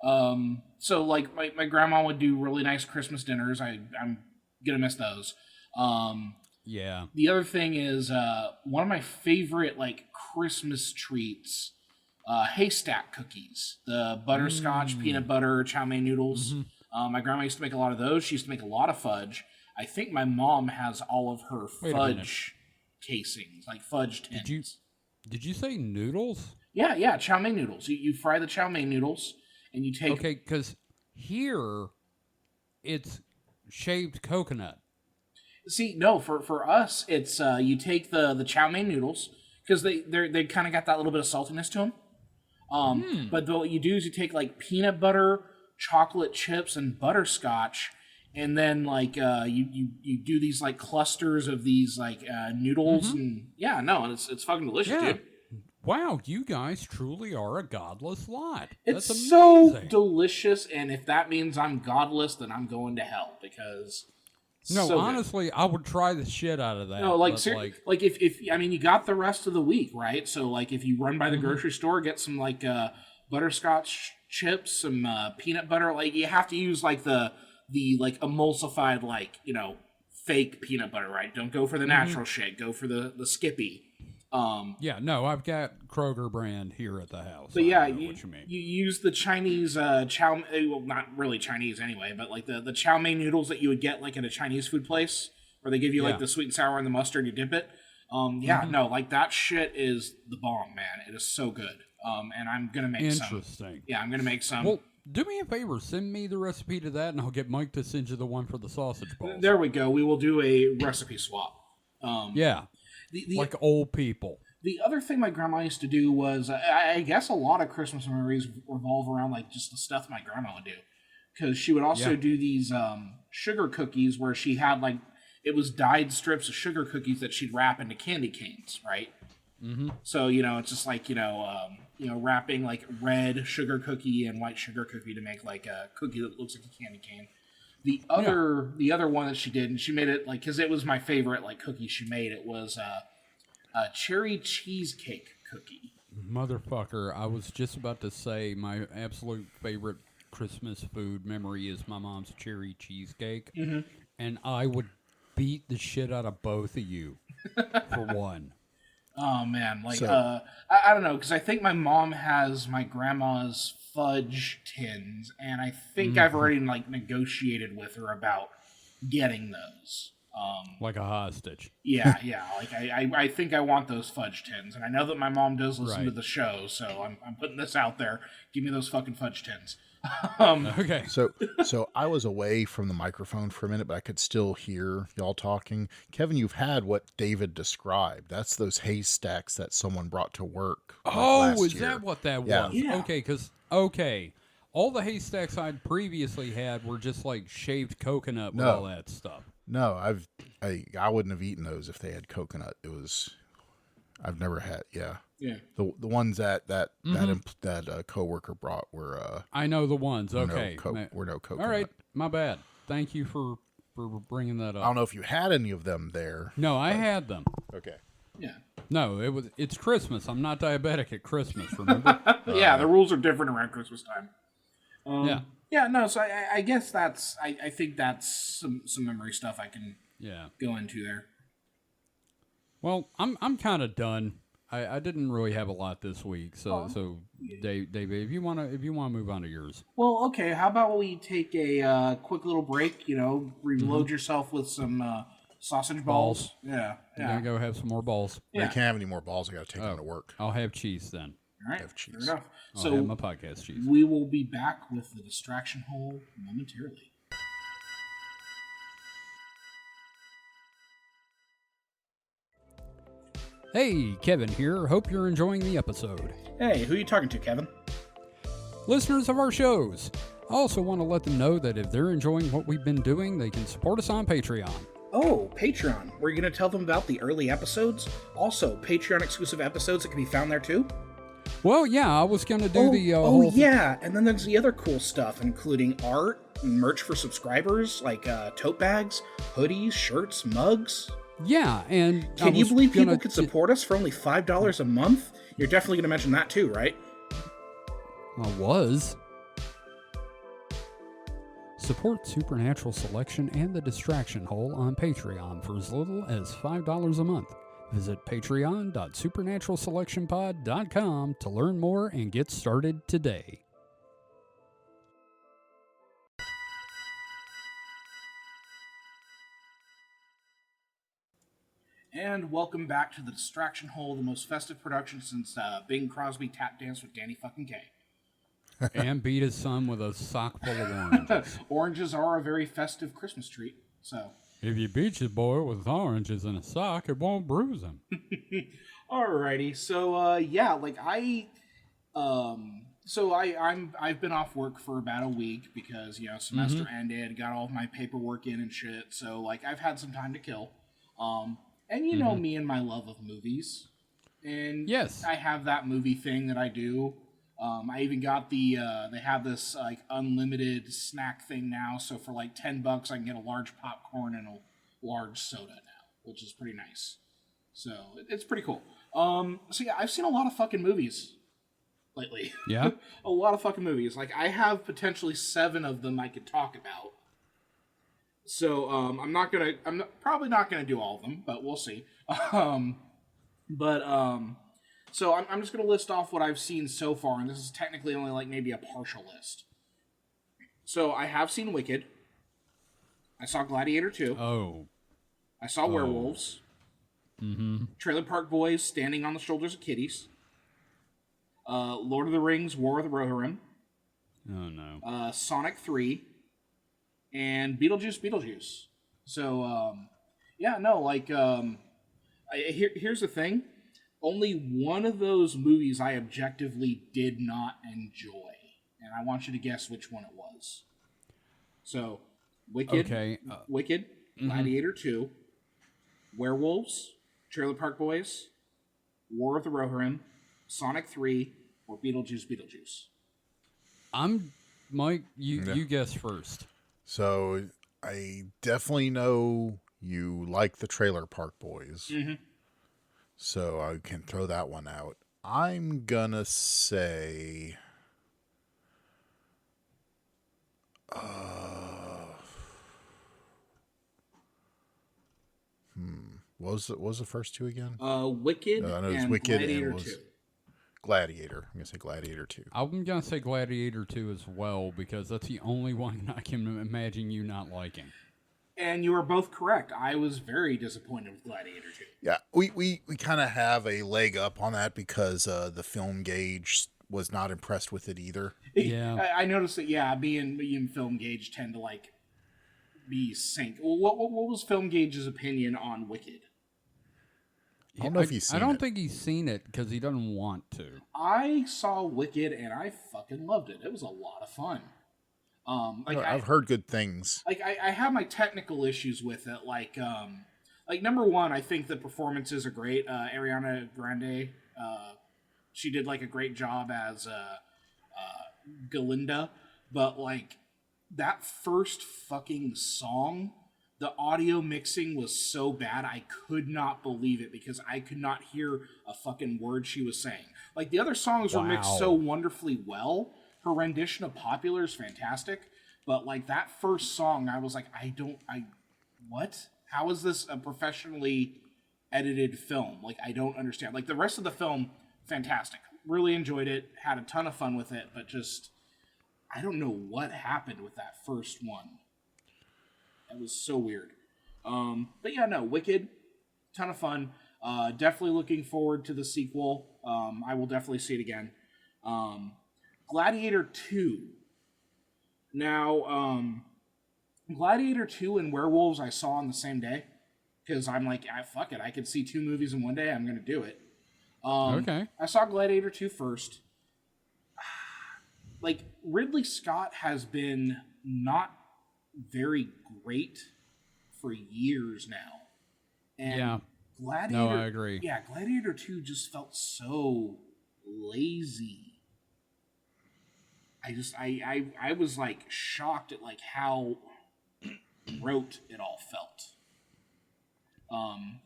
Oh. So like my grandma would do really nice Christmas dinners. I'm gonna miss those. Yeah. The other thing is one of my favorite like Christmas treats, haystack cookies, the butterscotch peanut butter chow mein noodles. My grandma used to make a lot of those. She used to make a lot of fudge. I think my mom has all of her fudge casings, like fudge tins. Did you say noodles? Yeah, chow mein noodles. You fry the chow mein noodles, and you take... Okay, because here, it's shaved coconut. See, no, for us, it's you take the chow mein noodles, because they kind of got that little bit of saltiness to them. But what you do is you take, like, peanut butter, chocolate chips, and butterscotch, and then like you do these like clusters of these like noodles, and and it's fucking delicious, dude. Wow, you guys truly are a godless lot. It's That's so delicious, and if that means I'm godless, then I'm going to hell, because honestly, I would try the shit out of that. No, like if I mean, you got the rest of the week, right? So like if you run by the grocery store, get some like butterscotch chips, some peanut butter, like you have to use like the like emulsified, like, fake peanut butter, right? Don't go for the natural shit. Go for the Skippy. Yeah, no, I've got Kroger brand here at the house. But I yeah, know you, what you mean. you use the Chinese chow, well, not really Chinese anyway, but like the chow mein noodles that you would get like at a Chinese food place, where they give you like Yeah. the sweet and sour and the mustard, you dip it. No, like that shit is the bomb, man. It is so good. And I'm gonna make some. Interesting. Yeah, I'm gonna make some. Well, do me a favor, send me the recipe to that, and I'll get Mike to send you the one for the sausage balls. There we go. We will do a recipe swap. Yeah, The like old people. the other thing my grandma used to do was, I guess a lot of Christmas memories revolve around like just the stuff my grandma would do, because she would also do these sugar cookies where she had like it was dyed strips of sugar cookies that she'd wrap into candy canes, right? Mm-hmm. So it's just like wrapping like red sugar cookie and white sugar cookie to make like a cookie that looks like a candy cane. The other one that she did, and she made it like because it was my favorite like cookie she made. It was a cherry cheesecake cookie. Motherfucker, I was just about to say my absolute favorite Christmas food memory is my mom's cherry cheesecake, and I would beat the shit out of both of you for one. Oh man, like I don't know, because I think my mom has my grandma's fudge tins, and I think I've already like negotiated with her about getting those. Like a hostage. Yeah, like I think I want those fudge tins, and I know that my mom does listen to Right. the show, so I'm putting this out there. Give me those fucking fudge tins. Okay. So I was away from the microphone for a minute, but I could still hear y'all talking. Kevin, you've had what David described. That's those haystacks that someone brought to work. Oh, is year. that what that Yeah. was? Yeah. Okay, all the haystacks I'd previously had were just like shaved coconut with No. all that stuff. No, I wouldn't have eaten those if they had coconut. I've never had. Yeah. Yeah. The ones that coworker brought were I know the ones. were Okay. were no coconut. All right, my bad. Thank you for bringing that up. I don't know if you had any of them there. No, I had them. Okay. Yeah. No, it's Christmas. I'm not diabetic at Christmas, remember? Yeah, the rules are different around Christmas time. Yeah. Yeah, no, so I guess I think that's some memory stuff I can Yeah. go into there. Well, I'm kind of done. I didn't really have a lot this week, so David, if you wanna move on to yours. Well, okay, how about we take a quick little break, reload yourself with some sausage balls. Yeah. I'm gonna go have some more balls. I can't have any more balls. I got to take them to work. I'll have cheese then. All right, Have cheese. fair enough. I'll have my podcast cheese. We will be back with the distraction hole momentarily. Hey, Kevin here. Hope you're enjoying the episode. Hey, who are you talking to, Kevin? Listeners of our shows, I also want to let them know that if they're enjoying what we've been doing, they can support us on Patreon. Oh, Patreon. Were you going to tell them about the early episodes? Also, Patreon exclusive episodes that can be found there too? Well, yeah, I was going to do the Oh, yeah, and then there's the other cool stuff, including art, merch for subscribers, like tote bags, hoodies, shirts, mugs. Yeah, and Can you believe people could support us for only $5 a month? You're definitely going to mention that too, right? I was. Support Supernatural Selection and the Distraction Hole on Patreon for as little as $5 a month. Visit patreon.supernaturalselectionpod.com to learn more and get started today. And welcome back to the Distraction Hole, the most festive production since Bing Crosby tap danced with Danny fucking Kaye. And beat his son with a sock full of oranges. Oranges are a very festive Christmas treat, so. If you beat your boy with oranges in a sock, it won't bruise him. Alrighty, so I've been off work for about a week because semester ended, got all of my paperwork in and shit. So I've had some time to kill, and you know me and my love of movies, and Yes. I have that movie thing that I do. I even got they have this unlimited snack thing now. So for $10, I can get a large popcorn and a large soda now, which is pretty nice. So it's pretty cool. So yeah, I've seen a lot of fucking movies lately. Yeah? A lot of fucking movies. I have potentially 7 of them I could talk about. So I'm probably not gonna do all of them, but we'll see. But so I'm just gonna list off what I've seen so far, and this is technically only like maybe a partial list. So I have seen Wicked. I saw Gladiator 2. Oh. I saw Werewolves. Mm-hmm. Trailer Park Boys, Standing on the Shoulders of Kitties. Lord of the Rings, War of the Rohirrim. Oh, no. Sonic 3. And Beetlejuice. So, yeah, no, like, here's the thing. Only one of those movies I objectively did not enjoy. And I want you to guess which one it was. So, Wicked, Gladiator 2, Werewolves, Trailer Park Boys, War of the Rohirrim, Sonic 3, or Beetlejuice. Mike, you guess first. So I definitely know you like the Trailer Park Boys. Mm-hmm. So I can throw that one out. I'm gonna say What was the first two again? Wicked I know it was and Wicked Gladiator and it was 2. Gladiator. I'm gonna say Gladiator 2. I'm going to say Gladiator 2 as well, because that's the only one I can imagine you not liking. And you are both correct. I was very disappointed with Gladiator 2. Yeah, we kind of have a leg up on that because the film gauge was not impressed with it either. Yeah. I noticed that, yeah, me and Film Gauge tend to, like, be sync. What was Film Gauge's opinion on Wicked? I don't know if he's seen it. I don't think he's seen it because he doesn't want to. I saw Wicked and I fucking loved it. It was a lot of fun. I've heard good things. Like I have my technical issues with it. Like number one, I think the performances are great. Ariana Grande, she did like a great job as Galinda, but like that first fucking song, the audio mixing was so bad I could not believe it because I could not hear a fucking word she was saying. Like the other songs were mixed so wonderfully well. Her rendition of Popular is fantastic, but like that first song, I was like, what? How is this a professionally edited film? Like, I don't understand. Like the rest of the film, fantastic. Really enjoyed it, had a ton of fun with it, but just, I don't know what happened with that first one. It was so weird. But yeah, no, Wicked, ton of fun. Definitely looking forward to the sequel. I will definitely see it again. Gladiator 2. Now, Gladiator 2 and Werewolves I saw on the same day. Because I'm like, fuck it. I could see two movies in one day. I'm going to do it. Okay. I saw Gladiator 2 first. Like, Ridley Scott has been not very great for years now. And yeah. Gladiator, no, I agree. Yeah, Gladiator 2 just felt so lazy. I was like shocked at like how rote it all felt.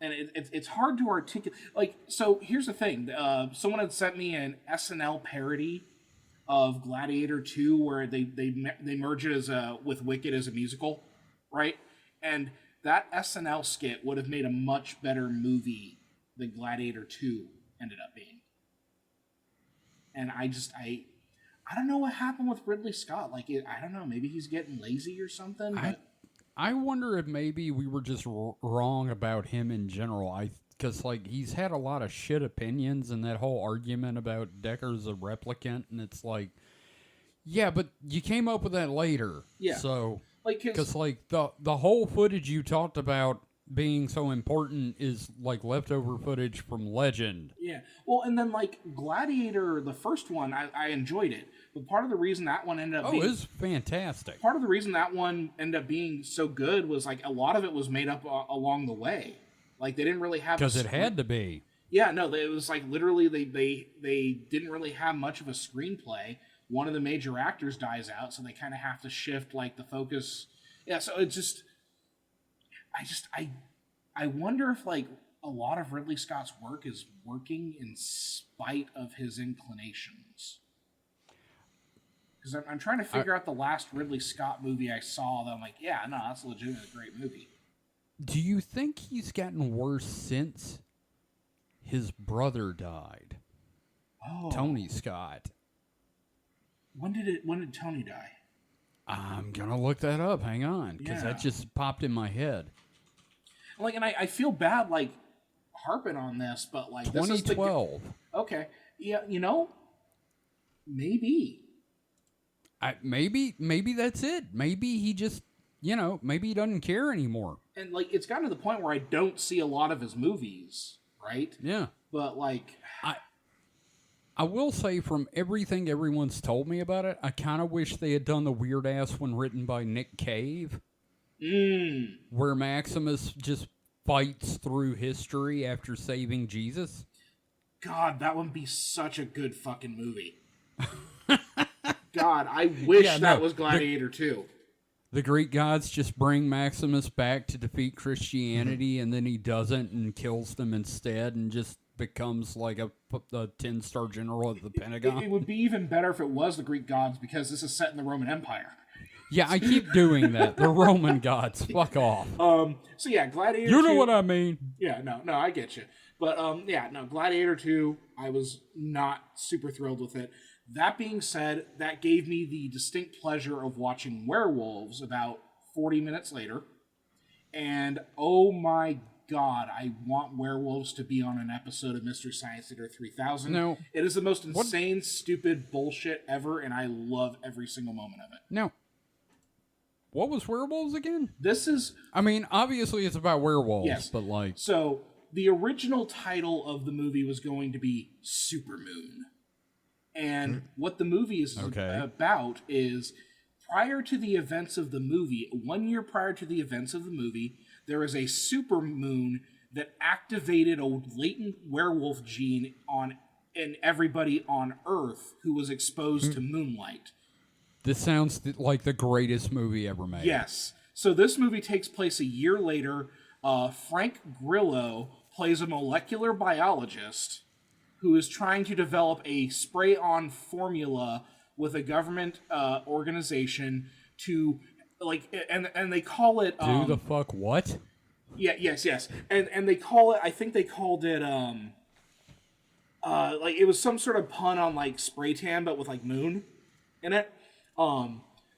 And it's hard to articulate. Like, so here's the thing. Someone had sent me an SNL parody of Gladiator 2 where they merge it with Wicked as a musical, right? And that SNL skit would have made a much better movie than Gladiator 2 ended up being. And I don't know what happened with Ridley Scott. Like, I don't know. Maybe he's getting lazy or something. But I wonder if maybe we were just wrong about him in general. Because, like, he's had a lot of shit opinions, and that whole argument about Decker's a replicant, and it's like, yeah, but you came up with that later. Yeah. So, because like, the whole footage you talked about being so important is, like, leftover footage from Legend. Yeah. Well, and then, like, Gladiator, the first one, I enjoyed it. But part of the reason that one ended up being... Oh, it's fantastic. Part of the reason that one ended up being so good was, like, a lot of it was made up along the way. Like, they didn't really have... Because it had to be. Yeah, no, it was, like, literally, they didn't really have much of a screenplay. One of the major actors dies out, so they kind of have to shift, like, the focus. Yeah, so it just... I wonder if, like, a lot of Ridley Scott's work is working in spite of his inclinations. Because I'm trying to figure out the last Ridley Scott movie I saw that I'm like, yeah, no, that's a legitimately great movie. Do you think he's gotten worse since his brother died. Oh, Tony Scott. when did Tony die? I'm gonna look that up. Hang on, because Yeah. that just popped in my head. Like, and I feel bad like harping on this, but like this is 2012. okay. Yeah, maybe. Maybe that's it. Maybe he just, maybe he doesn't care anymore. And like it's gotten to the point where I don't see a lot of his movies, right? Yeah. But like I will say, from everything everyone's told me about it, I kind of wish they had done the weird ass one written by Nick Cave, where Maximus just fights through history after saving Jesus. God, that would be such a good fucking movie. God, I wish that was Gladiator 2. The Greek gods just bring Maximus back to defeat Christianity, and then he doesn't and kills them instead and just becomes like a 10-star general of the Pentagon. It would be even better if it was the Greek gods, because this is set in the Roman Empire. Yeah, I keep doing that. The Roman gods. Fuck off. So yeah, Gladiator 2. You know what I mean. Yeah, no, I get you. But Gladiator 2, I was not super thrilled with it. That being said, that gave me the distinct pleasure of watching Werewolves about 40 minutes later. And oh my God, I want Werewolves to be on an episode of Mystery Science Theater 3000. No. It is the most insane, stupid bullshit ever, and I love every single moment of it. No. What was Werewolves again? This is... I mean, obviously it's about werewolves, Yes. but like... So, the original title of the movie was going to be Supermoon. And what the movie is about is, prior to the events of the movie, 1 year prior to the events of the movie, there is a supermoon that activated a latent werewolf gene in everybody on Earth who was exposed to moonlight. This sounds like the greatest movie ever made. Yes. So this movie takes place a year later. Frank Grillo plays a molecular biologist who is trying to develop a spray-on formula with a government organization to, like, and they call it... Do the fuck what? Yeah, yes. And they call it, I think they called it, like, it was some sort of pun on, like, spray tan, but with, like, moon in it.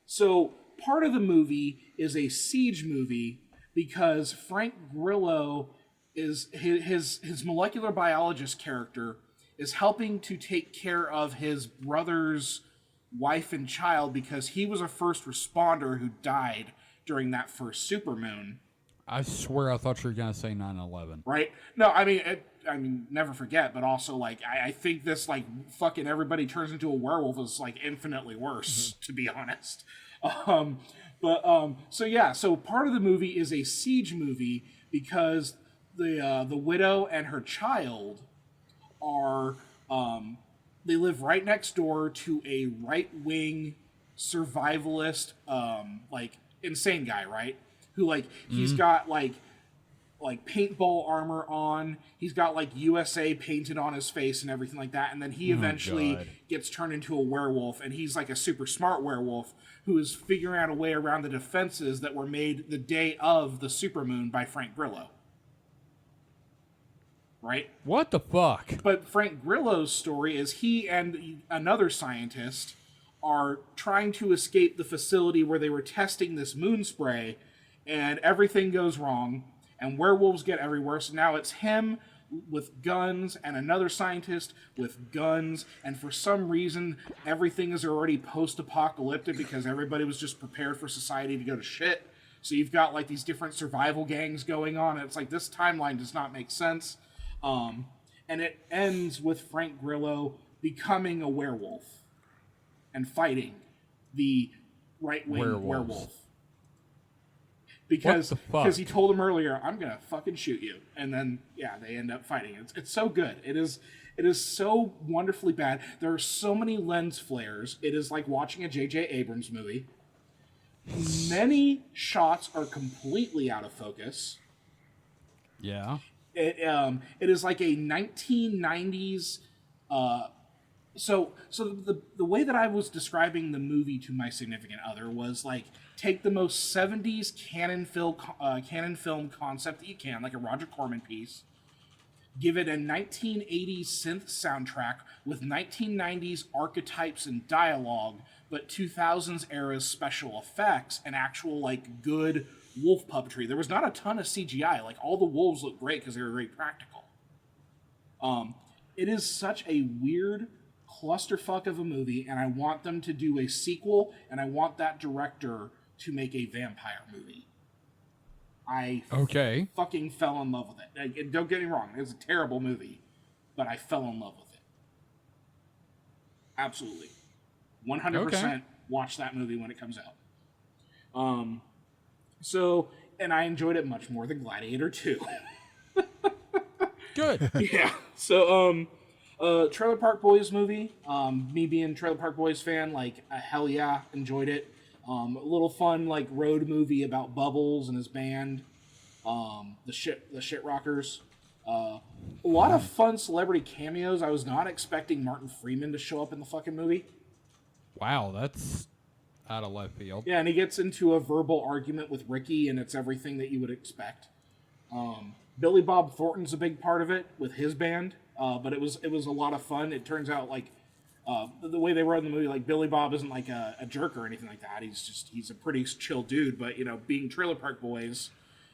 So part of the movie is a siege movie because Frank Grillo is his molecular biologist character is helping to take care of his brother's wife and child because he was a first responder who died during that first supermoon. I swear I thought you were going to say 9/11. Right? No, I mean, never forget, but also, like, I think this, like, fucking everybody turns into a werewolf is, like, infinitely worse, to be honest. So part of the movie is a siege movie because the widow and her child are, they live right next door to a right-wing survivalist, like, insane guy, right? Who, like, he's got, like paintball armor on. He's got, like, USA painted on his face and everything like that. And then he eventually gets turned into a werewolf. And he's, like, a super smart werewolf who is figuring out a way around the defenses that were made the day of the supermoon by Frank Grillo. Right? What the fuck? But Frank Grillo's story is he and another scientist are trying to escape the facility where they were testing this moon spray, and everything goes wrong, and werewolves get everywhere, so now it's him with guns and another scientist with guns, and for some reason, everything is already post-apocalyptic because everybody was just prepared for society to go to shit. So you've got, like, these different survival gangs going on, and it's like, this timeline does not make sense. And it ends with Frank Grillo becoming a werewolf and fighting the right-wing werewolf. Because he told him earlier, I'm going to fucking shoot you. And then, yeah, they end up fighting. It's so good. It is so wonderfully bad. There are so many lens flares. It is like watching a J.J. Abrams movie. Many shots are completely out of focus. Yeah. It is like a 1990s. So the way that I was describing the movie to my significant other was like, take the most 70s canon film concept that you can, like a Roger Corman piece, give it a 1980s synth soundtrack with 1990s archetypes and dialogue, but 2000s era's special effects and actual, like, good wolf puppetry. There was not a ton of CGI. Like, all the wolves look great because they were very practical. It is such a weird clusterfuck of a movie, and I want them to do a sequel, and I want that director to make a vampire movie. I fucking fell in love with it. Like, don't get me wrong, it was a terrible movie, but I fell in love with it. Absolutely. 100% watch that movie when it comes out. So, and I enjoyed it much more than Gladiator 2. Good. Yeah. So, Trailer Park Boys movie. Me being a Trailer Park Boys fan, like, hell yeah, enjoyed it. A little fun, like, road movie about Bubbles and his band. The Shit Rockers. A lot of fun celebrity cameos. I was not expecting Martin Freeman to show up in the fucking movie. Wow, that's out of left field. Yeah, and he gets into a verbal argument with Ricky, and it's everything that you would expect. Billy Bob Thornton's a big part of it with his band, but it was a lot of fun. It turns out, like, the way they wrote in the movie, like, Billy Bob isn't like a jerk or anything like that. He's a pretty chill dude, but, you know, being Trailer Park Boys,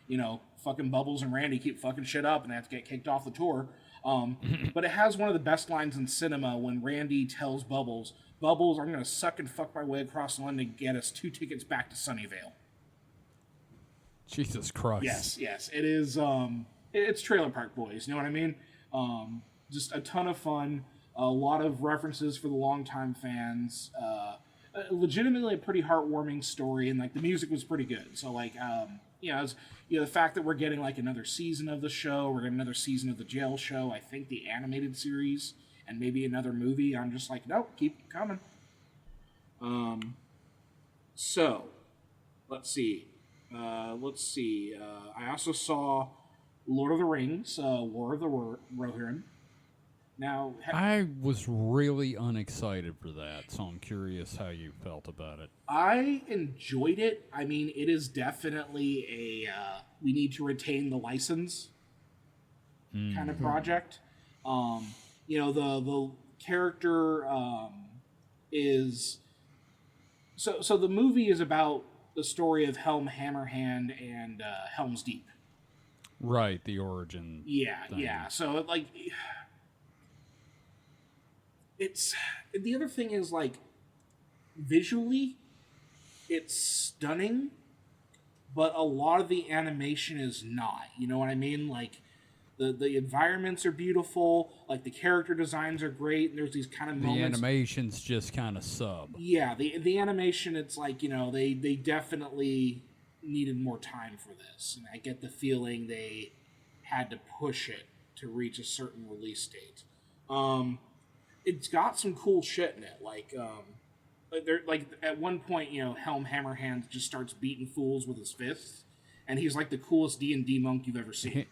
you know, fucking Bubbles and Randy keep fucking shit up and they have to get kicked off the tour. But it has one of the best lines in cinema when Randy tells Bubbles, I'm going to suck and fuck my way across London to get us 2 tickets back to Sunnyvale. Jesus Christ. Yes. It is, it's Trailer Park Boys, you know what I mean? Just a ton of fun, a lot of references for the longtime fans, legitimately a pretty heartwarming story, and, like, the music was pretty good. So, like, the fact that we're getting, like, another season of the show, we're getting another season of the jail show, I think the animated series, and maybe another movie, I'm just like, nope, keep coming. So, let's see. I also saw Lord of the Rings, War of the Rohirrim. Now, I was really unexcited for that, so I'm curious how you felt about it. I enjoyed it. I mean, it is definitely a we need to retain the license kind of project. You know, the character is so the movie is about the story of Helm Hammerhand and Helm's Deep. Right, the origin. Yeah. So, like, it's the other thing is, like, visually it's stunning, but a lot of the animation is not. You know what I mean? Like, the environments are beautiful, like, the character designs are great, and there's these kind of moments. The animation's just kind of sub. Yeah, the animation, it's like, you know, they definitely needed more time for this, and I get the feeling they had to push it to reach a certain release date. It's got some cool shit in it, like at one point, you know, Helm Hammerhand just starts beating fools with his fists, and he's like the coolest D&D monk you've ever seen.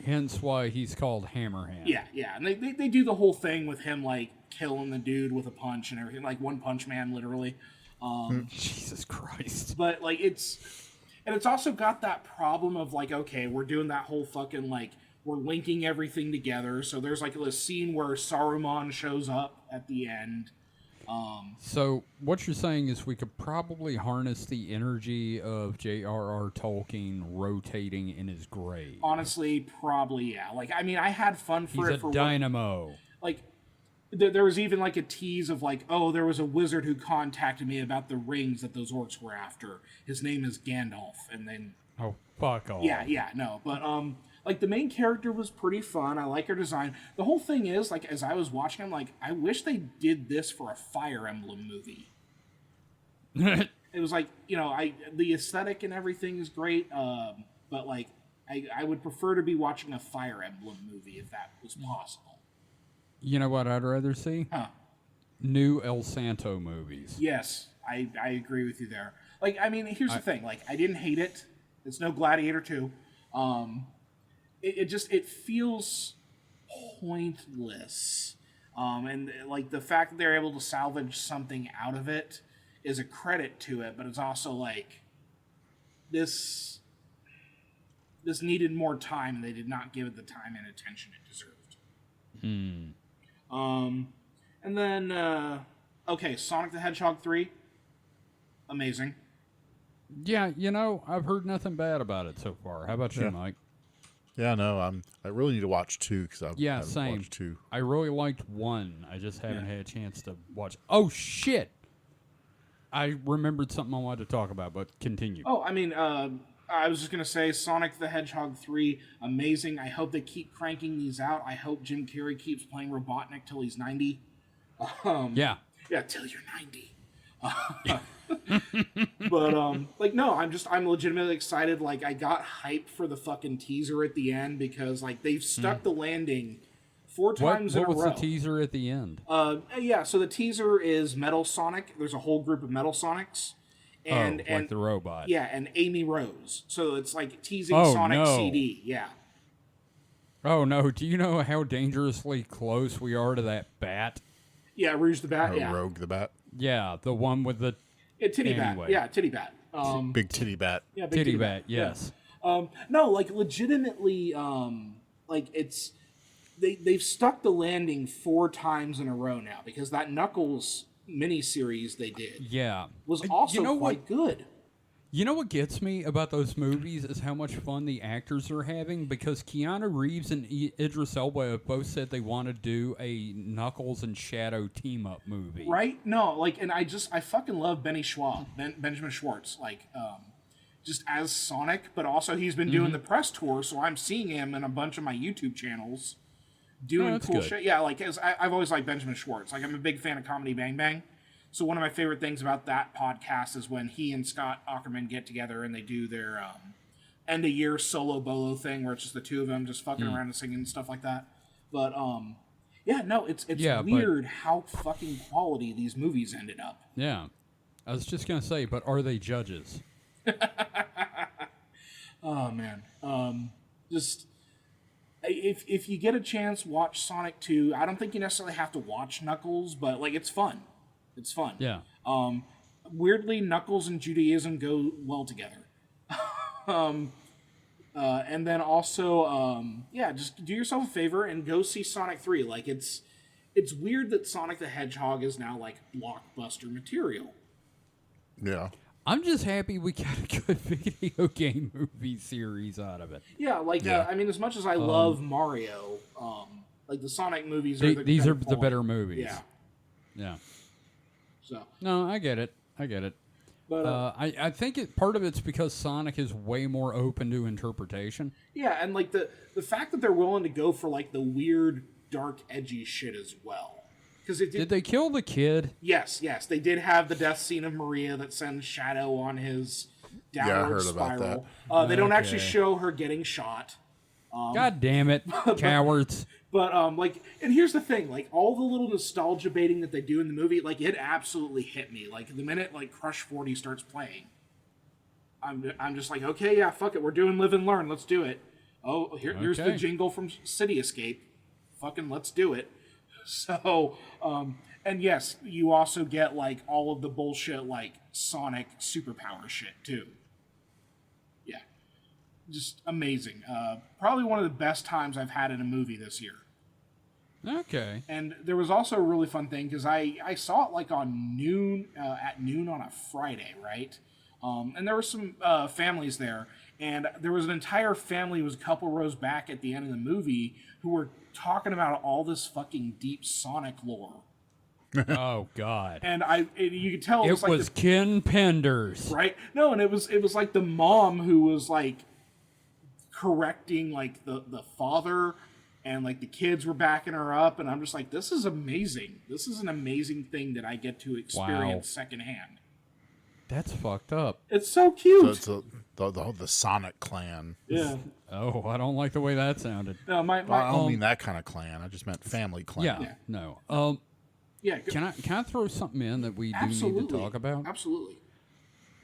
Hence why he's called Hammerhand. Yeah, and they do the whole thing with him, like, killing the dude with a punch and everything, like One Punch Man, literally. Jesus Christ. But, like, it's also got that problem of, like, okay, we're doing that whole fucking, like, we're linking everything together. So there's, like, a scene where Saruman shows up at the end. So what you're saying is we could probably harness the energy of J.R.R. Tolkien rotating in his grave. Honestly, probably, yeah. Like, I mean, I had fun for He's a dynamo. Like, there was even, like, a tease of, like, oh, there was a wizard who contacted me about the rings that those orcs were after. His name is Gandalf. And then... Oh, fuck off. Yeah, no. But, like, the main character was pretty fun. I like her design. The whole thing is, like, as I was watching, I'm like, I wish they did this for a Fire Emblem movie. It was like, you know, the aesthetic and everything is great, but, like, I would prefer to be watching a Fire Emblem movie if that was possible. You know what I'd rather see? Huh. New El Santo movies. Yes, I agree with you there. Like, I mean, here's the thing. Like, I didn't hate it. It's no Gladiator 2. It feels pointless. And, like, the fact that they're able to salvage something out of it is a credit to it, but it's also, like, this this needed more time, and they did not give it the time and attention it deserved. And then, okay, Sonic the Hedgehog 3, amazing. Yeah, I've heard nothing bad about it so far. How about you, Mike? Yeah, no, I really need to watch 2 because I haven't same. watched 2. I really liked 1. I just haven't had a chance to watch. Oh shit! I remembered something I wanted to talk about, but continue. Oh, I mean, I was just gonna say Sonic the Hedgehog 3, amazing. I hope they keep cranking these out. I hope Jim Carrey keeps playing Robotnik till he's 90. Yeah, till you're 90. But no, I'm legitimately excited. Like, I got hyped for the fucking teaser at the end because like they've stuck the landing 4 times in a row. What was the teaser at the end? Yeah, so the teaser is Metal Sonic. There's a whole group of Metal Sonics. And like the robot. Yeah, and Amy Rose. So it's like teasing Oh, Sonic no. CD. Yeah. Oh no! Do you know how dangerously close we are to that bat? Yeah, Rouge the Bat. Oh, Yeah. Rogue the Bat. Yeah, the one with the Titty Anyway. Bat. Yeah, Titty Bat. Big titty bat. Yeah, big titty bat. Yes. No, like legitimately, like it's they've stuck the landing 4 times in a row now because that Knuckles miniseries they did Yeah. was also what? quite good. You know what gets me about those movies is how much fun the actors are having because Keanu Reeves and Idris Elba have both said they want to do a Knuckles and Shadow team-up movie. Right? No, like, and I fucking love Benny Schwartz, Benjamin Schwartz, like, just as Sonic, but also he's been doing the press tour, so I'm seeing him in a bunch of my YouTube channels doing that's cool good. shit. Yeah, like, I've always liked Benjamin Schwartz. Like, I'm a big fan of Comedy Bang Bang. So one of my favorite things about that podcast is when he and Scott Aukerman get together and they do their end of year solo bolo thing where it's just the two of them just fucking around and singing and stuff like that. But yeah, no, it's weird how fucking quality these movies ended up. Yeah. I was just going to say, but are they judges? Oh man. Just if you get a chance, watch Sonic 2. I don't think you necessarily have to watch Knuckles, but like it's fun. It's fun. Yeah. Weirdly, Knuckles and Judaism go well together. And then also, yeah, just do yourself a favor and go see Sonic 3. Like, it's weird that Sonic the Hedgehog is now, like, blockbuster material. Yeah. I'm just happy we got a good video game movie series out of it. Yeah, like, I mean, as much as I love Mario, like, the Sonic movies are these are the better movies. Yeah. Yeah. So. No, I get it. But I think part of it's because Sonic is way more open to interpretation. Yeah, and like the fact that they're willing to go for like the weird, dark, edgy shit as well. Because did they kill the kid? Yes, they did have the death scene of Maria that sends Shadow on his downward spiral. They don't actually show her getting shot. God damn it, cowards! But like, and here's the thing: like all the little nostalgia baiting that they do in the movie, like it absolutely hit me. Like the minute like Crush 40 starts playing, I'm just like, okay, yeah, fuck it, we're doing Live and Learn, let's do it. Oh, here's the jingle from City Escape, fucking let's do it. So, and yes, you also get like all of the bullshit like Sonic superpower shit too. Yeah, just amazing. Probably one of the best times I've had in a movie this year. Okay. And there was also a really fun thing because I saw it like on noon at noon on a Friday, right? And there were some families there, and there was an entire family who was a couple rows back at the end of the movie who were talking about all this fucking deep Sonic lore. Oh God! And you could tell it was, like, was Ken Penders, right? No, and it was like the mom who was like correcting like the father, and like the kids were backing her up, and I'm just like, this is amazing. This is an amazing thing that I get to experience secondhand. That's fucked up. It's so cute. So it's the Sonic clan. Yeah. Oh, I don't like the way that sounded. No, I don't mean that kind of clan. I just meant family clan. Yeah. No. Yeah. Can I throw something in that we do need to talk about? Absolutely.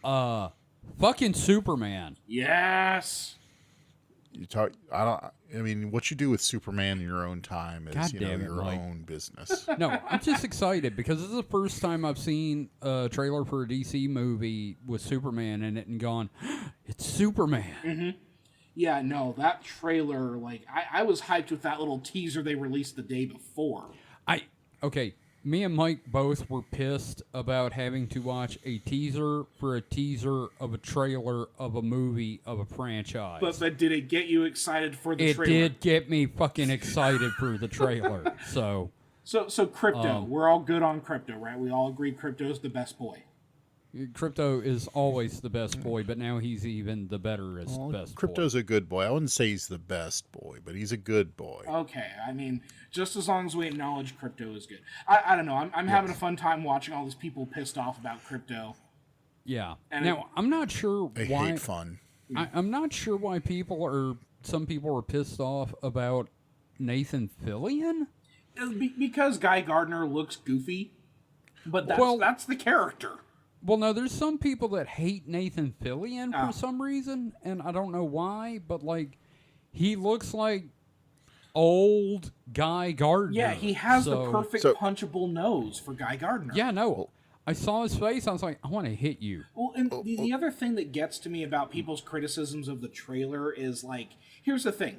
Fucking Superman. Yes. I mean, what you do with Superman in your own time is, your own business. No, I'm just excited because this is the first time I've seen a trailer for a DC movie with Superman in it and gone, it's Superman. Mm-hmm. Yeah, no, that trailer, like, I was hyped with that little teaser they released the day before. Okay, me and Mike both were pissed about having to watch a teaser for a teaser of a trailer of a movie of a franchise. But did it get you excited for the it trailer? did get me fucking excited for the trailer. So crypto, we're all good on crypto, right? We all agree crypto's the best boy. Crypto is always the best boy, but now he's even the better as best Crypto's boy. a good boy. I wouldn't say he's the best boy, but he's a good boy. Okay, I mean, just as long as we acknowledge crypto is good. I don't know. I'm having a fun time watching all these people pissed off about crypto. Yeah. And now, I'm not sure I why. hate fun. I'm not sure why some people are pissed off about Nathan Fillion. Because Guy Gardner looks goofy, but that's the character. Well, no, there's some people that hate Nathan Fillion for some reason, and I don't know why, but, like, he looks like old Guy Gardner. Yeah, he has the perfect punchable nose for Guy Gardner. Yeah, no. I saw his face, I was like, I want to hit you. Well, and the other thing that gets to me about people's criticisms of the trailer is, like, here's the thing.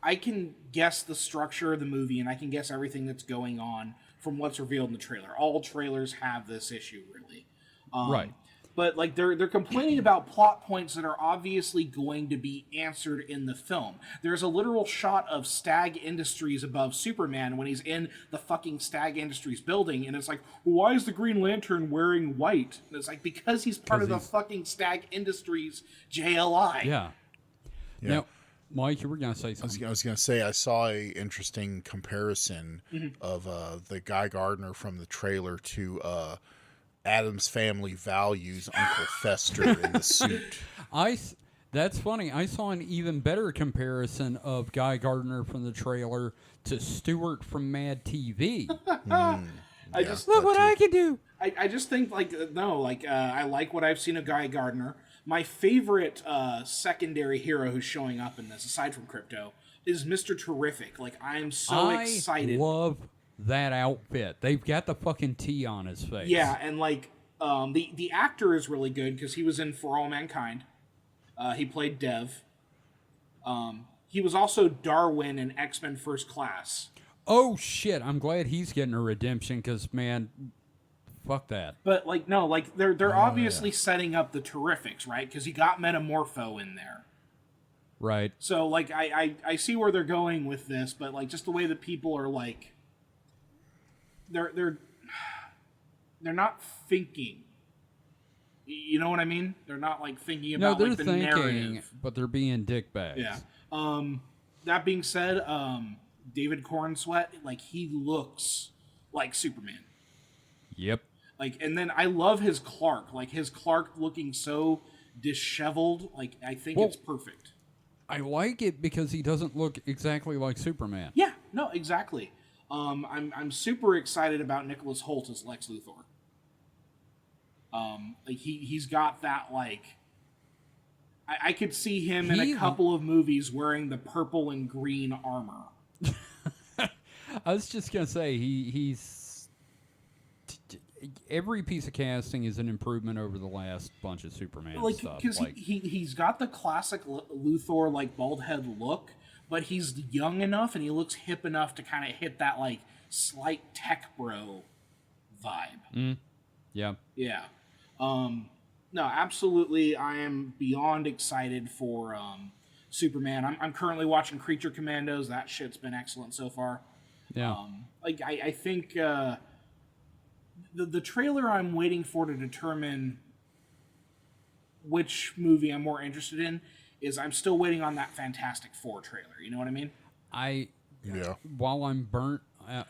I can guess the structure of the movie, and I can guess everything that's going on from what's revealed in the trailer. All trailers have this issue, really. Right. But, like, they're complaining about plot points that are obviously going to be answered in the film. There's a literal shot of Stag Industries above Superman when he's in the fucking Stag Industries building, and it's like, why is the Green Lantern wearing white? And it's like, because he's part of the fucking Stag Industries JLI. Yeah. Now, Mike, you were going to say something. I was going to say, I saw a interesting comparison of the Guy Gardner from the trailer to Adam's Family Values Uncle Fester in the suit. That's funny. I saw an even better comparison of Guy Gardner from the trailer to Stewart from Mad TV. I just look what I can do. I just think I like what I've seen of Guy Gardner. My favorite secondary hero who's showing up in this, aside from Crypto, is Mr. Terrific. Like, I am so excited. I love that outfit. They've got the fucking T on his face. Yeah, and like the actor is really good because he was in For All Mankind. He played Dev. He was also Darwin in X-Men First Class. Oh shit! I'm glad he's getting a redemption because man, fuck that. But like no, like they're obviously setting up the Terrifics, right? Because you got Metamorpho in there. Right. So like I see where they're going with this, but like just the way that people are like. They're not thinking. You know what I mean? They're not like thinking about they're like the thinking, narrative. but they're being dickbags. Yeah. That being said, David Cornsweet, like he looks like Superman. Yep. Like, and then I love his Clark. Like his Clark looking so disheveled. Like I think it's perfect. I like it because he doesn't look exactly like Superman. Yeah. No. Exactly. I'm super excited about Nicholas Hoult as Lex Luthor. Like he's got that like. I could see him in a couple of movies wearing the purple and green armor. I was just gonna say he's every piece of casting is an improvement over the last bunch of Superman stuff. Because he's got the classic Luthor like bald head look. But he's young enough and he looks hip enough to kind of hit that like slight tech bro vibe. Yeah. Yeah. No, absolutely. I am beyond excited for Superman. I'm currently watching Creature Commandos. That shit's been excellent so far. Yeah. I think the trailer I'm waiting for to determine which movie I'm more interested in is I'm still waiting on that Fantastic Four trailer. You know what I mean? While I'm burnt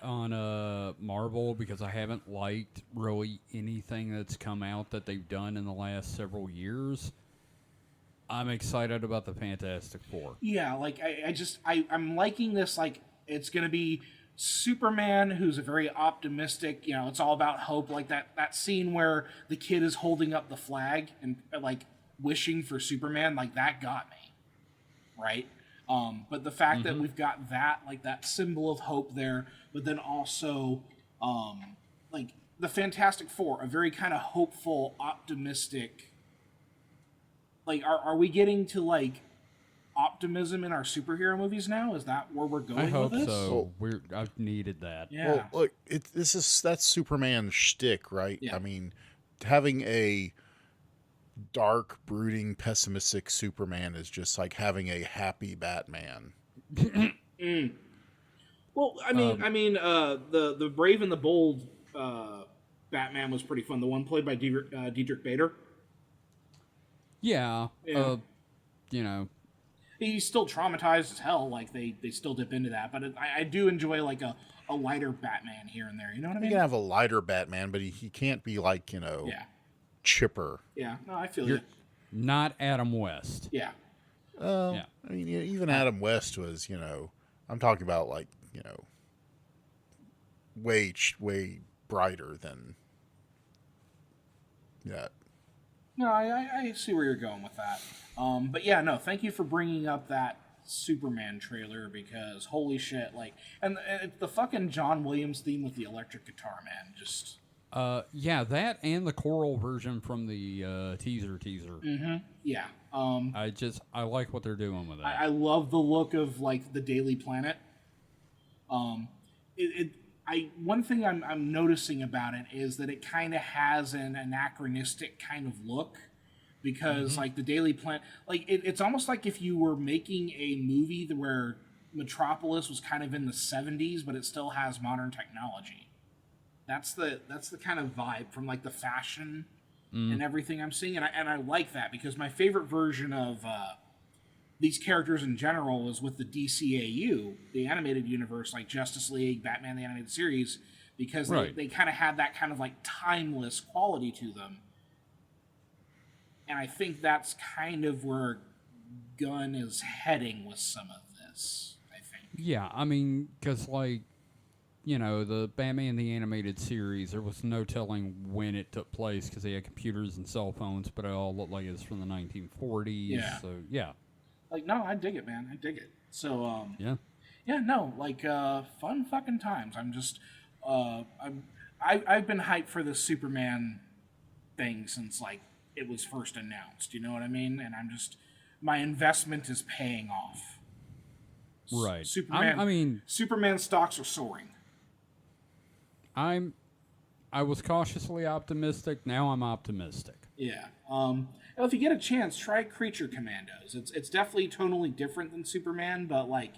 on Marvel because I haven't liked really anything that's come out that they've done in the last several years, I'm excited about the Fantastic Four. Yeah, like I'm liking this. Like it's gonna be Superman, who's a very optimistic. You know, it's all about hope. Like that scene where the kid is holding up the flag and like wishing for Superman, like that got me, right? But the fact that we've got that, like that symbol of hope there, but then also, like the Fantastic Four, a very kind of hopeful, optimistic. Like, are we getting to like optimism in our superhero movies now? Is that where we're going I hope with this? so. I've needed that. Yeah. Well, look, that's Superman's shtick, right? Yeah. I mean, having a dark, brooding, pessimistic Superman is just like having a happy Batman. Well, I mean, the Brave and the Bold Batman was pretty fun. The one played by Diedrich Bader. Yeah. Yeah. You know. He's still traumatized as hell. Like they still dip into that, but I do enjoy like a lighter Batman here and there. You know what I You mean? can have a lighter Batman, but he can't be like, Yeah. chipper. Yeah. No, I feel you. Not Adam West. Yeah. Yeah. I mean, even Adam West was, I'm talking about like, way brighter than that. No, I see where you're going with that. But yeah, no, thank you for bringing up that Superman trailer because holy shit, like, and the fucking John Williams theme with the electric guitar, man, just. Yeah, that and the choral version from the teaser. Mm-hmm. Yeah. I like what they're doing with that. I love the look of like the Daily Planet. One thing I'm noticing about it is that it kind of has an anachronistic kind of look because like the Daily Planet, like it's almost like if you were making a movie where Metropolis was kind of in the 70s, but it still has modern technology. That's the kind of vibe from like the fashion and everything I'm seeing, and I like that because my favorite version of these characters in general is with the DCAU, the animated universe, like Justice League, Batman the Animated Series, because they kind of had that kind of like timeless quality to them. And I think that's kind of where Gunn is heading with some of this, I think. Yeah, I mean, because like, the Batman the Animated Series, there was no telling when it took place because they had computers and cell phones, but it all looked like it was from the 1940s. Yeah. So, yeah. Like, no, I dig it, man. I dig it. So, yeah, no, like, fun fucking times. I'm just, I've been hyped for this Superman thing since, like, it was first announced. You know what I mean? And I'm just, my investment is paying off. Right. Superman. Superman stocks are soaring. I was cautiously optimistic. Now I'm optimistic. Yeah. If you get a chance, try Creature Commandos. It's definitely tonally different than Superman, but like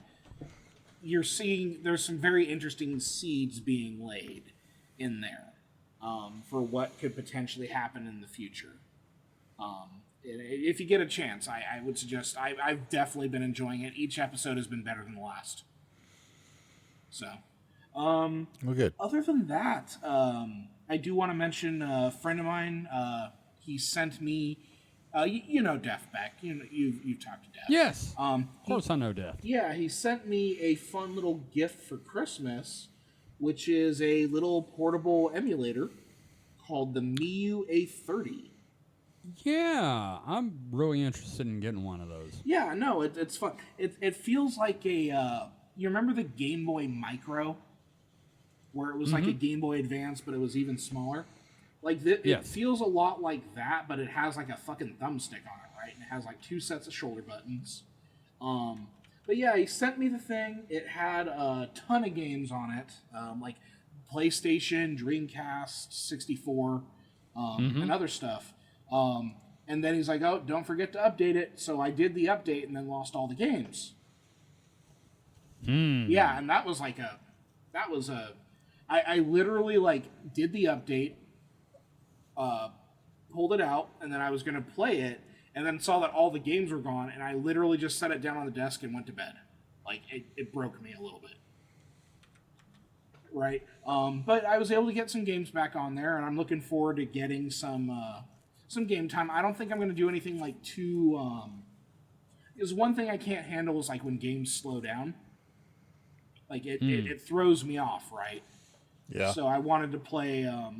you're seeing there's some very interesting seeds being laid in there for what could potentially happen in the future. If you get a chance, I would suggest. I've definitely been enjoying it. Each episode has been better than the last. So. Well, good. Other than that, I do want to mention a friend of mine. He sent me, you know, Def Beck. You've talked to Def. Yes. Of course, I know Def. Yeah, he sent me a fun little gift for Christmas, which is a little portable emulator called the Miu A30. Yeah, I'm really interested in getting one of those. Yeah, no, it's fun. It feels like a. You remember the Game Boy Micro? Where it was like a Game Boy Advance, but it was even smaller. Like it feels a lot like that, but it has like a fucking thumbstick on it, right? And it has like 2 sets of shoulder buttons. But yeah, he sent me the thing. It had a ton of games on it, like PlayStation, Dreamcast, 64, and other stuff. And then he's like, "Oh, don't forget to update it." So I did the update and then lost all the games. Yeah, and that was a. I literally like did the update, pulled it out, and then I was gonna play it, and then saw that all the games were gone, and I literally just set it down on the desk and went to bed. Like it broke me a little bit, right? But I was able to get some games back on there, and I'm looking forward to getting some game time. I don't think I'm gonna do anything like too. Because one thing I can't handle is like when games slow down. Like it throws me off, right? Yeah. So I wanted to play I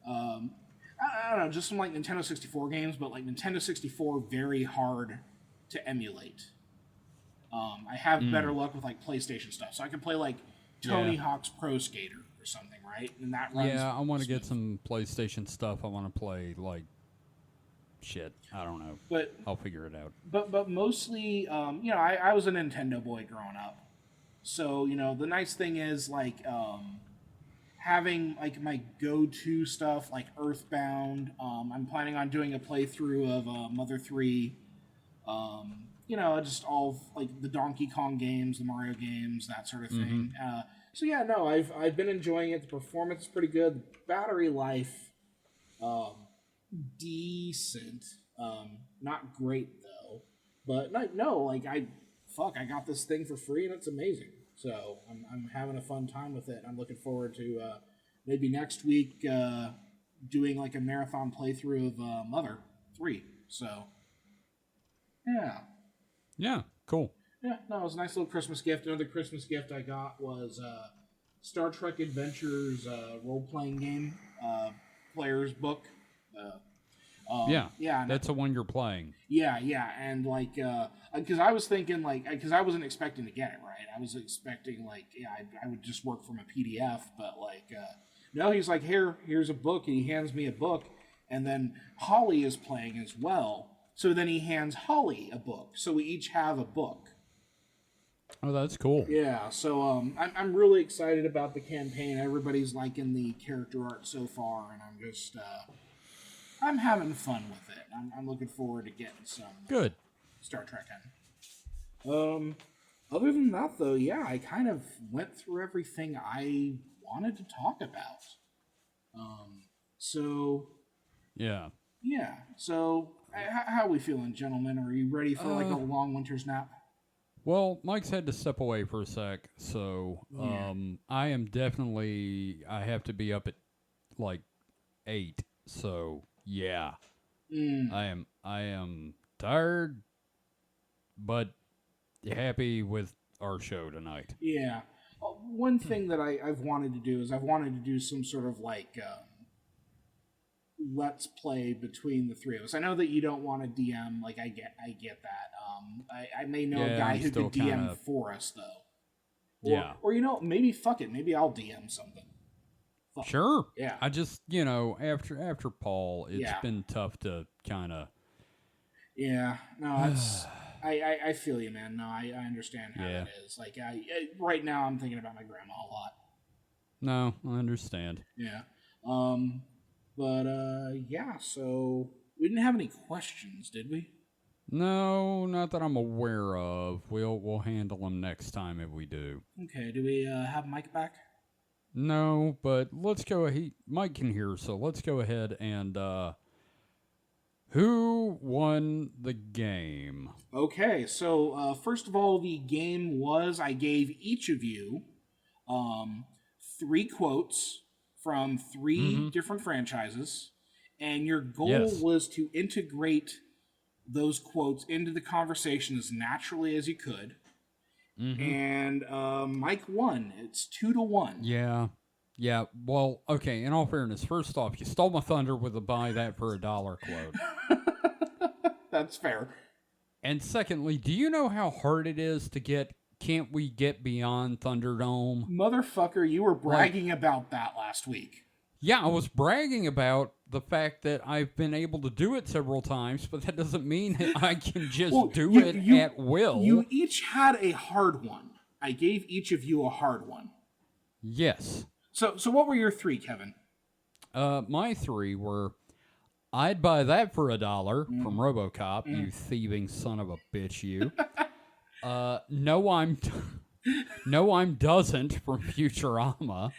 don't know, just some like Nintendo 64 games, but like Nintendo 64 very hard to emulate. I have better luck with like PlayStation stuff, so I can play like Tony Hawk's Pro Skater or something, right? And that runs. Yeah, I want to get some PlayStation stuff. I want to play like shit. I don't know. But I'll figure it out. but mostly, I was a Nintendo boy growing up. So, the nice thing is, like, having, like, my go-to stuff, like Earthbound. I'm planning on doing a playthrough of Mother 3. Just all, like, the Donkey Kong games, the Mario games, that sort of thing. So, yeah, no, I've been enjoying it. The performance is pretty good. The battery life, decent. Not great, though. But, I got this thing for free, and it's amazing. So I'm having a fun time with it. I'm looking forward to maybe next week doing like a marathon playthrough of Mother 3. So, yeah. Yeah, cool. Yeah, no, it was a nice little Christmas gift. Another Christmas gift I got was Star Trek Adventures role-playing game player's book. Yeah, that's the one you're playing. Yeah, and like, because I was thinking because I wasn't expecting to get it, right? I was expecting I would just work from a PDF, but no, he's like, here's a book, and he hands me a book, and then Holly is playing as well, so then he hands Holly a book, so we each have a book. Oh, that's cool. Yeah, so I'm really excited about the campaign. Everybody's liking the character art so far, and I'm just I'm having fun with it. I'm looking forward to getting some good Star Trek in. Other than that, though, yeah, I kind of went through everything I wanted to talk about. So yeah. So how are we feeling, gentlemen? Are you ready for a long winter's nap? Well, Mike's had to step away for a sec, so I am definitely. I have to be up at 8. So yeah, I am tired, but happy with our show tonight. Yeah. One thing that I've wanted to do is I've wanted to do some sort of let's play between the three of us. I know that you don't want to DM. I get that. I may know a guy who could DM for us though. Or maybe fuck it. Maybe I'll DM something. Fuck. Sure. Yeah. I just after Paul, it's been tough to kind of. Yeah. No, it's. I feel you, man. No, I understand how it is. Right now, I'm thinking about my grandma a lot. No, I understand. Yeah. So we didn't have any questions, did we? No, not that I'm aware of. We'll handle them next time if we do. Okay. Do we have Mike back? No, but let's go. Mike can hear, so let's go ahead and. Who won the game? Okay, so first of all, the game was I gave each of you 3 quotes from 3 different franchises, and your goal was to integrate those quotes into the conversation as naturally as you could. And Mike won. It's 2-1. Yeah, well, okay, in all fairness, first off, you stole my thunder with a buy that for $1 quote. That's fair. And secondly, do you know how hard it is to get Can't We Get Beyond Thunderdome? Motherfucker, you were bragging about that last week. Yeah, I was bragging about the fact that I've been able to do it several times, but that doesn't mean that I can just do it at will. You each had a hard one. I gave each of you a hard one. Yes. So what were your 3, Kevin? My 3 were, I'd buy that for $1 from RoboCop, you thieving son of a bitch, you. No, I'm doesn't from Futurama.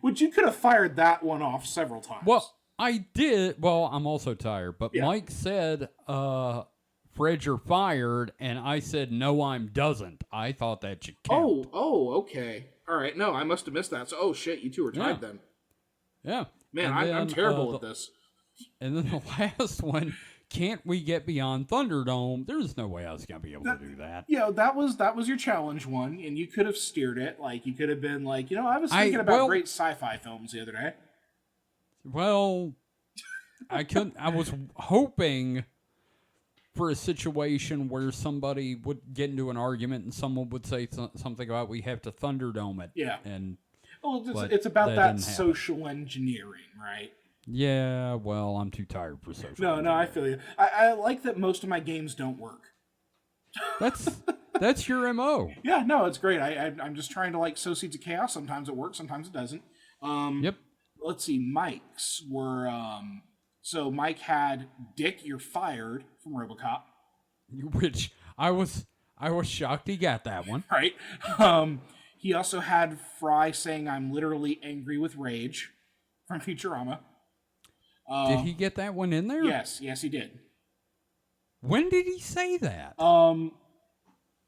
Which you could have fired that one off several times. Well, I did. Well, I'm also tired, but Mike said, Fred, you're fired, and I said, no, I'm doesn't. I thought that should count. Oh, okay. All right, no, I must have missed that. So, oh shit, you two were tied then. Yeah. Man, I'm terrible at this. And then the last one, Can't We Get Beyond Thunderdome? There's no way I was going to be able to do that. Yeah, that was your challenge one, and you could have steered it. You could have been I was thinking about great sci-fi films the other day. Well, I couldn't. I was hoping for a situation where somebody would get into an argument and someone would say something about we have to Thunderdome it. Yeah. And it's about that social engineering, right? Yeah, well, I'm too tired for social media. No, I feel you. I like that most of my games don't work. That's your MO. Yeah, no, it's great. I'm just trying to like sow seeds of chaos. Sometimes it works, sometimes it doesn't. Yep. Let's see. Mike's were so Mike had Dick, you're fired from RoboCop, Which I was shocked he got that one. right? He also had Fry saying I'm literally angry with rage from Futurama. Did he get that one in there? Yes, he did. When did he say that?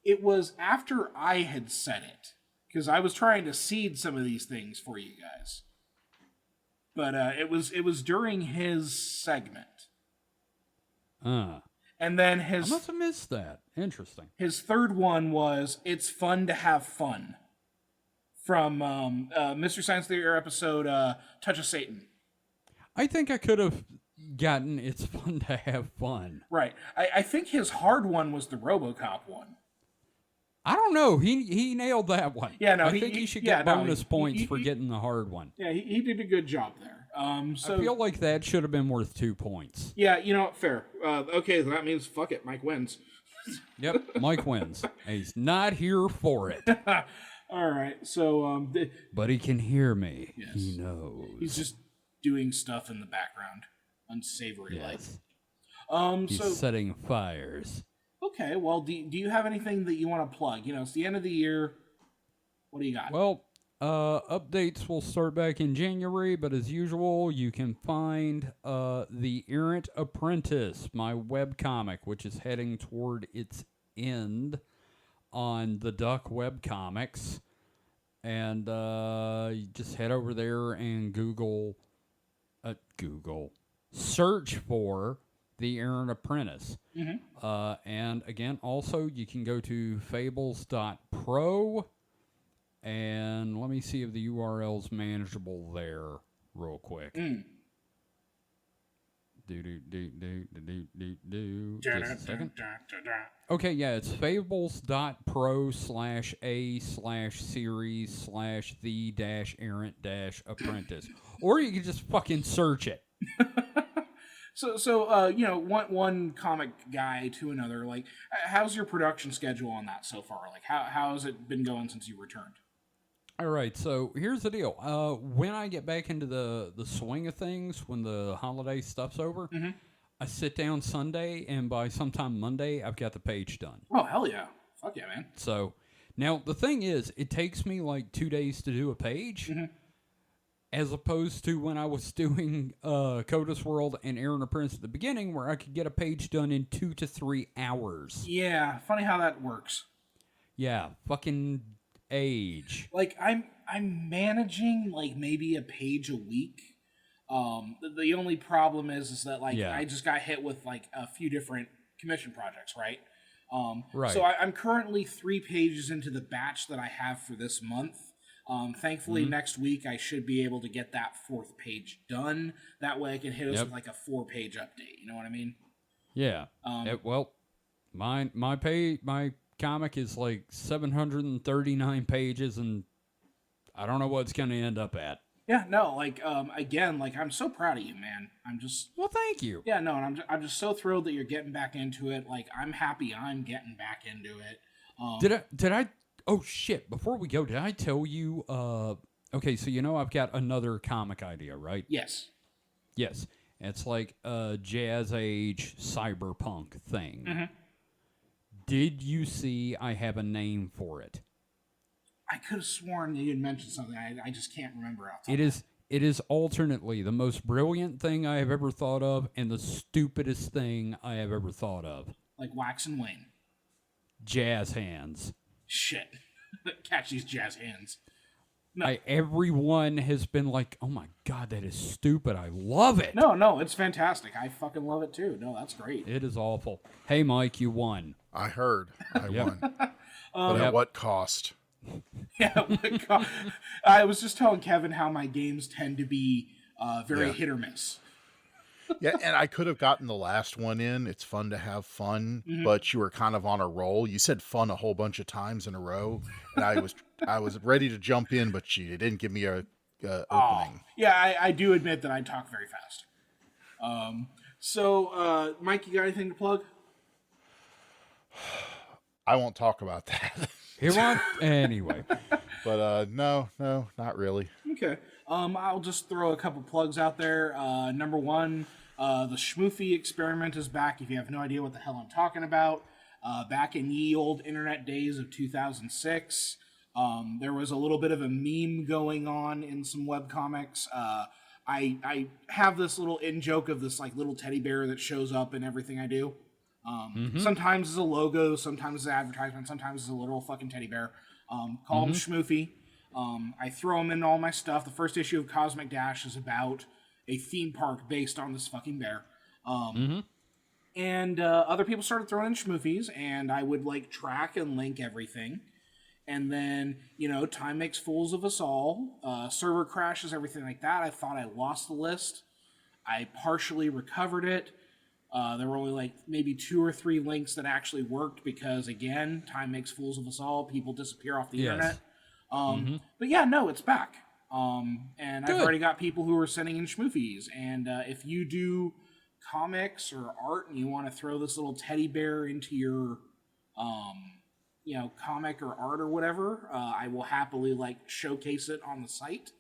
It was after I had said it because I was trying to seed some of these things for you guys. But it was during his segment. And then I must have missed that. Interesting. His third one was "It's fun to have fun" from Mystery Science Theater episode "Touch of Satan." I think I could have gotten "It's fun to have fun." Right. I think his hard one was the RoboCop one. I don't know. He nailed that one. Yeah, no, I think he should get bonus points for getting the hard one. Yeah, he did a good job there. So I feel like that should have been worth 2 points. yeah, you know, fair. Okay, that means fuck it, Mike wins. Yep, Mike wins. He's not here for it. All right, so But he can hear me. Yes. He knows. he's just doing stuff in the background, unsavory like. Yes. He's So setting fires. okay, well, do you have anything that you want to plug? You know, it's the end of the year. What do you got? Well, updates will start back in January, but as usual, you can find The Errant Apprentice, my webcomic, which is heading toward its end on the Duck Webcomics. And you just head over there and search for The Errant Apprentice. And again, also, you can go to fables.pro. And let me see if the URL's manageable there real quick. Just a second. Okay, yeah, it's fables.pro/a/series/the-errant-apprentice. Or you can just fucking search it. So you know, one comic guy to another. Like, how's your production schedule on that so far? Like, how has it been going since you returned? All right, so here's the deal. When I get back into the swing of things, when the holiday stuff's over, I sit down Sunday, and by sometime Monday, I've got the page done. Oh, hell yeah. Fuck yeah, man. So, now, the thing is, it takes me like 2 days to do a page, as opposed to when I was doing Codas World and Errant Apprentice at the beginning, where I could get a page done in 2 to 3 hours. Yeah, funny how that works. Yeah, fucking age. Like, I'm managing like maybe a page a week. The only problem is that like I just got hit with like a few different commission projects, right? Right. So I'm currently 3 pages into the batch that I have for this month. Thankfully, next week I should be able to get that 4th page done. That way I can hit us with like a 4-page update. You know what I mean? Yeah. Well, my comic is like 739 pages, and I don't know what it's going to end up at. Yeah, no, like again, like I'm so proud of you, man. I'm just Well, thank you. Yeah, no, and I'm just so thrilled that you're getting back into it. Like I'm happy I'm getting back into it. Did I oh shit, before we go, did I tell you okay, so you know I've got another comic idea, right? Yes. Yes. It's like a jazz age cyberpunk thing. Did you see I have a name for it? I could have sworn you had mentioned something. I just can't remember off. It is alternately the most brilliant thing I have ever thought of and the stupidest thing I have ever thought of. Like Wax and Wayne. Jazz hands. Shit. Catch these jazz hands. No. Everyone has been like, oh my God, that is stupid. I love it. No, it's fantastic. I fucking love it too. No, that's great. It is awful. Hey, Mike, you won. I heard I won. But at what cost? Yeah, I was just telling Kevin how my games tend to be very hit or miss. Yeah, and I could have gotten the last one in. It's fun to have fun, but you were kind of on a roll. You said fun a whole bunch of times in a row, and I was ready to jump in, but you didn't give me a opening. Yeah, I do admit that I talk very fast. Mike, you got anything to plug? I won't talk about that. He won't anyway. But no, not really. Okay. I'll just throw a couple plugs out there. Number one, the Schmoofy experiment is back. If you have no idea what the hell I'm talking about, back in ye old internet days of 2006, there was a little bit of a meme going on in some webcomics. I have this little in-joke of this like little teddy bear that shows up in everything I do. Sometimes as a logo, sometimes as an advertisement, sometimes as a literal fucking teddy bear. Call him Schmoofy. I throw him in all my stuff. The first issue of Cosmic Dash is about a theme park based on this fucking bear. And other people started throwing in Schmoofies, and I would like track and link everything. And then, time makes fools of us all. Server crashes, everything like that. I thought I lost the list. I partially recovered it. There were only like maybe 2 or 3 links that actually worked because, again, time makes fools of us all. People disappear off the internet. But yeah, no, it's back. And I've already got people who are sending in Schmoofies. And if you do comics or art and you want to throw this little teddy bear into your comic or art or whatever, I will happily showcase it on the site.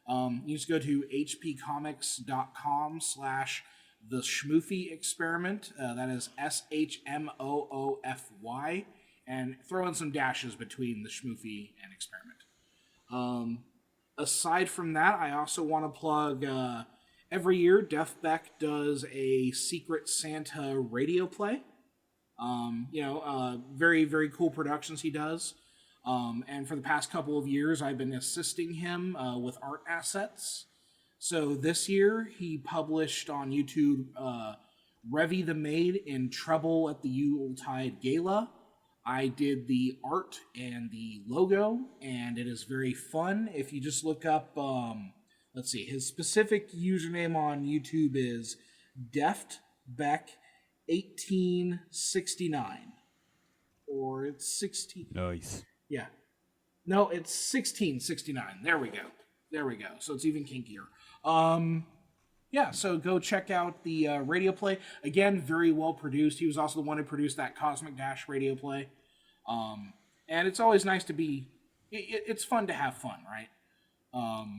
You just go to hpcomics.com/the Schmoofy experiment. That is SHMOOFY, and throw in some dashes between the Schmoofy and experiment. Aside from that, I also want to plug every year Def Beck does a Secret Santa radio play. Very, very cool productions he does. And for the past couple of years, I've been assisting him with art assets. So this year, he published on YouTube Revy the Maid in Trouble at the Yuletide Gala. I did the art and the logo, and it is very fun. If you just look up, his specific username on YouTube is DeftBeck1869. Or it's 16. Nice. Yeah. No, it's 1669. There we go. So it's even kinkier. So go check out the radio play. Again, very well produced. He was also the one who produced that Cosmic Dash radio play. And it's always nice to be... It's fun to have fun, right?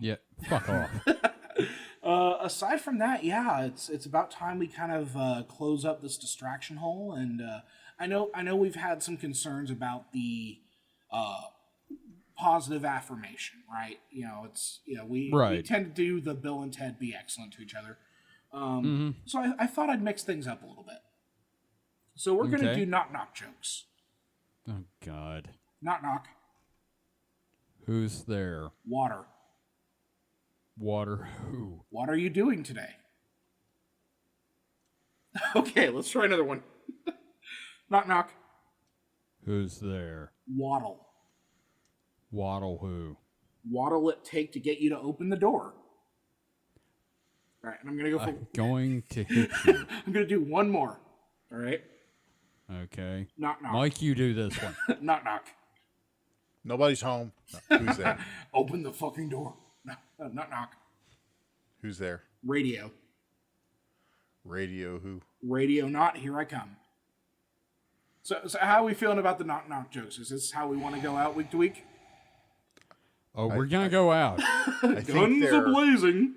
Yeah, fuck off. Aside from that, yeah, it's about time we kind of close up this distraction hole. And I know we've had some concerns about the positive affirmation, right? We tend to do the Bill and Ted be excellent to each other. So I thought I'd mix things up a little bit. So we're going to do knock-knock jokes. Oh, God. Knock-knock. Who's there? Water. Water who? What are you doing today? Okay, let's try another one. Knock-knock. Who's there? Waddle. Waddle who? What'll it take to get you to open the door? All right, and I'm going to go for... I'm going to hit you. I'm going to do one more. All right? Okay. Knock-knock. Mike, you do this one. Knock-knock. Nobody's home. No. Who's there? Open the fucking door. No, knock-knock. Who's there? Radio. Radio who? Radio not, here I come. So how are we feeling about the knock-knock jokes? Is this how we want to go out week to week? Oh, we're going to go out. Guns a-blazing.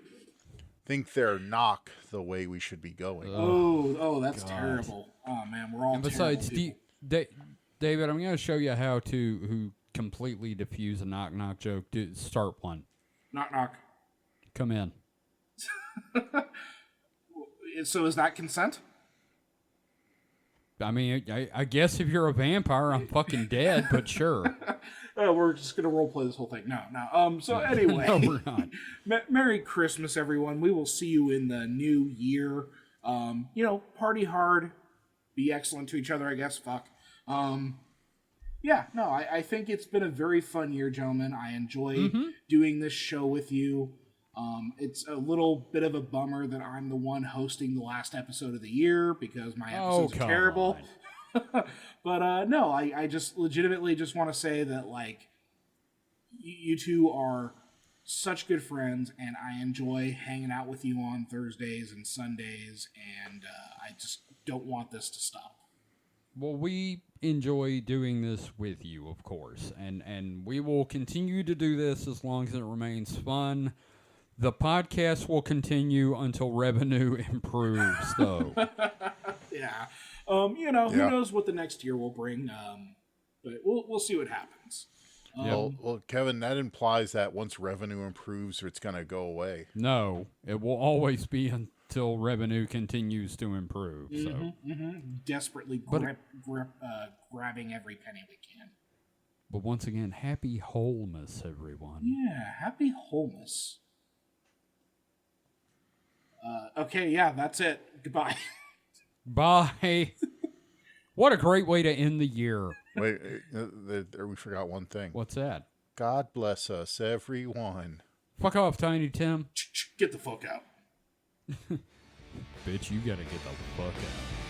Think they're knock the way we should be going. Oh, that's terrible. Oh, man, we're all and besides, David, I'm going to show you how to completely diffuse a knock-knock joke. Start one. Knock-knock. Come in. So is that consent? I mean, I guess if you're a vampire, I'm fucking dead, but sure. We're just going to roleplay this whole thing. No. So anyway. No, we're not. Merry Christmas, everyone. We will see you in the new year. Party hard. Be excellent to each other, I guess. Fuck. I think it's been a very fun year, gentlemen. I enjoy doing this show with you. It's a little bit of a bummer that I'm the one hosting the last episode of the year because my episodes are terrible. But I just legitimately just want to say that you two are such good friends, and I enjoy hanging out with you on Thursdays and Sundays, and I just don't want this to stop. Well, we enjoy doing this with you, of course, and we will continue to do this as long as it remains fun. The podcast will continue until revenue improves, though. Yeah. Who knows what the next year will bring, but we'll see what happens. Well, Kevin, that implies that once revenue improves, it's going to go away. No, it will always be until revenue continues to improve. Desperately grabbing every penny we can. But once again, happy wholeness, everyone. Yeah, happy wholeness. Okay, yeah, that's it. Goodbye. Bye. What a great way to end the year. Wait, we forgot one thing. What's that? God bless us, everyone. Fuck off, Tiny Tim. Get the fuck out. Bitch, you gotta get the fuck out.